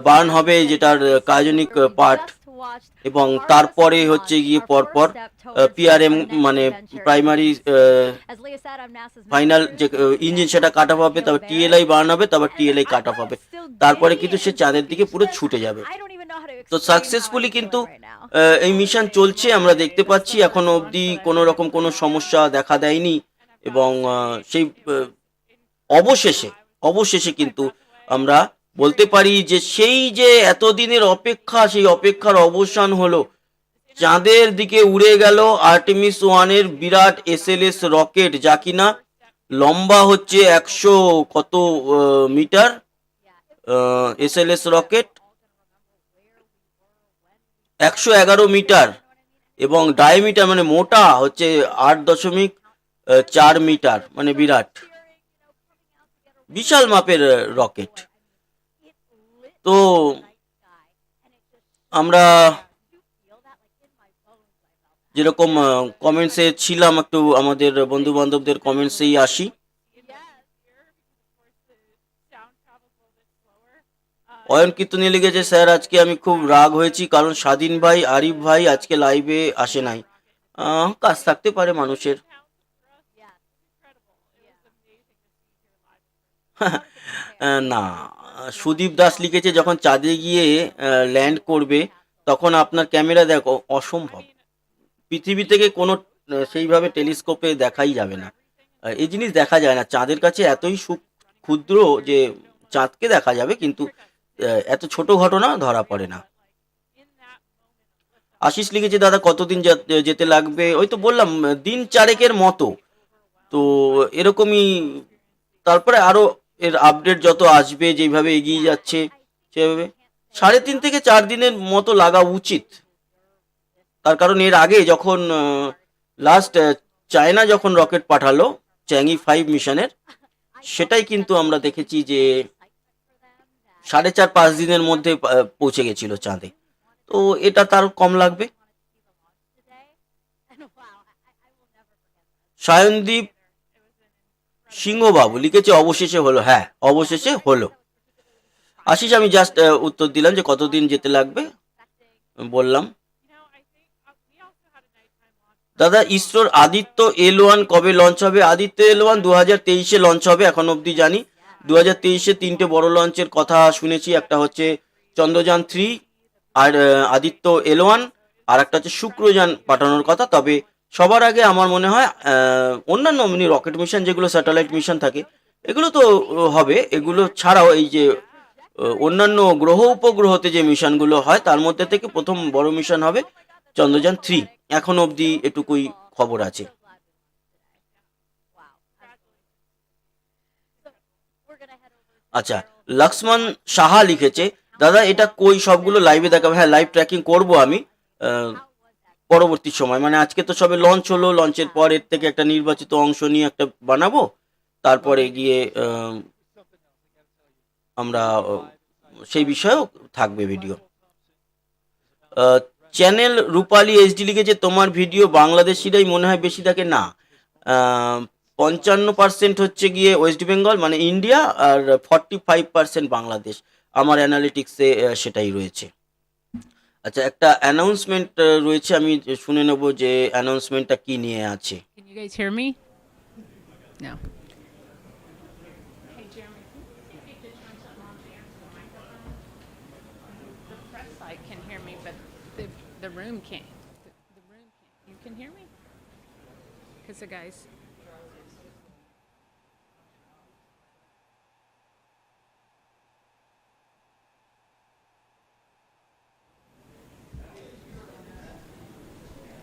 বার্ন হবে, যেটার কার্যনিক পার্ট, এবং তারপরে হচ্ছে গিয়ে পরপর PRM মানে প্রাইমারি ফাইনাল যে ইঞ্জিন সেটা কাট অফ হবে, তারপর TLI বার্ন হবে, তারপর TLI কাট অফ হবে, তারপরে কিন্তু সে চাঁদের দিকে পুরো ছুটে যাবে। তো সাকসেসফুলি কিন্তু এই মিশন চলছে, আমরা দেখতে পাচ্ছি এখনো অবধি কোনো রকম কোনো সমস্যা দেখা দেয়নি, এবং সেই অবশেষে কিন্তু আমরা বলতে পারি যে সেই যে এতদিনের অপেক্ষা, সেই অপেক্ষার অবসান হলো। চাঁদের দিকে উড়ে গেল আর্টেমিস 1-এর বিরাট SLS রকেট, যা কিনা লম্বা হচ্ছে 100 কত মিটার, SLS রকেট 111 মিটার, এবং ডায়ামিটার মানে মোটা হচ্ছে 8.4 মিটার, মানে বিশাল মাপের রকেট। তো আমরা যেরকম কমেন্টসে ছিলাম, একটু আমাদের বন্ধু বান্ধবদের কমেন্টসেই আসি। অয়ন কীর্তনী লিখেছে, স্যার আজকে আমি খুব রাগ হয়েছি, কারণ স্বাধীন ভাই, আরিফ ভাই আজকে লাইভে আসে নাই। কাজ থাকতে পারে মানুষের। না, সুদীপ দাস লিখেছে, যখন চাঁদে গিয়ে ল্যান্ড করবে তখন আপনার ক্যামেরা দেখো, অসম্ভব। পৃথিবী থেকে কোনো সেইভাবে টেলিস্কোপে দেখাই যাবে না, এই জিনিস দেখা যায় না। চাঁদের কাছে এতই ক্ষুদ্র যে চাঁদকে দেখা যাবে, কিন্তু এত ছোট ঘটনা ধরা পড়ে না। আশিস লিখেছে, দাদা কতদিন যেতে লাগবে? ওই তো বললাম, দিন 4 মতো। তো এরকমই, তারপরে আরো এর আপডেট যত আসবে, যেভাবে এগিয়ে যাচ্ছে সেভাবে 3.5 থেকে 4 দিনের মতো লাগা উচিত। তার কারণ এর আগে যখন লাস্ট চায়না যখন রকেট পাঠালো চ্যাংই 5 মিশনের, সেটাই কিন্তু আমরা দেখেছি যে 4.5-5 দিনের মধ্যে পৌঁছে গেছিল চাঁদে। তো এটা তার কম লাগবে। সায়নদীপ সিংহবাবু লিখেছে, অবশেষে হলো। হ্যাঁ, অবশেষে হলো। আশিস, আমি জাস্ট উত্তর দিলাম যে কতদিন যেতে লাগবে বললাম। দাদা, ইসরোর আদিত্য L1 কবে লঞ্চ হবে? আদিত্য L1 2023-এ লঞ্চ হবে, এখন অবধি জানি। 2023-এ 3টে বড় লঞ্চের কথা শুনেছি, একটা হচ্ছে চন্দ্রযান 3, আর আদিত্য L1, আর একটা হচ্ছে শুক্রযান পাঠানোর কথা। তবে সবার আগে আমার মনে হয় অন্যান্য রকেট মিশন, যেগুলো স্যাটেলাইট মিশন থাকে, এগুলো তো হবে। এগুলো ছাড়াও এই যে অন্যান্য গ্রহ উপগ্রহতে যে মিশনগুলো হয়, তার মধ্যে থেকে প্রথম বড় মিশন হবে চন্দ্রযান 3, এখন অবধি এটুকুই খবর আছে। আচ্ছা, লক্ষ্মণ সাহা লিখেছে, দাদা এটা কই সবগুলো লাইভে দেখাবো? হ্যাঁ, লাইভ ট্র্যাকিং করব আমি পরবর্তী সময়, মানে আজকে তো সবে লঞ্চ হলো, লঞ্চের পর এর থেকে একটা নির্বাচিত অংশ নিয়ে একটা বানাবো, তারপরে গিয়ে আমরা সেই বিষয়েও থাকবে ভিডিও। চ্যানেল রূপালী HD লিখেছে, তোমার ভিডিও বাংলাদেশিরাই মনে হয় বেশি দেখে। না, 55% হচ্ছে গিয়ে ওয়েস্ট বেঙ্গল মানে ইন্ডিয়া, আর 45% বাংলাদেশ। আমার অ্যানালিটিক্সে সেটাই রয়েছে। আচ্ছা, একটা অ্যানাউন্সমেন্ট রয়েছে, আমি শুনে নেব যে অ্যানাউন্সমেন্টটা কি নিয়ে আছে। Can you guys hear me? No. Hey, Jeremy, can you turn something on there so the microphone? The press site can hear me, but the room can't. The room can't. You can hear me? Because the guys...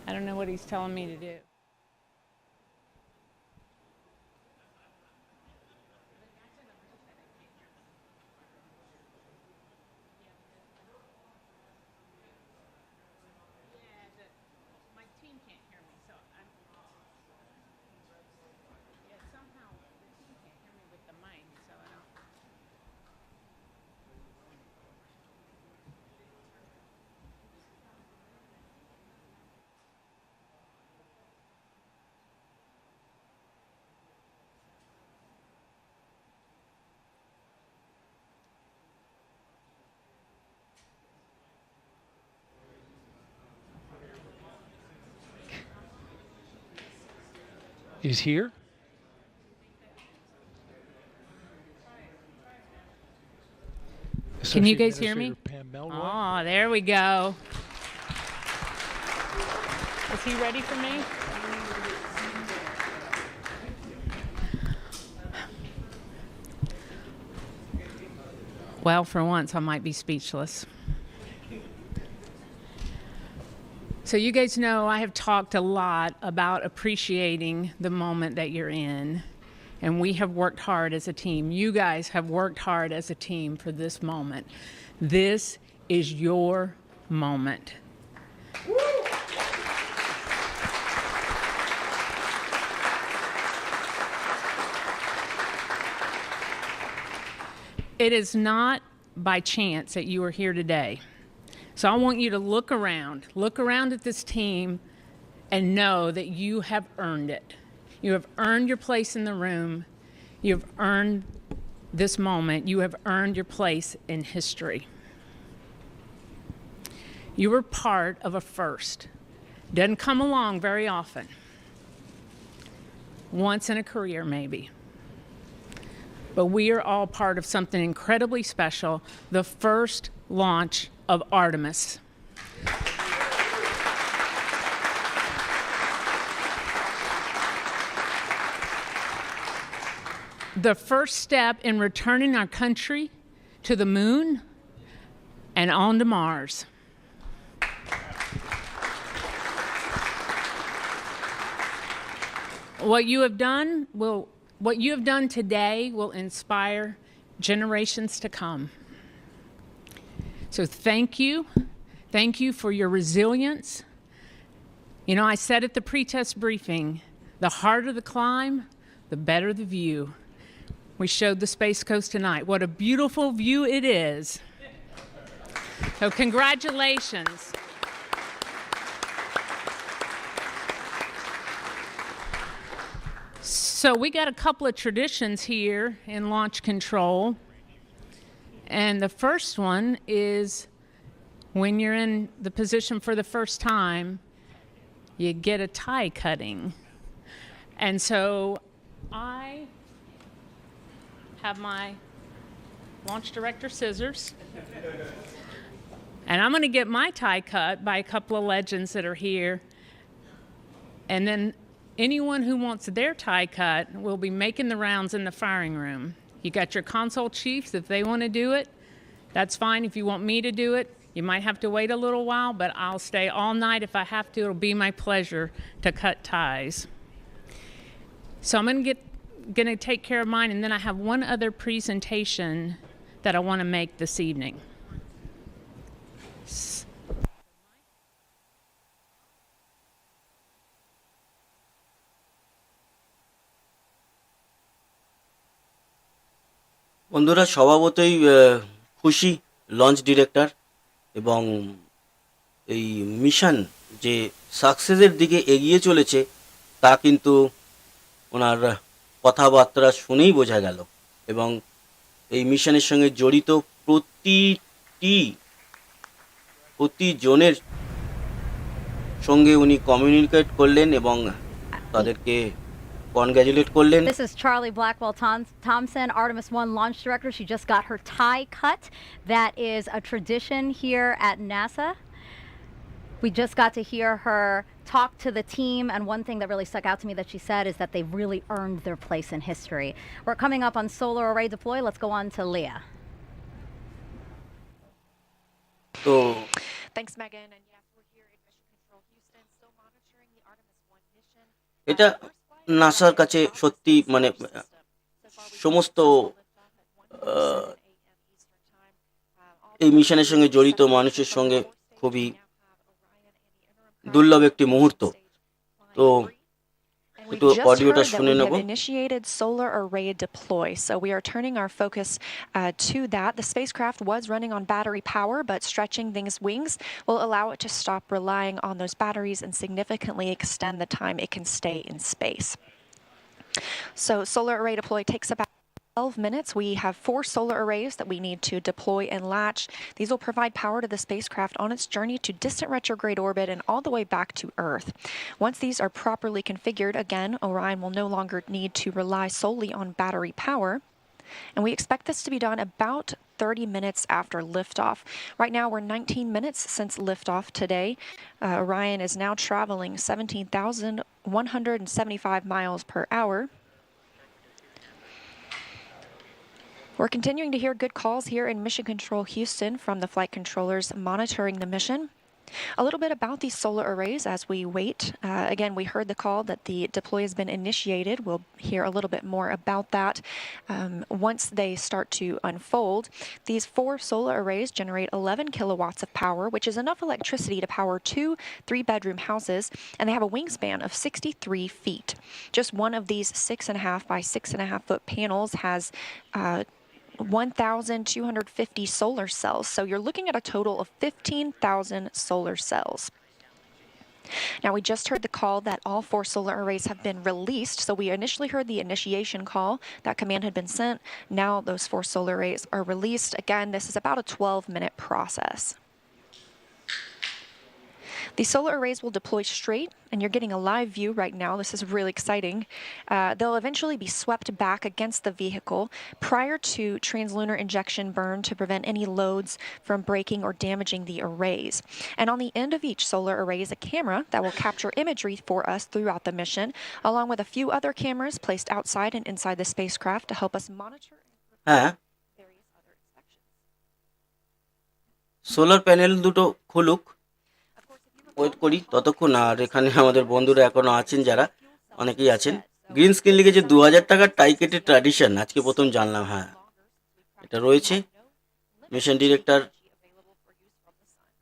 I don't know what he's telling me to do. My team can't hear me, so I'm... Yeah, somehow the team can't hear me with the mic, so I don't... He's here. Can you guys hear me? Oh, Oh, there we go. Is he ready for me? Well, for once, I might be speechless. So you guys know I have talked a lot about appreciating the moment that you're in. And we have worked hard as a team. You guys have worked hard as a team for this moment. This is your moment. It is not by chance that you are here today. So I want you to look around at this team and know that you have earned it. You have earned your place in the room. You have earned this moment. You have earned your place in history. You were part of a first. Doesn't come along very often. Once in a career, maybe. But we are all part of something incredibly special, the first launch of Artemis. The first step in returning our country to the moon and on to Mars. What you have done today will inspire generations to come. So thank you. Thank you for your resilience. You know, I said at the pre-test briefing, the harder the climb, the better the view. We showed the Space Coast tonight. What a beautiful view it is. So congratulations. So we got a couple of traditions here in launch control. And the first one is when you're in the position for the first time, you get a tie cutting. And so I have my launch director scissors. And I'm going to get my tie cut by a couple of legends that are here. And then anyone who wants their tie cut will be making the rounds in the firing room. You got your console chiefs, if they want to do it, that's fine. If you want me to do it, you might have to wait a little while, but I'll stay all night if I have to. It'll be my pleasure to cut ties. So I'm going to take care of mine, and then I have one other presentation that I want to make this evening. বন্ধুরা, স্বভাবতই খুশি launch director এবং এই mission যে সাকসেসের দিকে এগিয়ে চলেছে তা কিন্তু ওনার কথাবার্তা শুনেই বোঝা গেল। এবং এই মিশনের সঙ্গে জড়িত প্রতিজনের সঙ্গে উনি কমিউনিকেট করলেন এবং তাদেরকে congratulate করলেন। This is Charlie Blackwell Thompson, Artemis I launch director. She just got her tie cut. That is a tradition here at NASA. We just got to hear her talk to the team, and one thing that really stuck out to me that she said is that they've really earned their place in history. We're coming up on solar array deploy. Let's go on to Leah. So, thanks, Megan. And yes, we're here in Mission Control Houston, still monitoring the Artemis I mission. এটা নাসার কাছে সত্যি মানে সমস্ত এই মিশনের সঙ্গে জড়িত মানুষের সঙ্গে খুবই দুর্লভ একটি মুহূর্ত। তো একটু অডিওটা শুনে নেব। Initiated solar array deploy, so we are turning our focus to that. The spacecraft was running on battery power, but stretching things wings will allow it to stop relying on those batteries and significantly extend the time it can stay in space. So solar array deploy takes about 12 minutes. We have 4 solar arrays that we need to deploy and latch. These will provide power to the spacecraft on its journey to distant retrograde orbit and all the way back to Earth. Once these are properly configured, again, Orion will no longer need to rely solely on battery power. And we expect this to be done about 30 minutes after liftoff. Right now, we're 19 minutes since liftoff today. Orion is now traveling 17,175 miles per hour. We're continuing to hear good calls here in Mission Control Houston from the flight controllers monitoring the mission. A little bit about these solar arrays as we wait. Again, we heard the call that the deploy has been initiated. We'll hear a little bit more about that once they start to unfold. These 4 solar arrays generate 11 kilowatts of power, which is enough electricity to power 2 3-bedroom houses, and they have a wingspan of 63 feet. Just one of these 6.5 by 6.5 foot panels has 1,250 solar cells. So you're looking at a total of 15,000 solar cells. Now, we just heard the call that all 4 solar arrays have been released. So we initially heard the initiation call. That command had been sent. Now those 4 solar arrays are released. Again, this is about a 12-minute process. The solar arrays will deploy straight, and you're getting a live view right now. This is really exciting. They'll eventually be swept back against the vehicle prior to translunar injection burn to prevent any loads from breaking or damaging the arrays. And on the end of each solar array is a camera that will capture imagery for us throughout the mission, along with a few other cameras placed outside and inside the spacecraft to help us monitor various other inspections. Solar panel দুটো খুলুক, wait করি ততক্ষণ। আর এখানে আমাদের বন্ধুরা এখনো আছেন, যারা অনেকেই আছেন। গ্রিন স্ক্রিন লিখেছে 2000 টাকার টাইকেটের ট্র্যাডিশন, আজকে প্রথম জানলাম। হ্যাঁ, এটা রয়েছে। মিশন ডিরেক্টর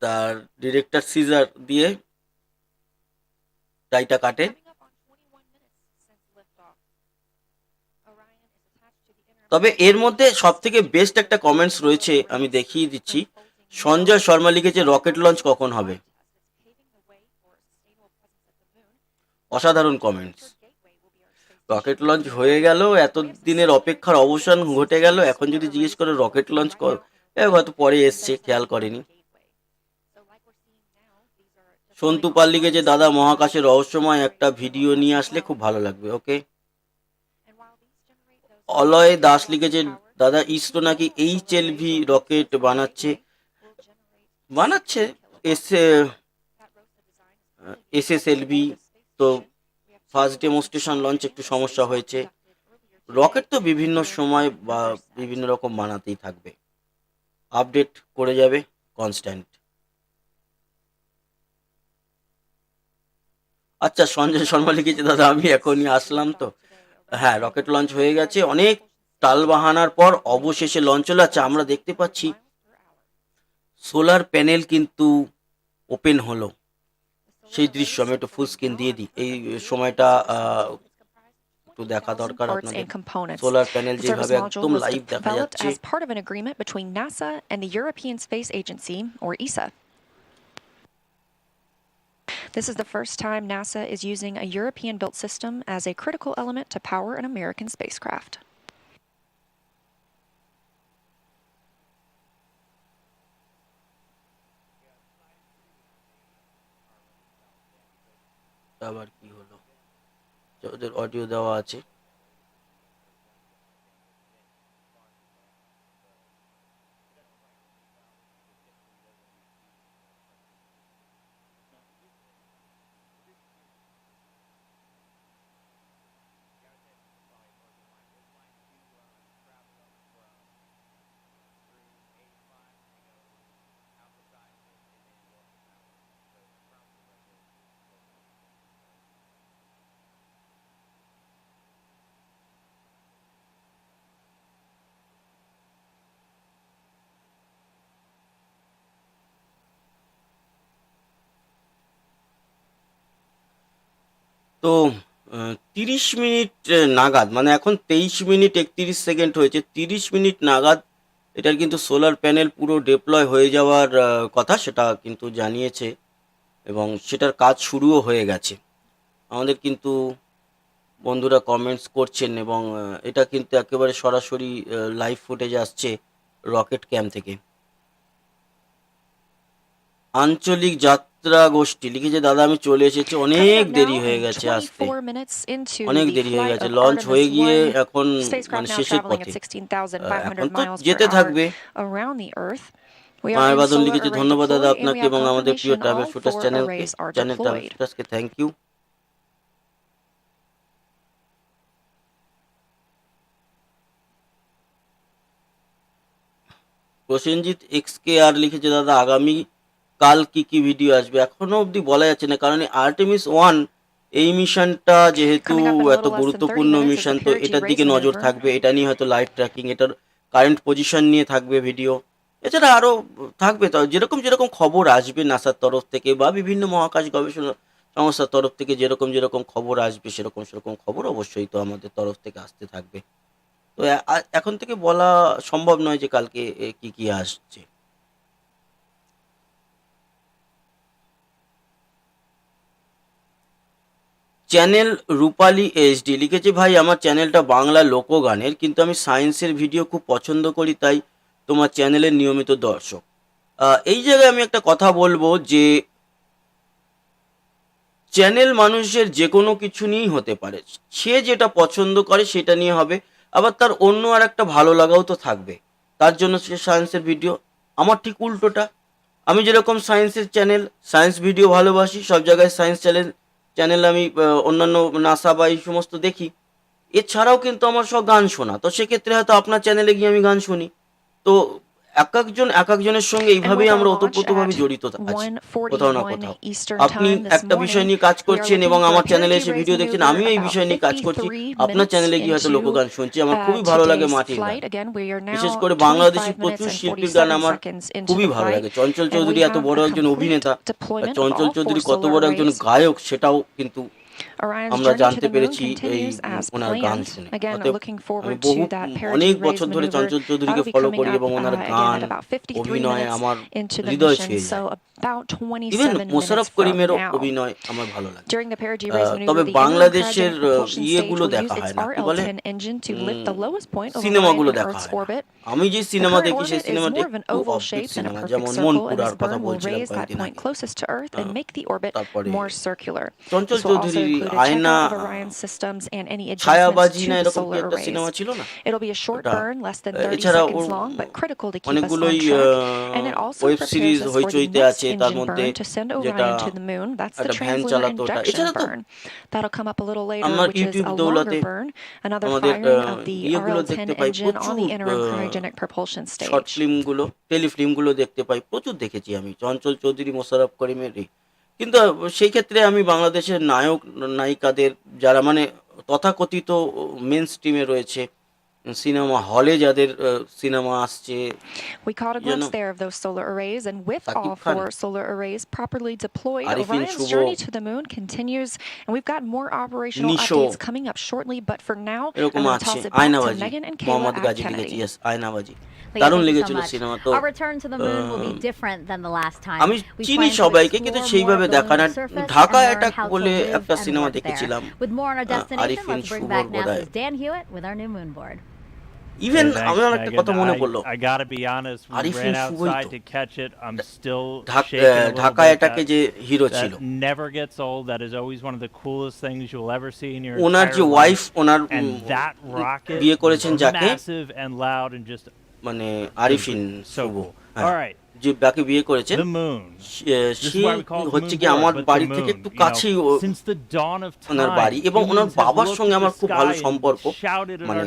তার ডিরেক্টর সিজার দিয়ে টাইটা কাটে। তবে এর মধ্যে সব থেকে বেস্ট একটা কমেন্টস রয়েছে, আমি দেখিয়ে দিচ্ছি। সঞ্জয় শর্মা লিখেছে রকেট লঞ্চ কখন হবে। অসাধারণ কমেন্টস। রকেট লঞ্চ হয়ে গেল, এত দিনের অপেক্ষার অবসান ঘটে গেল। এখন যদি জিজ্ঞেস করে রকেট লঞ্চ হয়তো পরে এসছে, খেয়াল করেনি। সন্তু পাল লিখেছে, দাদা মহাকাশের রহস্যময় একটা ভিডিও নিয়ে আসলে খুব ভালো লাগবে। ওকে। অলয় দাস লিখেছে, দাদা ইসরো নাকি HLV রকেট বানাচ্ছে SSLV। তো ফার্স্ট ডেমোস্ট্রেশন লঞ্চ একটু সমস্যা হয়েছে। রকেট তো বিভিন্ন সময় বা বিভিন্ন রকম বানাতেই থাকবে, আপডেট করে যাবে কনস্ট্যান্ট। আচ্ছা, সঞ্জয় শর্মা লিখেছে, দাদা আমি এখনই আসলাম তো। হ্যাঁ, রকেট লঞ্চ হয়ে গেছে, অনেক টালবাহানার পর অবশেষে লঞ্চ হলো। আচ্ছা, আমরা দেখতে পাচ্ছি সোলার প্যানেল কিন্তু ওপেন হলো, সেই দৃশ্য আমি একটু ফুল স্ক্রিন দিয়ে দিই। এই সময়টা একটু দেখা দরকার আপনাদের। সোলার প্যানেল যেভাবে একদম লাইভ দেখা যাচ্ছে। as part of an agreement between NASA and the European Space Agency, or ESA. This is the first time NASA is using a European-built system as a critical element to power an American spacecraft. আবার কি হলো? ওদের audio দেওয়া আছে। তো 30 minute নাগাদ, মানে এখন 23 মিনিট 31 সেকেন্ড হয়েছে, 30 মিনিট নাগাদ এটার কিন্তু সোলার প্যানেল পুরো ডিপ্লয় হয়ে যাওয়ার কথা, সেটা কিন্তু জানিয়েছে এবং সেটার কাজ শুরুও হয়ে গেছে। আমাদের কিন্তু বন্ধুরা কমেন্টস করছেন এবং এটা কিন্তু একেবারে সরাসরি লাইভ ফুটেজ আসছে রকেট ক্যাম্প থেকে। আঞ্চলিক যাত্রা গোষ্ঠী লিখেছে, দাদা আমি চলে এসেছি, অনেক দেরি হয়ে গেছে আসতে, অনেক দেরি হয়ে গেছে। লঞ্চ হয়ে গিয়ে এখন মানে শেষের পথে, এখন তো যেতে থাকবে। মায়ের বাদন লিখেছে, ধন্যবাদ দাদা আপনাকে এবং আমাদের প্রিয় ট্রাভেল শুটার্স চ্যানেল ট্রাভেল শুটার্সকে থ্যাংক ইউ। প্রসেনজিৎ XKR লিখেছে, দাদা আগামী কাল কি ভিডিও আসবে এখনো অবধি বলা যাচ্ছে না, কারণ আর্টেমিস 1 এই মিশনটা যেহেতু এত গুরুত্বপূর্ণ মিশন, তো এটার দিকে নজর থাকবে, এটা নিয়ে হয়তো লাইভ ট্র্যাকিং, এটার কারেন্ট পজিশন নিয়ে থাকবে ভিডিও। এছাড়া আরও থাকবে, তো যেরকম যেরকম খবর আসবে নাসার তরফ থেকে বা বিভিন্ন মহাকাশ গবেষণা সংস্থার তরফ থেকে যেরকম খবর আসবে, সেরকম খবর অবশ্যই তো আমাদের তরফ থেকে আসতে থাকবে। তো এখন থেকে বলা সম্ভব নয় যে কালকে কি আসছে। চ্যানেল রূপালী HD লিখেছে, ভাই আমার চ্যানেলটা বাংলা লোকগানের, কিন্তু আমি সায়েন্সের ভিডিও খুব পছন্দ করি, তাই তোমার চ্যানেলের নিয়মিত দর্শক। এই জায়গায় আমি একটা কথা বলবো যে চ্যানেল মানুষের যে কোনো কিছু নিয়েই হতে পারে, সে যেটা পছন্দ করে সেটা নিয়ে হবে, আবার তার অন্য আর একটা ভালো লাগাও তো থাকবে, তার জন্য সে সায়েন্সের ভিডিও। আমার ঠিক উল্টোটা, আমি যেরকম সায়েন্সের চ্যানেল, সায়েন্স ভিডিও ভালোবাসি, সব জায়গায় সায়েন্স চ্যানেল আমি অন্যান্য নাসা বা এই সমস্ত দেখি, এছাড়াও কিন্তু আমার সব গান শোনা, তো সেক্ষেত্রে হয়তো আপনার চ্যানেলে গিয়ে আমি গান শুনি। তো এক একজনের সঙ্গে এইভাবেই আমরা ওতপ্রোতভাবে জড়িত আছি কোথাও না কোথাও। আপনি একটা বিষয় নিয়ে কাজ করছেন এবং আমার চ্যানেলে এসে ভিডিও দেখছেন, আমিও এই বিষয় নিয়ে কাজ করছি, আপনার চ্যানেলে গিয়ে হয়তো লোকগান শুনছি, আমার খুবই ভালো লাগে মাটির গান, বিশেষ করে বাংলাদেশি প্রচুর শিল্পীর গান আমার খুবই ভালো লাগে। চঞ্চল চৌধুরী এত বড় একজন অভিনেতা, চঞ্চল চৌধুরী কত বড় একজন গায়ক সেটাও কিন্তু Orion's আমরা journey to জানতে the moon পেরেছি এই continues as ওনার গান planned. শুনে। Again, অতএব looking আমি forward বহু to that অনেক perigee raise বছর ধরে maneuver. চঞ্চল চৌধুরীকে That'll be ফলো coming করি up এবং ওনার again গান at about 53 অভিনয় minutes আমার into the হৃদয় mission, ছুঁয়ে যায়। so about even 27 Mosharraf minutes from করিমেরও now. অভিনয় আমার ভালো লাগে। During the perigee raise তবে maneuver, the interim বাংলাদেশের cryogenic propulsion stage ইয়েগুলো will use দেখা its হয় না, কি বলে RL-10 engine to lift the lowest point of Orion সিনেমাগুলো in দেখা Earth's হয় না। orbit. আমি যে The সিনেমা current দেখি সেই orbit is সিনেমাটি more of an একটু oval offbeat shape than a cinema, perfect যেমন circle, and মনপুরার this কথা burn will বলছিলাম raise that কয়েকদিন point আগে। closest to Earth and make the orbit তারপরে more circular. Chanchal This will also চৌধুরীর include a আয়না checkout of Orion's systems and any adjustments ছায়াবাজি to না the এরকম কি solar একটা arrays. সিনেমা ছিল না It'll be a short ওটা? burn, less than 30 এছাড়া ওর seconds long, but critical to keep us on অনেকগুলোই track. And it also web prepares series us for the হইচইতে next আছে, তার engine মধ্যে burn to send যেটা Orion to the moon. That's the একটা van translunar চালাতো ওটা। injection এছাড়া তো burn. That'll come up a little later, আমার which is YouTube a longer দৌলতে burn, another আমাদের firing of the ইয়েগুলো RL-10 দেখতে পাই, engine on the প্রচুর interim cryogenic propulsion short stage. ফিল্মগুলো, টেলিফিল্মগুলো দেখতে পাই, প্রচুর দেখেছি আমি চঞ্চল চৌধুরী, মোশাররফ করিমেরই। কিন্তু সেই ক্ষেত্রে আমি বাংলাদেশের নায়ক নায়িকাদের যারা মানে তথাকথিত মেন স্ট্রিমে রয়েছে, সিনেমা হলে যাদের সিনেমা আসছে, We caught a glimpse there of those solar arrays, and with all Shakib Khan, 4 solar arrays properly deployed, Arifin Orion's Shubho, journey to the moon continues, and we've got more operational Nisho, updates coming up shortly, but for now, I'm এরকম going to আছে। toss it back to Aynabaji, Megan and Kayla Mohammad at Gazi লিখেছি, Kennedy. Yes Aynabaji, Leah, দারুণ thank you so লেগেছিল much. Cinema. তো Our return to the moon will be different than the last time. আমি We চিনি plan to সবাইকে, কিন্তু explore more সেইভাবে of the দেখা না। lunar surface Dhaka and learn attack how to বলে live একটা and সিনেমা work there. দেখেছিলাম, With more on our destination, Arifin let's bring শুভর back বোধহয়। NASA's Dan Hewitt with our new moon board. Even Hey, thanks, আমার একটা Megan. কথা মনে পড়লো, I gotta be honest, we Arifin ran শুভই outside তো to catch it. I'm still shaking a little Dhaka bit. অ্যাটাকে যে hero ছিল, That never gets old. That is always one of the coolest things you'll ever see in your owner entire যে life. Wife, owner And that rocket বিয়ে করেছেন was যাকে, massive and loud and just মানে আরিফিন শুভ, all right. যে যাকে বিয়ে করেছেন, The moon. সে হচ্ছে কি আমার বাড়ি থেকে একটু কাছেই ওনার বাড়ি, এবং ওনার বাবার সঙ্গে আমার খুব ভালো সম্পর্ক। মানে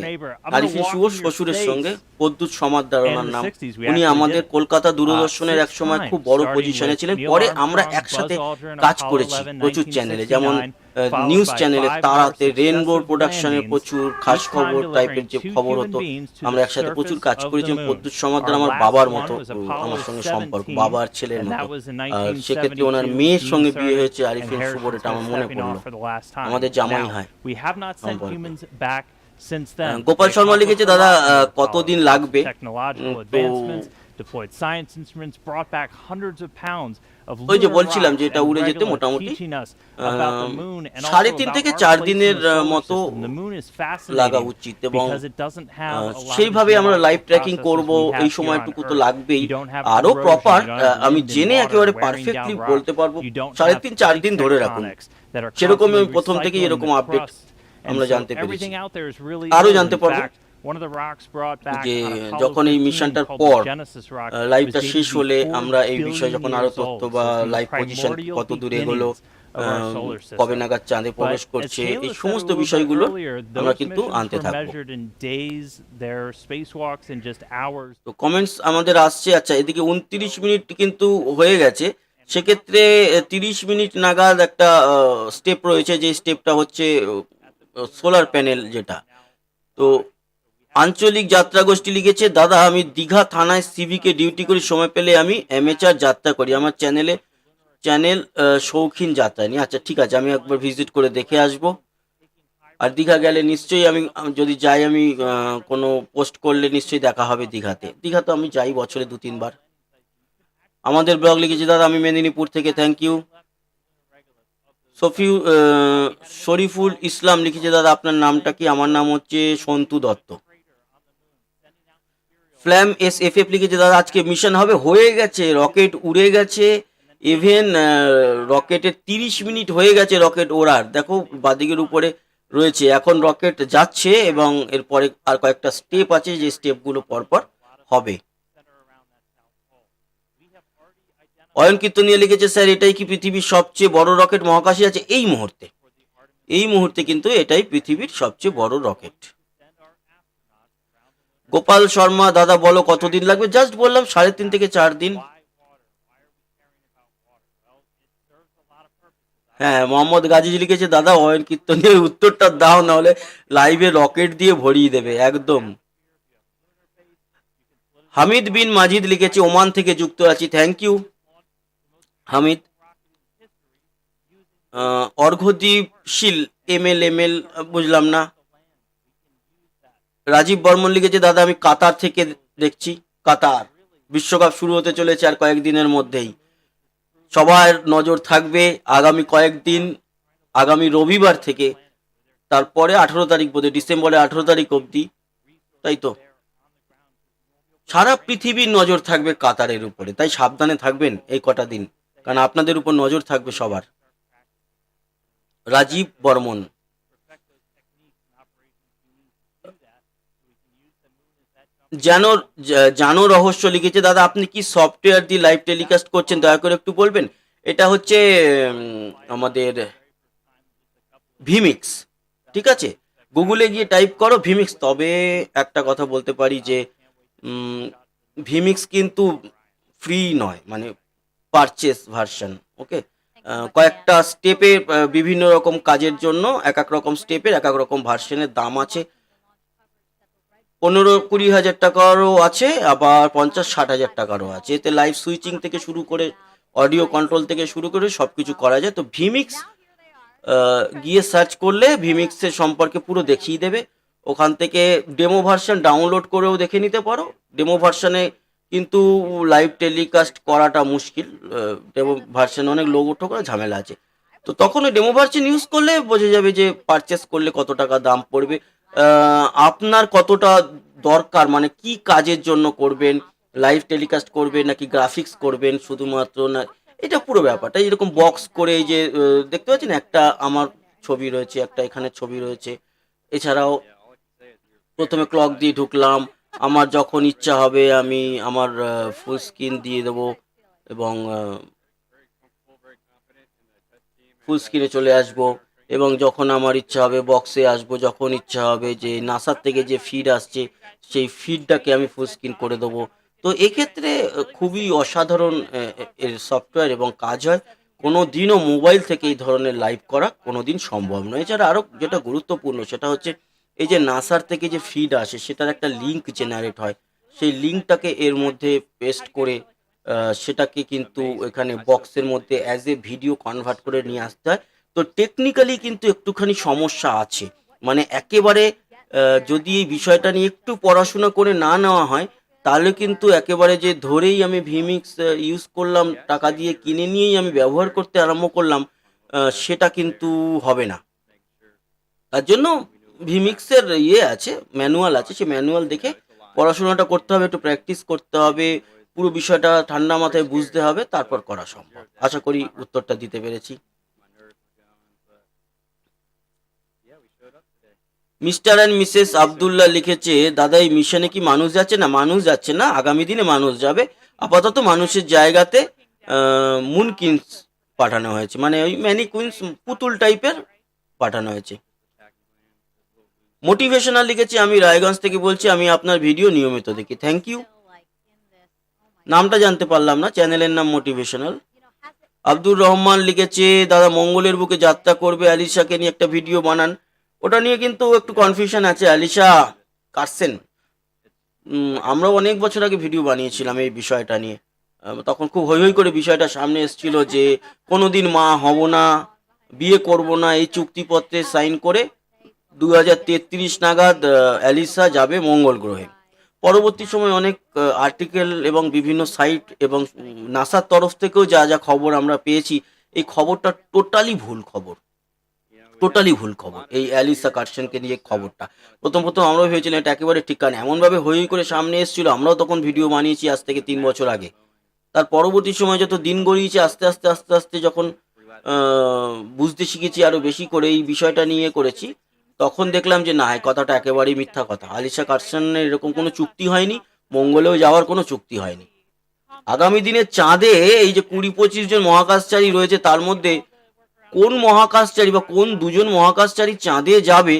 আরিফিন শুভ শ্বশুরের সঙ্গে প্রদ্যুৎ সমাদ্দার ওনার নাম। উনি আমাদের কলকাতা দূরদর্শনের এক সময় খুব বড় পজিশনে ছিলেন। পরে আমরা একসাথে কাজ করেছি প্রচুর চ্যানেলে, যেমন নিউজ চ্যানেলে, তারাতে, রেনবো প্রোডাকশনের প্রচুর খাস খবর টাইপের যে খবর হতো, আমরা একসাথে প্রচুর কাজ করেছি। প্রদ্যুৎ সমাদ্দার আমার বাবার মতো আমার সঙ্গে সম্পর্ক, বাবার ছেলের মতো। আর সেক্ষেত্রে ওনার মেয়ের সঙ্গে বিয়ে হয়েছে আরিফিন শুভর, এটা আমার মনে পড়লো, আমাদের জামাই হয় সম্পর্ক। গোপাল শর্মা লিখেছে, দাদা কতদিন লাগবে? তো deployed science instruments, brought back hundreds of pounds of ওই যে lunar বলছিলাম যে rocks এটা and উড়ে যেতে regolith, মোটামুটি teaching us about the moon and also 3.5 about থেকে our 4 place in দিনের the solar মতো system. The moon is লাগা fascinating উচিত, এবং because it doesn't have a lot of সেইভাবে আমরা লাইভ geological ট্র্যাকিং processes করব, we have এই here সময়টুকু on তো Earth. লাগবেই। You don't have আরো erosion, proper you don't have আমি wind and জেনে water একেবারে wearing পারফেক্টলি down বলতে rocks. পারবো, You don't 3.5-4 have দিন ধরে রাখুন। tectonics that are সেরকমই আমি constantly প্রথম থেকেই recycling এরকম the আপডেট crust. আমরা And so জানতে পেরেছি। everything out there is really আরো old. জানতে In পারবো fact, one of the rocks brought back যে on Apollo যখন এই 15 মিশনটার called পর the Genesis rock লাইভটা was শেষ dated হলে before আমরা এই বিষয়ে billion যখন আরো years তথ্য old. বা So it's the live position primordial কত দূরে এগোলো, beginnings of our solar system. কবে নাগাদ চাঁদে প্রবেশ But করছে, as Kayla এই said সমস্ত a little bit বিষয়গুলো earlier, আমরা those কিন্তু missions আনতে were থাকবো। measured in days, their spacewalks in just hours. তো কমেন্টস আমাদের আসছে। আচ্ছা, এদিকে 29 মিনিট কিন্তু হয়ে গেছে, সেক্ষেত্রে 30 মিনিট নাগাদ একটা স্টেপ রয়েছে, যে স্টেপটা হচ্ছে সোলার প্যানেল যেটা। তো আঞ্চলিক যাত্রা গোষ্ঠী লিখেছে, দাদা আমি দীঘা থানায় সিভিকে ডিউটি করি, সময় পেলে আমি অ্যামেচার যাত্রা করি, আমার চ্যানেল শৌখিন যাত্রা নিয়ে। আচ্ছা ঠিক আছে, আমি একবার ভিজিট করে দেখে আসবো। আর দীঘা গেলে নিশ্চয়ই আমি যদি যাই, আমি কোনো পোস্ট করলে নিশ্চয়ই দেখা হবে দীঘাতে। দীঘা তো আমি যাই বছরে 2-3 বার। আমাদের ব্লগ লিখেছে, দাদা আমি মেদিনীপুর থেকে, থ্যাংক ইউ। শরীফুল ইসলাম লিখেছে, দাদা আপনার নামটা কি? আমার নাম হচ্ছে সন্তু দত্ত। ফ্ল্যাম SFF লিখেছে, দাদা আজকে মিশন হবে, হয়ে গেছে, রকেট উড়ে গেছে, ইভেন রকেটের 30 মিনিট হয়ে গেছে রকেট ওড়ার, দেখো বাদিকের উপরে রয়েছে, এখন রকেট যাচ্ছে এবং এরপরে আর কয়েকটা স্টেপ আছে, যে স্টেপগুলো পরপর হবে। অয়ন কীর্তনিয়া লিখেছে, স্যার এটাই কি পৃথিবীর সবচেয়ে বড় রকেট মহাকাশে আছে এই মুহূর্তে? এই মুহূর্তে কিন্তু এটাই পৃথিবীর সবচেয়ে বড় রকেট। গোপাল শর্মা, দাদা বলো কতদিন লাগবে? জাস্ট বললাম 3.5 থেকে 4 দিন। হ্যাঁ, মোহাম্মদ গাজী লিখেছে, দাদা অয়ন কীর্তনিয়ার উত্তরটা দাও, না হলে লাইভে রকেট দিয়ে ভরিয়ে দেবে একদম। হামিদ বিন মাজিদ লিখেছে, ওমান থেকে যুক্ত আছি, থ্যাংক ইউ হামিদ। অর্ঘ্যদ্বীপশীল এমএল বুঝলাম না। রাজীব বর্মন লিখেছে, দাদা আমি কাতার থেকে দেখছি। কাতার বিশ্বকাপ শুরু হতে চলেছে আর কয়েকদিনের মধ্যেই। সবার নজর থাকবে আগামী কয়েকদিন, আগামী রবিবার থেকে তারপরে 18 তারিখ বোধহয়, ডিসেম্বরের 18 তারিখ অবধি, তাই তো? সারা পৃথিবীর নজর থাকবে কাতারের উপরে, তাই সাবধানে থাকবেন এই কটা দিন, কারণ আপনাদের উপর নজর থাকবে সবার। রাজীব বর্মন। জানো রহস্য লিখেছে, দাদা আপনি কি সফটওয়্যার দিয়ে লাইভ টেলিকাস্ট করছেন, দয়া করে একটু বলবেন। এটা হচ্ছে আমাদের ভিমিক্স, ঠিক আছে? গুগলে গিয়ে টাইপ করো ভিমিক্স। তবে একটা কথা বলতে পারি যে ভিমিক্স কিন্তু ফ্রি নয়, মানে পারচেস ভার্সন। ওকে, কয়েকটা স্টেপে বিভিন্ন রকম কাজের জন্য এক এক রকম স্টেপের এক এক রকম ভার্সনের দাম আছে। 15-20 হাজার টাকারও আছে, আবার 50-60 হাজার টাকারও আছে। এতে লাইভ সুইচিং থেকে শুরু করে অডিও কন্ট্রোল থেকে শুরু করে সব কিছু করা যায়। তো ভিমিক্স গিয়ে সার্চ করলে ভিমিক্সের সম্পর্কে পুরো দেখিয়ে দেবে। ওখান থেকে ডেমো ভার্সন ডাউনলোড করেও দেখে নিতে পারো। ডেমো ভার্সনে কিন্তু লাইভ টেলিকাস্ট করাটা মুশকিল, ডেমো ভার্সনে অনেক লোগো টোকরা ঝামেলা আছে। তো তখন ওই ডেমো ভার্সন ইউজ করলে বোঝা যাবে যে পারচেস করলে কত টাকা দাম পড়বে, আপনার কতটা দরকার, মানে কি কাজের জন্য করবেন, লাইভ টেলিকাস্ট করবেন নাকি গ্রাফিক্স করবেন শুধুমাত্র, না এটা পুরো ব্যাপারটা। এরকম বক্স করে এই যে দেখতে পাচ্ছেন, একটা আমার ছবি রয়েছে, একটা এখানে ছবি রয়েছে। এছাড়াও প্রথমে ক্লক দিয়ে ঢুকলাম, আমার যখন ইচ্ছা হবে আমি আমার ফুল স্ক্রিন দিয়ে দেবো এবং ফুল স্ক্রিনে চলে আসব, এবং যখন আমার ইচ্ছা হবে বক্সে আসব, যখন ইচ্ছা হবে যে নাসার থেকে যে ফিড আসছে সেই ফিডটাকে আমি ফুল স্ক্রিন করে দেবো। তো এক্ষেত্রে খুবই অসাধারণ এর সফটওয়্যার এবং কাজ হয়। কোনো দিনও মোবাইল থেকে এই ধরনের লাইভ করা কোনো দিন সম্ভব নয়। এছাড়া আরও যেটা গুরুত্বপূর্ণ সেটা হচ্ছে এই যে নাসার থেকে যে ফিড আসে সেটার একটা লিঙ্ক জেনারেট হয়, সেই লিঙ্কটাকে এর মধ্যে পেস্ট করে সেটাকে কিন্তু এখানে বক্সের মধ্যে অ্যাজ এ ভিডিও কনভার্ট করে নিয়ে আসতে হয়। তো টেকনিক্যালি কিন্তু একটুখানি সমস্যা আছে, মানে একেবারে যদি এই বিষয়টা নিয়ে একটু পড়াশোনা করে না নেওয়া হয় তাহলে কিন্তু একেবারে যে ধরেই আমি ভিমিক্স ইউজ করলাম, টাকা দিয়ে কিনে নিয়েই আমি ব্যবহার করতে আরম্ভ করলাম, সেটা কিন্তু হবে না। তার জন্য ভিমিক্সের আছে, ম্যানুয়াল আছে, সেই ম্যানুয়াল দেখে পড়াশোনাটা করতে হবে, একটু প্র্যাকটিস করতে হবে, পুরো বিষয়টা ঠান্ডা মাথায় বুঝতে হবে, তারপর করা সম্ভব। আশা করি উত্তরটা দিতে পেরেছি। মিস্টার অ্যান্ড মিসেস আবদুল্লাহ লিখেছে, দাদা এই মিশনে কি মানুষ যাচ্ছে? না, মানুষ যাচ্ছে না, আগামী দিনে মানুষ যাবে। আপাতত মানুষের জায়গাতে মুন কিংস পাঠানো হয়েছে, মানে ওই ম্যানিকুইন্স পুতুল টাইপের পাঠানো হয়েছে। মোটিভেশনাল লিখেছে, আমি রায়গঞ্জ থেকে বলছি, আমি আপনার ভিডিও নিয়মিত দেখি। Thank you. নামটা জানতে পারলাম না, চ্যানেলের নাম মোটিভেশনাল। আব্দুর রহমান লিখেছে, দাদা মঙ্গলের বুকে যাত্রা করবে, অ্যালিশাকে নিয়ে একটা ভিডিও বানান। ওটা নিয়ে কিন্তু একটু কনফিউশন আছে। অ্যালিশা কার্সেন, আমরাও অনেক বছর আগে ভিডিও বানিয়েছিলাম এই বিষয়টা নিয়ে, তখন খুব হৈ হৈ করে বিষয়টা সামনে এসেছিল যে কোনোদিন মা হব না, বিয়ে করব না, এই চুক্তিপত্রে সাইন করে 2033 নাগাদ অ্যালিসা যাবে মঙ্গল গ্রহে। পরবর্তী সময় অনেক আর্টিকেল এবং বিভিন্ন সাইট এবং নাসার তরফ থেকেও যা যা খবর আমরা পেয়েছি, এই খবরটা টোটালি ভুল খবর, টোটালি ভুল খবর। এই অ্যালিসা কার্সেনকে নিয়ে খবরটা প্রথম আমরাও ভেবেছিলাম এটা একেবারে ঠিক, কারণ এমনভাবে হৈ হৈ করে সামনে এসেছিল, আমরাও তখন ভিডিও বানিয়েছি আজ থেকে 3 বছর আগে। তার পরবর্তী সময় যত দিন গড়িয়েছে আস্তে আস্তে আস্তে আস্তে যখন বুঝতে শিখেছি, আরও বেশি করে এই বিষয়টা নিয়ে করেছি, তখন দেখলাম যে না, এই কথাটা একেবারেই মিথ্যা কথা। অ্যালিসা কার্সেনের এরকম কোনো চুক্তি হয়নি, মঙ্গলেও যাওয়ার কোনো চুক্তি হয়নি। আগামী দিনে চাঁদে এই যে 20-25 জন মহাকাশচারী রয়েছে, তার মধ্যে কোন মহাকাশচারী বা কোন দুজন মহাকাশচারী চাঁদে যাবে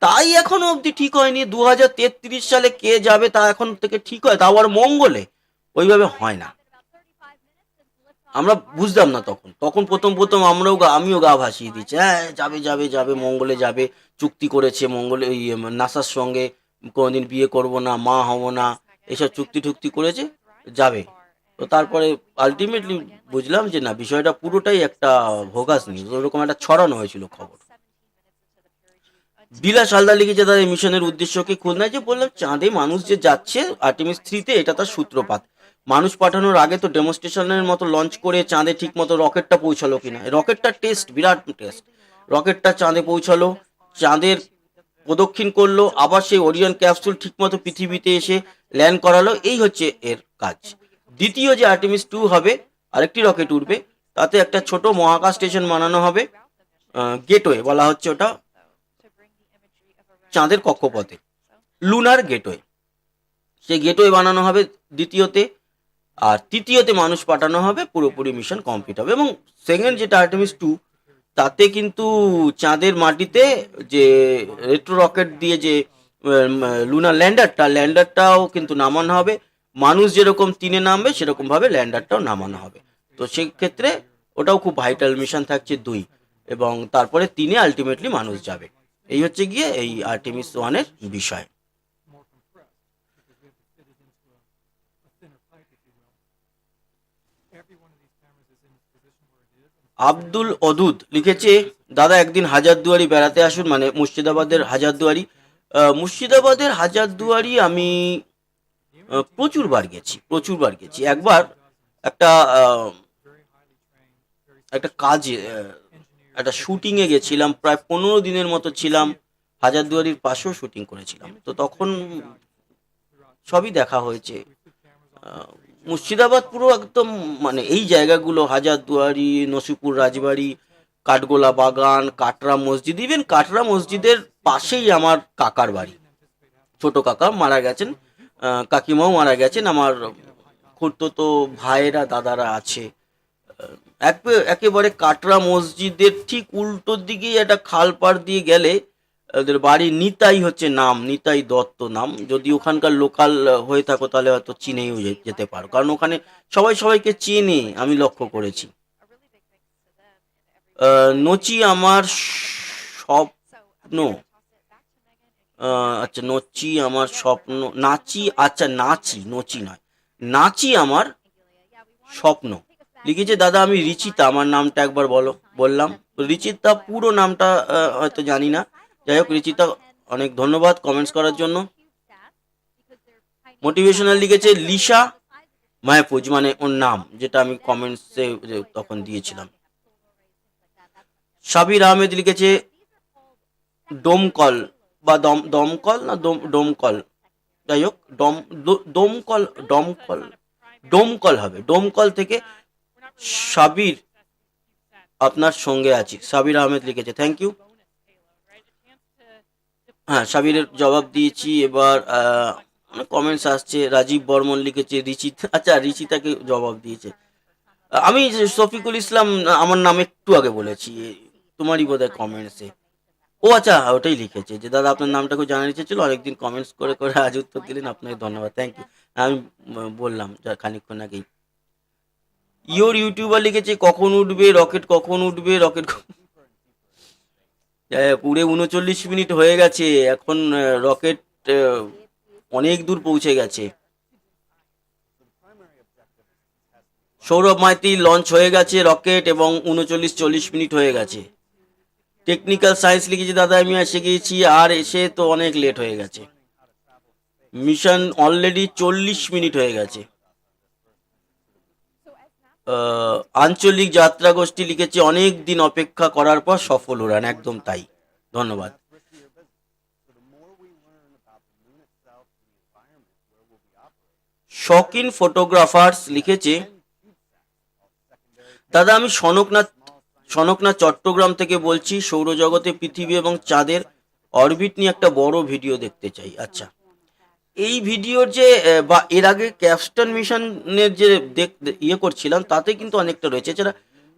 তাই এখনো অবধি ঠিক হয়নি। 2033 সালে কে যাবে তা এখন থেকে ঠিক হয়, তা আবার মঙ্গলে, ওইভাবে হয় না। আমরা বুঝতাম না তখন প্রথম আমিও গা ভাসিয়ে দিচ্ছি, হ্যাঁ যাবে যাবে যাবে, মঙ্গলে যাবে, চুক্তি করেছে মঙ্গলে, ওই নাসার সঙ্গে কোনোদিন বিয়ে করব না, মা হব না, এসব চুক্তি করেছে, যাবে। তো তারপরে আলটিমেটলি বুঝলাম যে না, বিষয়টা পুরোটাই একটা ভোগাস নিউজ, ওরকম একটা ছড়ানো হয়েছিল খবর। বিলাস হালদার লিখেছে তাদের মিশনের উদ্দেশ্য কি খুলনায়, যে বললাম চাঁদে মানুষ যে যাচ্ছে আর্টেমিস 3-তে, এটা তার সূত্রপাত। মানুষ পাঠানোর আগে তো ডেমনস্ট্রেশনের মতো লঞ্চ করে চাঁদে ঠিক মতো রকেটটা পৌঁছালো কিনা, রকেটটা টেস্ট, বিরাট টেস্ট। রকেটটা চাঁদে পৌঁছালো, চাঁদের প্রদক্ষিণ করলো, আবার সেই ওরিয়ন ক্যাপসুল ঠিকমতো পৃথিবীতে এসে ল্যান্ড করালো, এই হচ্ছে এর কাজ। দ্বিতীয় যে আর্টেমিস 2 হবে, আরেকটি রকেট উঠবে, তাতে একটা ছোট মহাকাশ স্টেশন বানানো হবে, গেটওয়ে বলা হচ্ছে ওটা, চাঁদের কক্ষপথে, লুনার গেটওয়ে। সেই গেটওয়ে বানানো হবে দ্বিতীয়তে, আর তৃতীয়তে মানুষ পাঠানো হবে, পুরোপুরি মিশন কমপ্লিট হবে। এবং সেকেন্ড যেটা আর্টেমিস 2, তাতে কিন্তু চাঁদের মাটিতে যে রেট্রো রকেট দিয়ে যে লুনার ল্যান্ডারটাও কিন্তু নামানো হবে, মানুষ যেরকম 3-এ নামবে সেরকম ভাবে ল্যান্ডারটাও নামানো হবে। তো সেই ক্ষেত্রে ওটাও খুব ভাইটাল মিশন থাকছে 2, এবং তারপরে 3-এ আলটিমেটলি মানুষ যাবে। এই হচ্ছে গিয়ে এই আর্টেমিস 1-এর বিষয়। আব্দুল অদুদ লিখেছে দাদা একদিন হাজারদুয়ারি বেড়াতে আসুন, মানে মুর্শিদাবাদের হাজারদুয়ারি। মুর্শিদাবাদের হাজারদুয়ারি আমি প্রচুর বার গেছি। একবার একটা একটা কাজে, একটা শুটিংয়ে গেছিলাম, প্রায় 15 দিনের মতো ছিলাম, হাজারদুয়ারির পাশেও শুটিং করেছিলাম। তো তখন সবই দেখা হয়েছে। মুর্শিদাবাদ পুরো একদম, মানে এই জায়গাগুলো হাজারদুয়ারি, নসিপুর রাজবাড়ি, কাঠগোলা বাগান, কাটরা মসজিদ, ইভেন কাটরা মসজিদের পাশেই আমার কাকার বাড়ি। ছোট কাকা মারা গেছেন, কাকিমাও মারা গেছেন, আমার খুড়তো ভাইয়েরা দাদারা আছে। একেবারে কাটরা মসজিদের ঠিক উল্টোর দিকেই একটা খাল পাড় দিয়ে গেলে ওদের বাড়ি, নিতাই হচ্ছে নাম, নিতাই দত্ত নাম। যদি ওখানকার লোকাল হয়ে থাকো তাহলে হয়তো চিনেও যেতে পারো, কারণ ওখানে সবাই সবাইকে চেনে, আমি লক্ষ্য করেছি। নচি আমার স্বপ্ন, আচ্ছা নচি আমার স্বপ্ন, নাচি, আচ্ছা নাচি, নচি নয়, নাচি আমার স্বপ্ন লিখেছে দাদা আমি রিচিতা, আমার নামটা একবার বললাম। রিচিতা পুরো নামটা হয়তো জানি না, যাই হোক রিচিতা অনেক ধন্যবাদ কমেন্টস করার জন্য। মোটিভেশনাল লিখেছে লিসা মাহফুজ, মানে ওর নাম, যেটা আমি কমেন্টসে তখন দিয়েছিলাম। সাবির আহমেদ লিখেছে ডোমকল বা দমকল না ডোমকল, যাই হোক ডোমকল হবে, ডোমকল থেকে সাবির আপনার সঙ্গে আছি, সাবির আহমেদ লিখেছে, থ্যাংক ইউ। হ্যাঁ, সাবিরের জবাব দিয়েছি। এবার কমেন্টস আসছে, রাজীব বর্মন লিখেছে রিচিতা, আচ্ছা রিচিতাকে জবাব দিয়েছে। আমি শফিকুল ইসলাম আমার নাম একটু আগে বলেছি, তোমারই বোধহয় কমেন্টসে, ও আচ্ছা ওটাই লিখেছে যে দাদা আপনার নামটা খুব জানার ইচ্ছে ছিল, অনেকদিন কমেন্টস করে আজ উত্তর দিলেন, আপনাকে ধন্যবাদ, থ্যাংক ইউ। আমি বললাম খানিকক্ষণ আগেই। ইওর ইউটিউবার লিখেছে কখন উঠবে রকেট, কখন উঠবে রকেট, পুরে 39 মিনিট হয়ে গেছে, এখন রকেট অনেক দূর পৌঁছে গেছে। সৌরভ মাইতি লঞ্চ হয়ে গেছে রকেট, এবং 39-40 মিনিট হয়ে গেছে। টেকনিক্যাল সায়েন্স লিখেছে দাদা আমি এসে গিয়েছি, আর এসে তো অনেক লেট হয়ে গেছে, মিশন অলরেডি 40 মিনিট হয়ে গেছে। আঞ্চলিক যাত্রা গোষ্ঠী লিখেছে অনেক দিন অপেক্ষা করার পর সফল উড়ান, একদম তাই, ধন্যবাদ। শকিন ফটোগ্রাফার্স লিখেছে দাদা আমি সনকনাথ চট্টগ্রাম থেকে বলছি, সৌরজগতে পৃথিবী এবং চাঁদের অরবিট নিয়ে একটা বড় ভিডিও দেখতে চাই। আচ্ছা, এই ভিডিওর যে বা এর আগে ক্যাপস্টন মিশনের যে ইয়ে করছিলাম তাতে কিন্তু অনেকটা রয়েছে, এছাড়া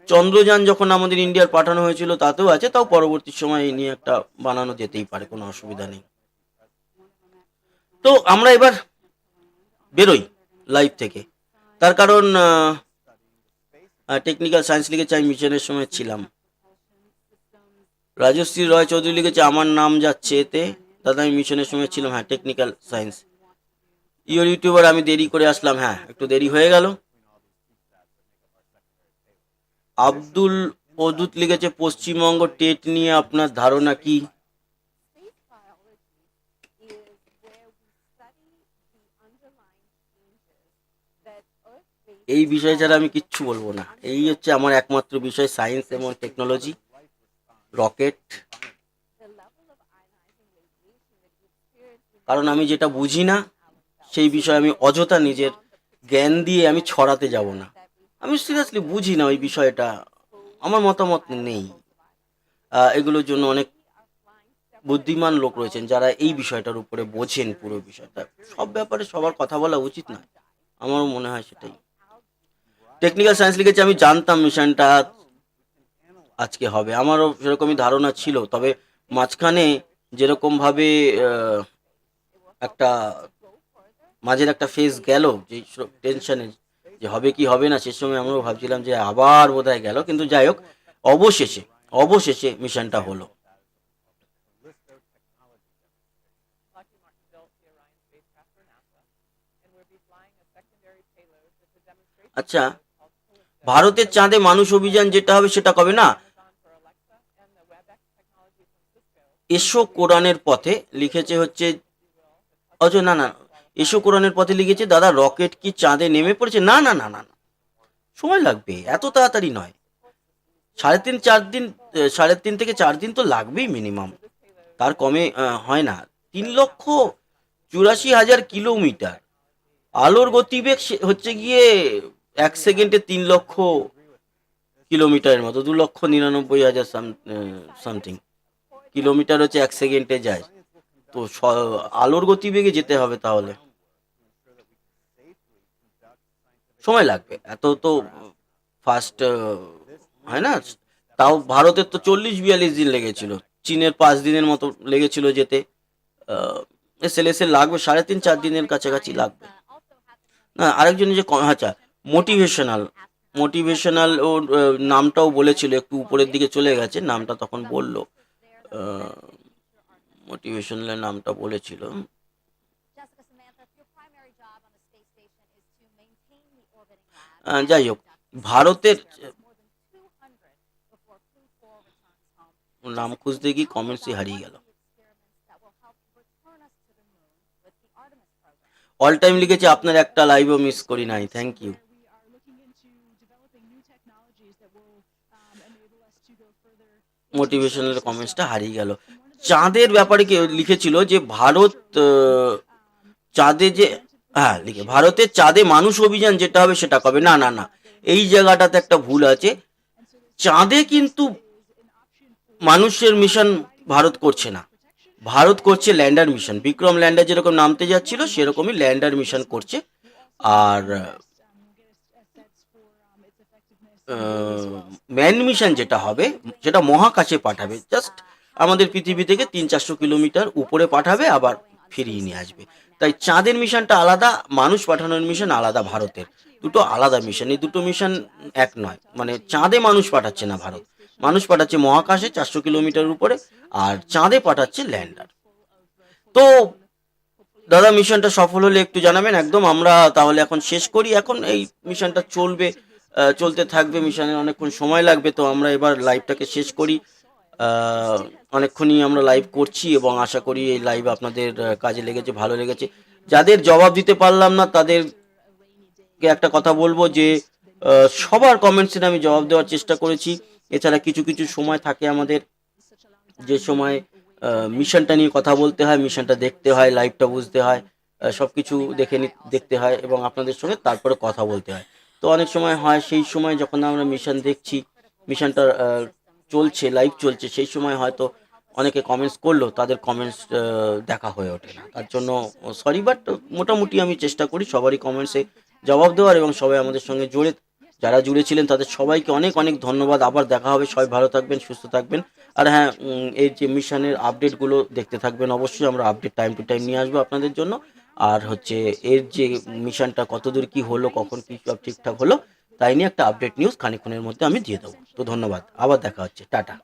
চন্দ্রযান যখন আমাদের ইন্ডিয়ার পাঠানো হয়েছিল তাতেও আছে, তাও পরবর্তী সময় এই নিয়ে একটা বানানো যেতেই পারে, কোনো অসুবিধা নেই। তো আমরা এবার বেরোই লাইভ থেকে, তার কারণ টেকনিক্যাল সায়েন্স লিখেছে আমি মিশনের সময় ছিলাম। রাজশ্রী রয় চৌধুরী লিখেছে আমার নাম যাচ্ছে এতে, দাদা আমি মিশনের সময় ছিলাম। হ্যাঁ, টেকনিক্যাল সায়েন্স। ইউটিউবার আমি দেরি করে আসলাম, হ্যাঁ একটু দেরি হয়ে গেল, আব্দুল ওদুত লিখেছে পশ্চিমবঙ্গ টেট নিয়ে আপনার ধারণা কি? এই বিষয় ছাড়া আমি কিচ্ছু বলবো না। এই হচ্ছে আমার একমাত্র বিষয়, সায়েন্স এবং টেকনোলজি, রকেট। কারণ আমি যেটা বুঝি না সেই বিষয়ে আমি অযথা নিজের জ্ঞান দিয়ে আমি ছড়াতে যাব না। আমি সিরিয়াসলি বুঝি না ওই বিষয়টা, আমার মতামত নেই। এগুলোর জন্য অনেক বুদ্ধিমান লোক রয়েছেন যারা এই বিষয়টার উপরে বোঝেন পুরো বিষয়টা। সব ব্যাপারে সবার কথা বলা উচিত নয়, আমারও মনে হয় সেটাই। টেকনিক্যাল সায়েন্স লিখেছে আমি জানতাম মিশনটা আজকে হবে, আমারও সেরকমই ধারণা ছিল। তবে মাঝখানে যেরকমভাবে একটা মাঝের একটা ফেজ গেল যে টেনশনে যে হবে কি হবে না, সে সময় আমরাও ভাবছিলাম যে আবার বোধহয় গেল, কিন্তু যাই হোক অবশেষে মিশনটা হলো। আচ্ছা, ভারতের চাঁদে মানুষ অভিযান যেটা হবে সেটা কবে? না, এসো কোরআনের পথে লিখেছে হচ্ছে না না, এসো কোরআনের পথে লিখেছে দাদা রকেট কি চাঁদে নেমে পড়েছে? না না না না না, সময় লাগবে, এত তাড়াতাড়ি নয়। 3.5 থেকে 4 দিন তো লাগবেই মিনিমাম, তার কমে হয় না। 3,84,000 কিলোমিটার, আলোর গতিবেগ হচ্ছে গিয়ে 1 সেকেন্ডে 3 লক্ষ কিলোমিটারের মতো, 2,99,000 সামথিং কিলোমিটার হচ্ছে 1 সেকেন্ডে যায়। তো আলোর গতিবেগে যেতে হবে, তাহলে সময় লাগবে, এত তো ফাস্ট হয় না। তাও ভারতের তো 40-42 দিন লেগেছিল, চীনের 5 দিনের মতো লেগেছিল যেতে। এসএলএস লাগবে 3.5-4 দিনের কাছাকাছি লাগবে। না, আরেকজন যে আচ্ছা মোটিভেশনাল ওর নামটাও বলেছিল, একটু উপরের দিকে চলে গেছে নামটা, তখন বললো মোটিভেশনালের নামটা বলেছিল। যাই হোক, ভারতের নাম খুঁজতে গিয়ে কমেন্টসই হারিয়ে গেল। অল টাইম লিখেছে আপনার একটা লাইভও মিস করি নাই, থ্যাংক ইউ। মোটিভেশনাল কমেন্টসটা হারিয়ে গেল। চাঁদের ব্যাপারে লিখেছিল যে ভারত চাঁদে যে লিখে ভারতের চাঁদে মানুষ অভিযান যেটা হবে সেটা কবে? না না না, এই জায়গাটাতে একটা ভুল আছে। চাঁদে কিন্তু মানুষের মিশন ভারত করছে না, ভারত করছে ল্যান্ডার মিশন। বিক্রম ল্যান্ডার যেরকম নামতে যাচ্ছিল সেরকমই ল্যান্ডার মিশন করছে। আর ম্যান মিশন যেটা হবে সেটা মহাকাশে পাঠাবে, জাস্ট আমাদের পৃথিবী থেকে 300-400 কিলোমিটার উপরে পাঠাবে, আবার ফিরিয়ে নিয়ে আসবে। তাই চাঁদের মিশনটা আলাদা, মানুষ পাঠানোর মিশন আলাদা। ভারতের দুটো আলাদা মিশন, এই দুটো মিশন এক নয়। মানে চাঁদে মানুষ পাঠাচ্ছে না ভারত, মানুষ পাঠাচ্ছে মহাকাশে 400 কিলোমিটার উপরে, আর চাঁদে পাঠাচ্ছে ল্যান্ডার। তো দাদা মিশনটা সফল হলে একটু জানাবেন একদম। আমরা তাহলে এখন শেষ করি, এখন এই মিশনটা চলতে থাকবে, মিশনের অনেকক্ষণ সময় লাগবে। তো আমরা এবার লাইভটাকে শেষ করি। অনেকক্ষণই আমরা লাইভ করছি এবং আশা করি এই লাইভ আপনাদের কাজে লেগেছে, ভালো লেগেছে। যাদের জবাব দিতে পারলাম না তাদেরকে একটা কথা বলবো যে সবার কমেন্টসে আমি জবাব দেওয়ার চেষ্টা করেছি। এছাড়া কিছু কিছু সময় থাকে আমাদের, যে সময় মিশনটা নিয়ে কথা বলতে হয়, মিশনটা দেখতে হয়, লাইভটা বুঝতে হয়, সব কিছু দেখতে হয় এবং আপনাদের সঙ্গে তারপরে কথা বলতে হয়। তো অনেক সময় হয় সেই সময় যখন আমরা মিশন দেখছি, মিশনটা চলছে, লাইভ চলছে, সেই সময় হয়তো অনেকে কমেন্টস করলো, তাদের কমেন্টস দেখা হয়ে ওঠে না, তার জন্য সরি। বাট মোটামুটি আমি চেষ্টা করি সবারই কমেন্টসে জবাব দেওয়ার, এবং সবাই আমাদের সঙ্গে যারা জুড়েছিলেন তাদের সবাইকে অনেক অনেক ধন্যবাদ। আবার দেখা হবে, সবাই ভালো থাকবেন, সুস্থ থাকবেন। আর হ্যাঁ, এই যে মিশনের আপডেটগুলো দেখতে থাকবেন অবশ্যই, আমরা আপডেট টাইম টু টাইম নিয়ে আসবো আপনাদের জন্য। আর হচ্ছে এর যে মিশনটা কতদূর কি হলো, কখন কি সব ঠিকঠাক হলো, তাই নিয়ে একটা আপডেট নিউজ খানিকক্ষণের মধ্যে আমি দিয়ে দেবো। তো ধন্যবাদ, আবার দেখা হচ্ছে, টাটা।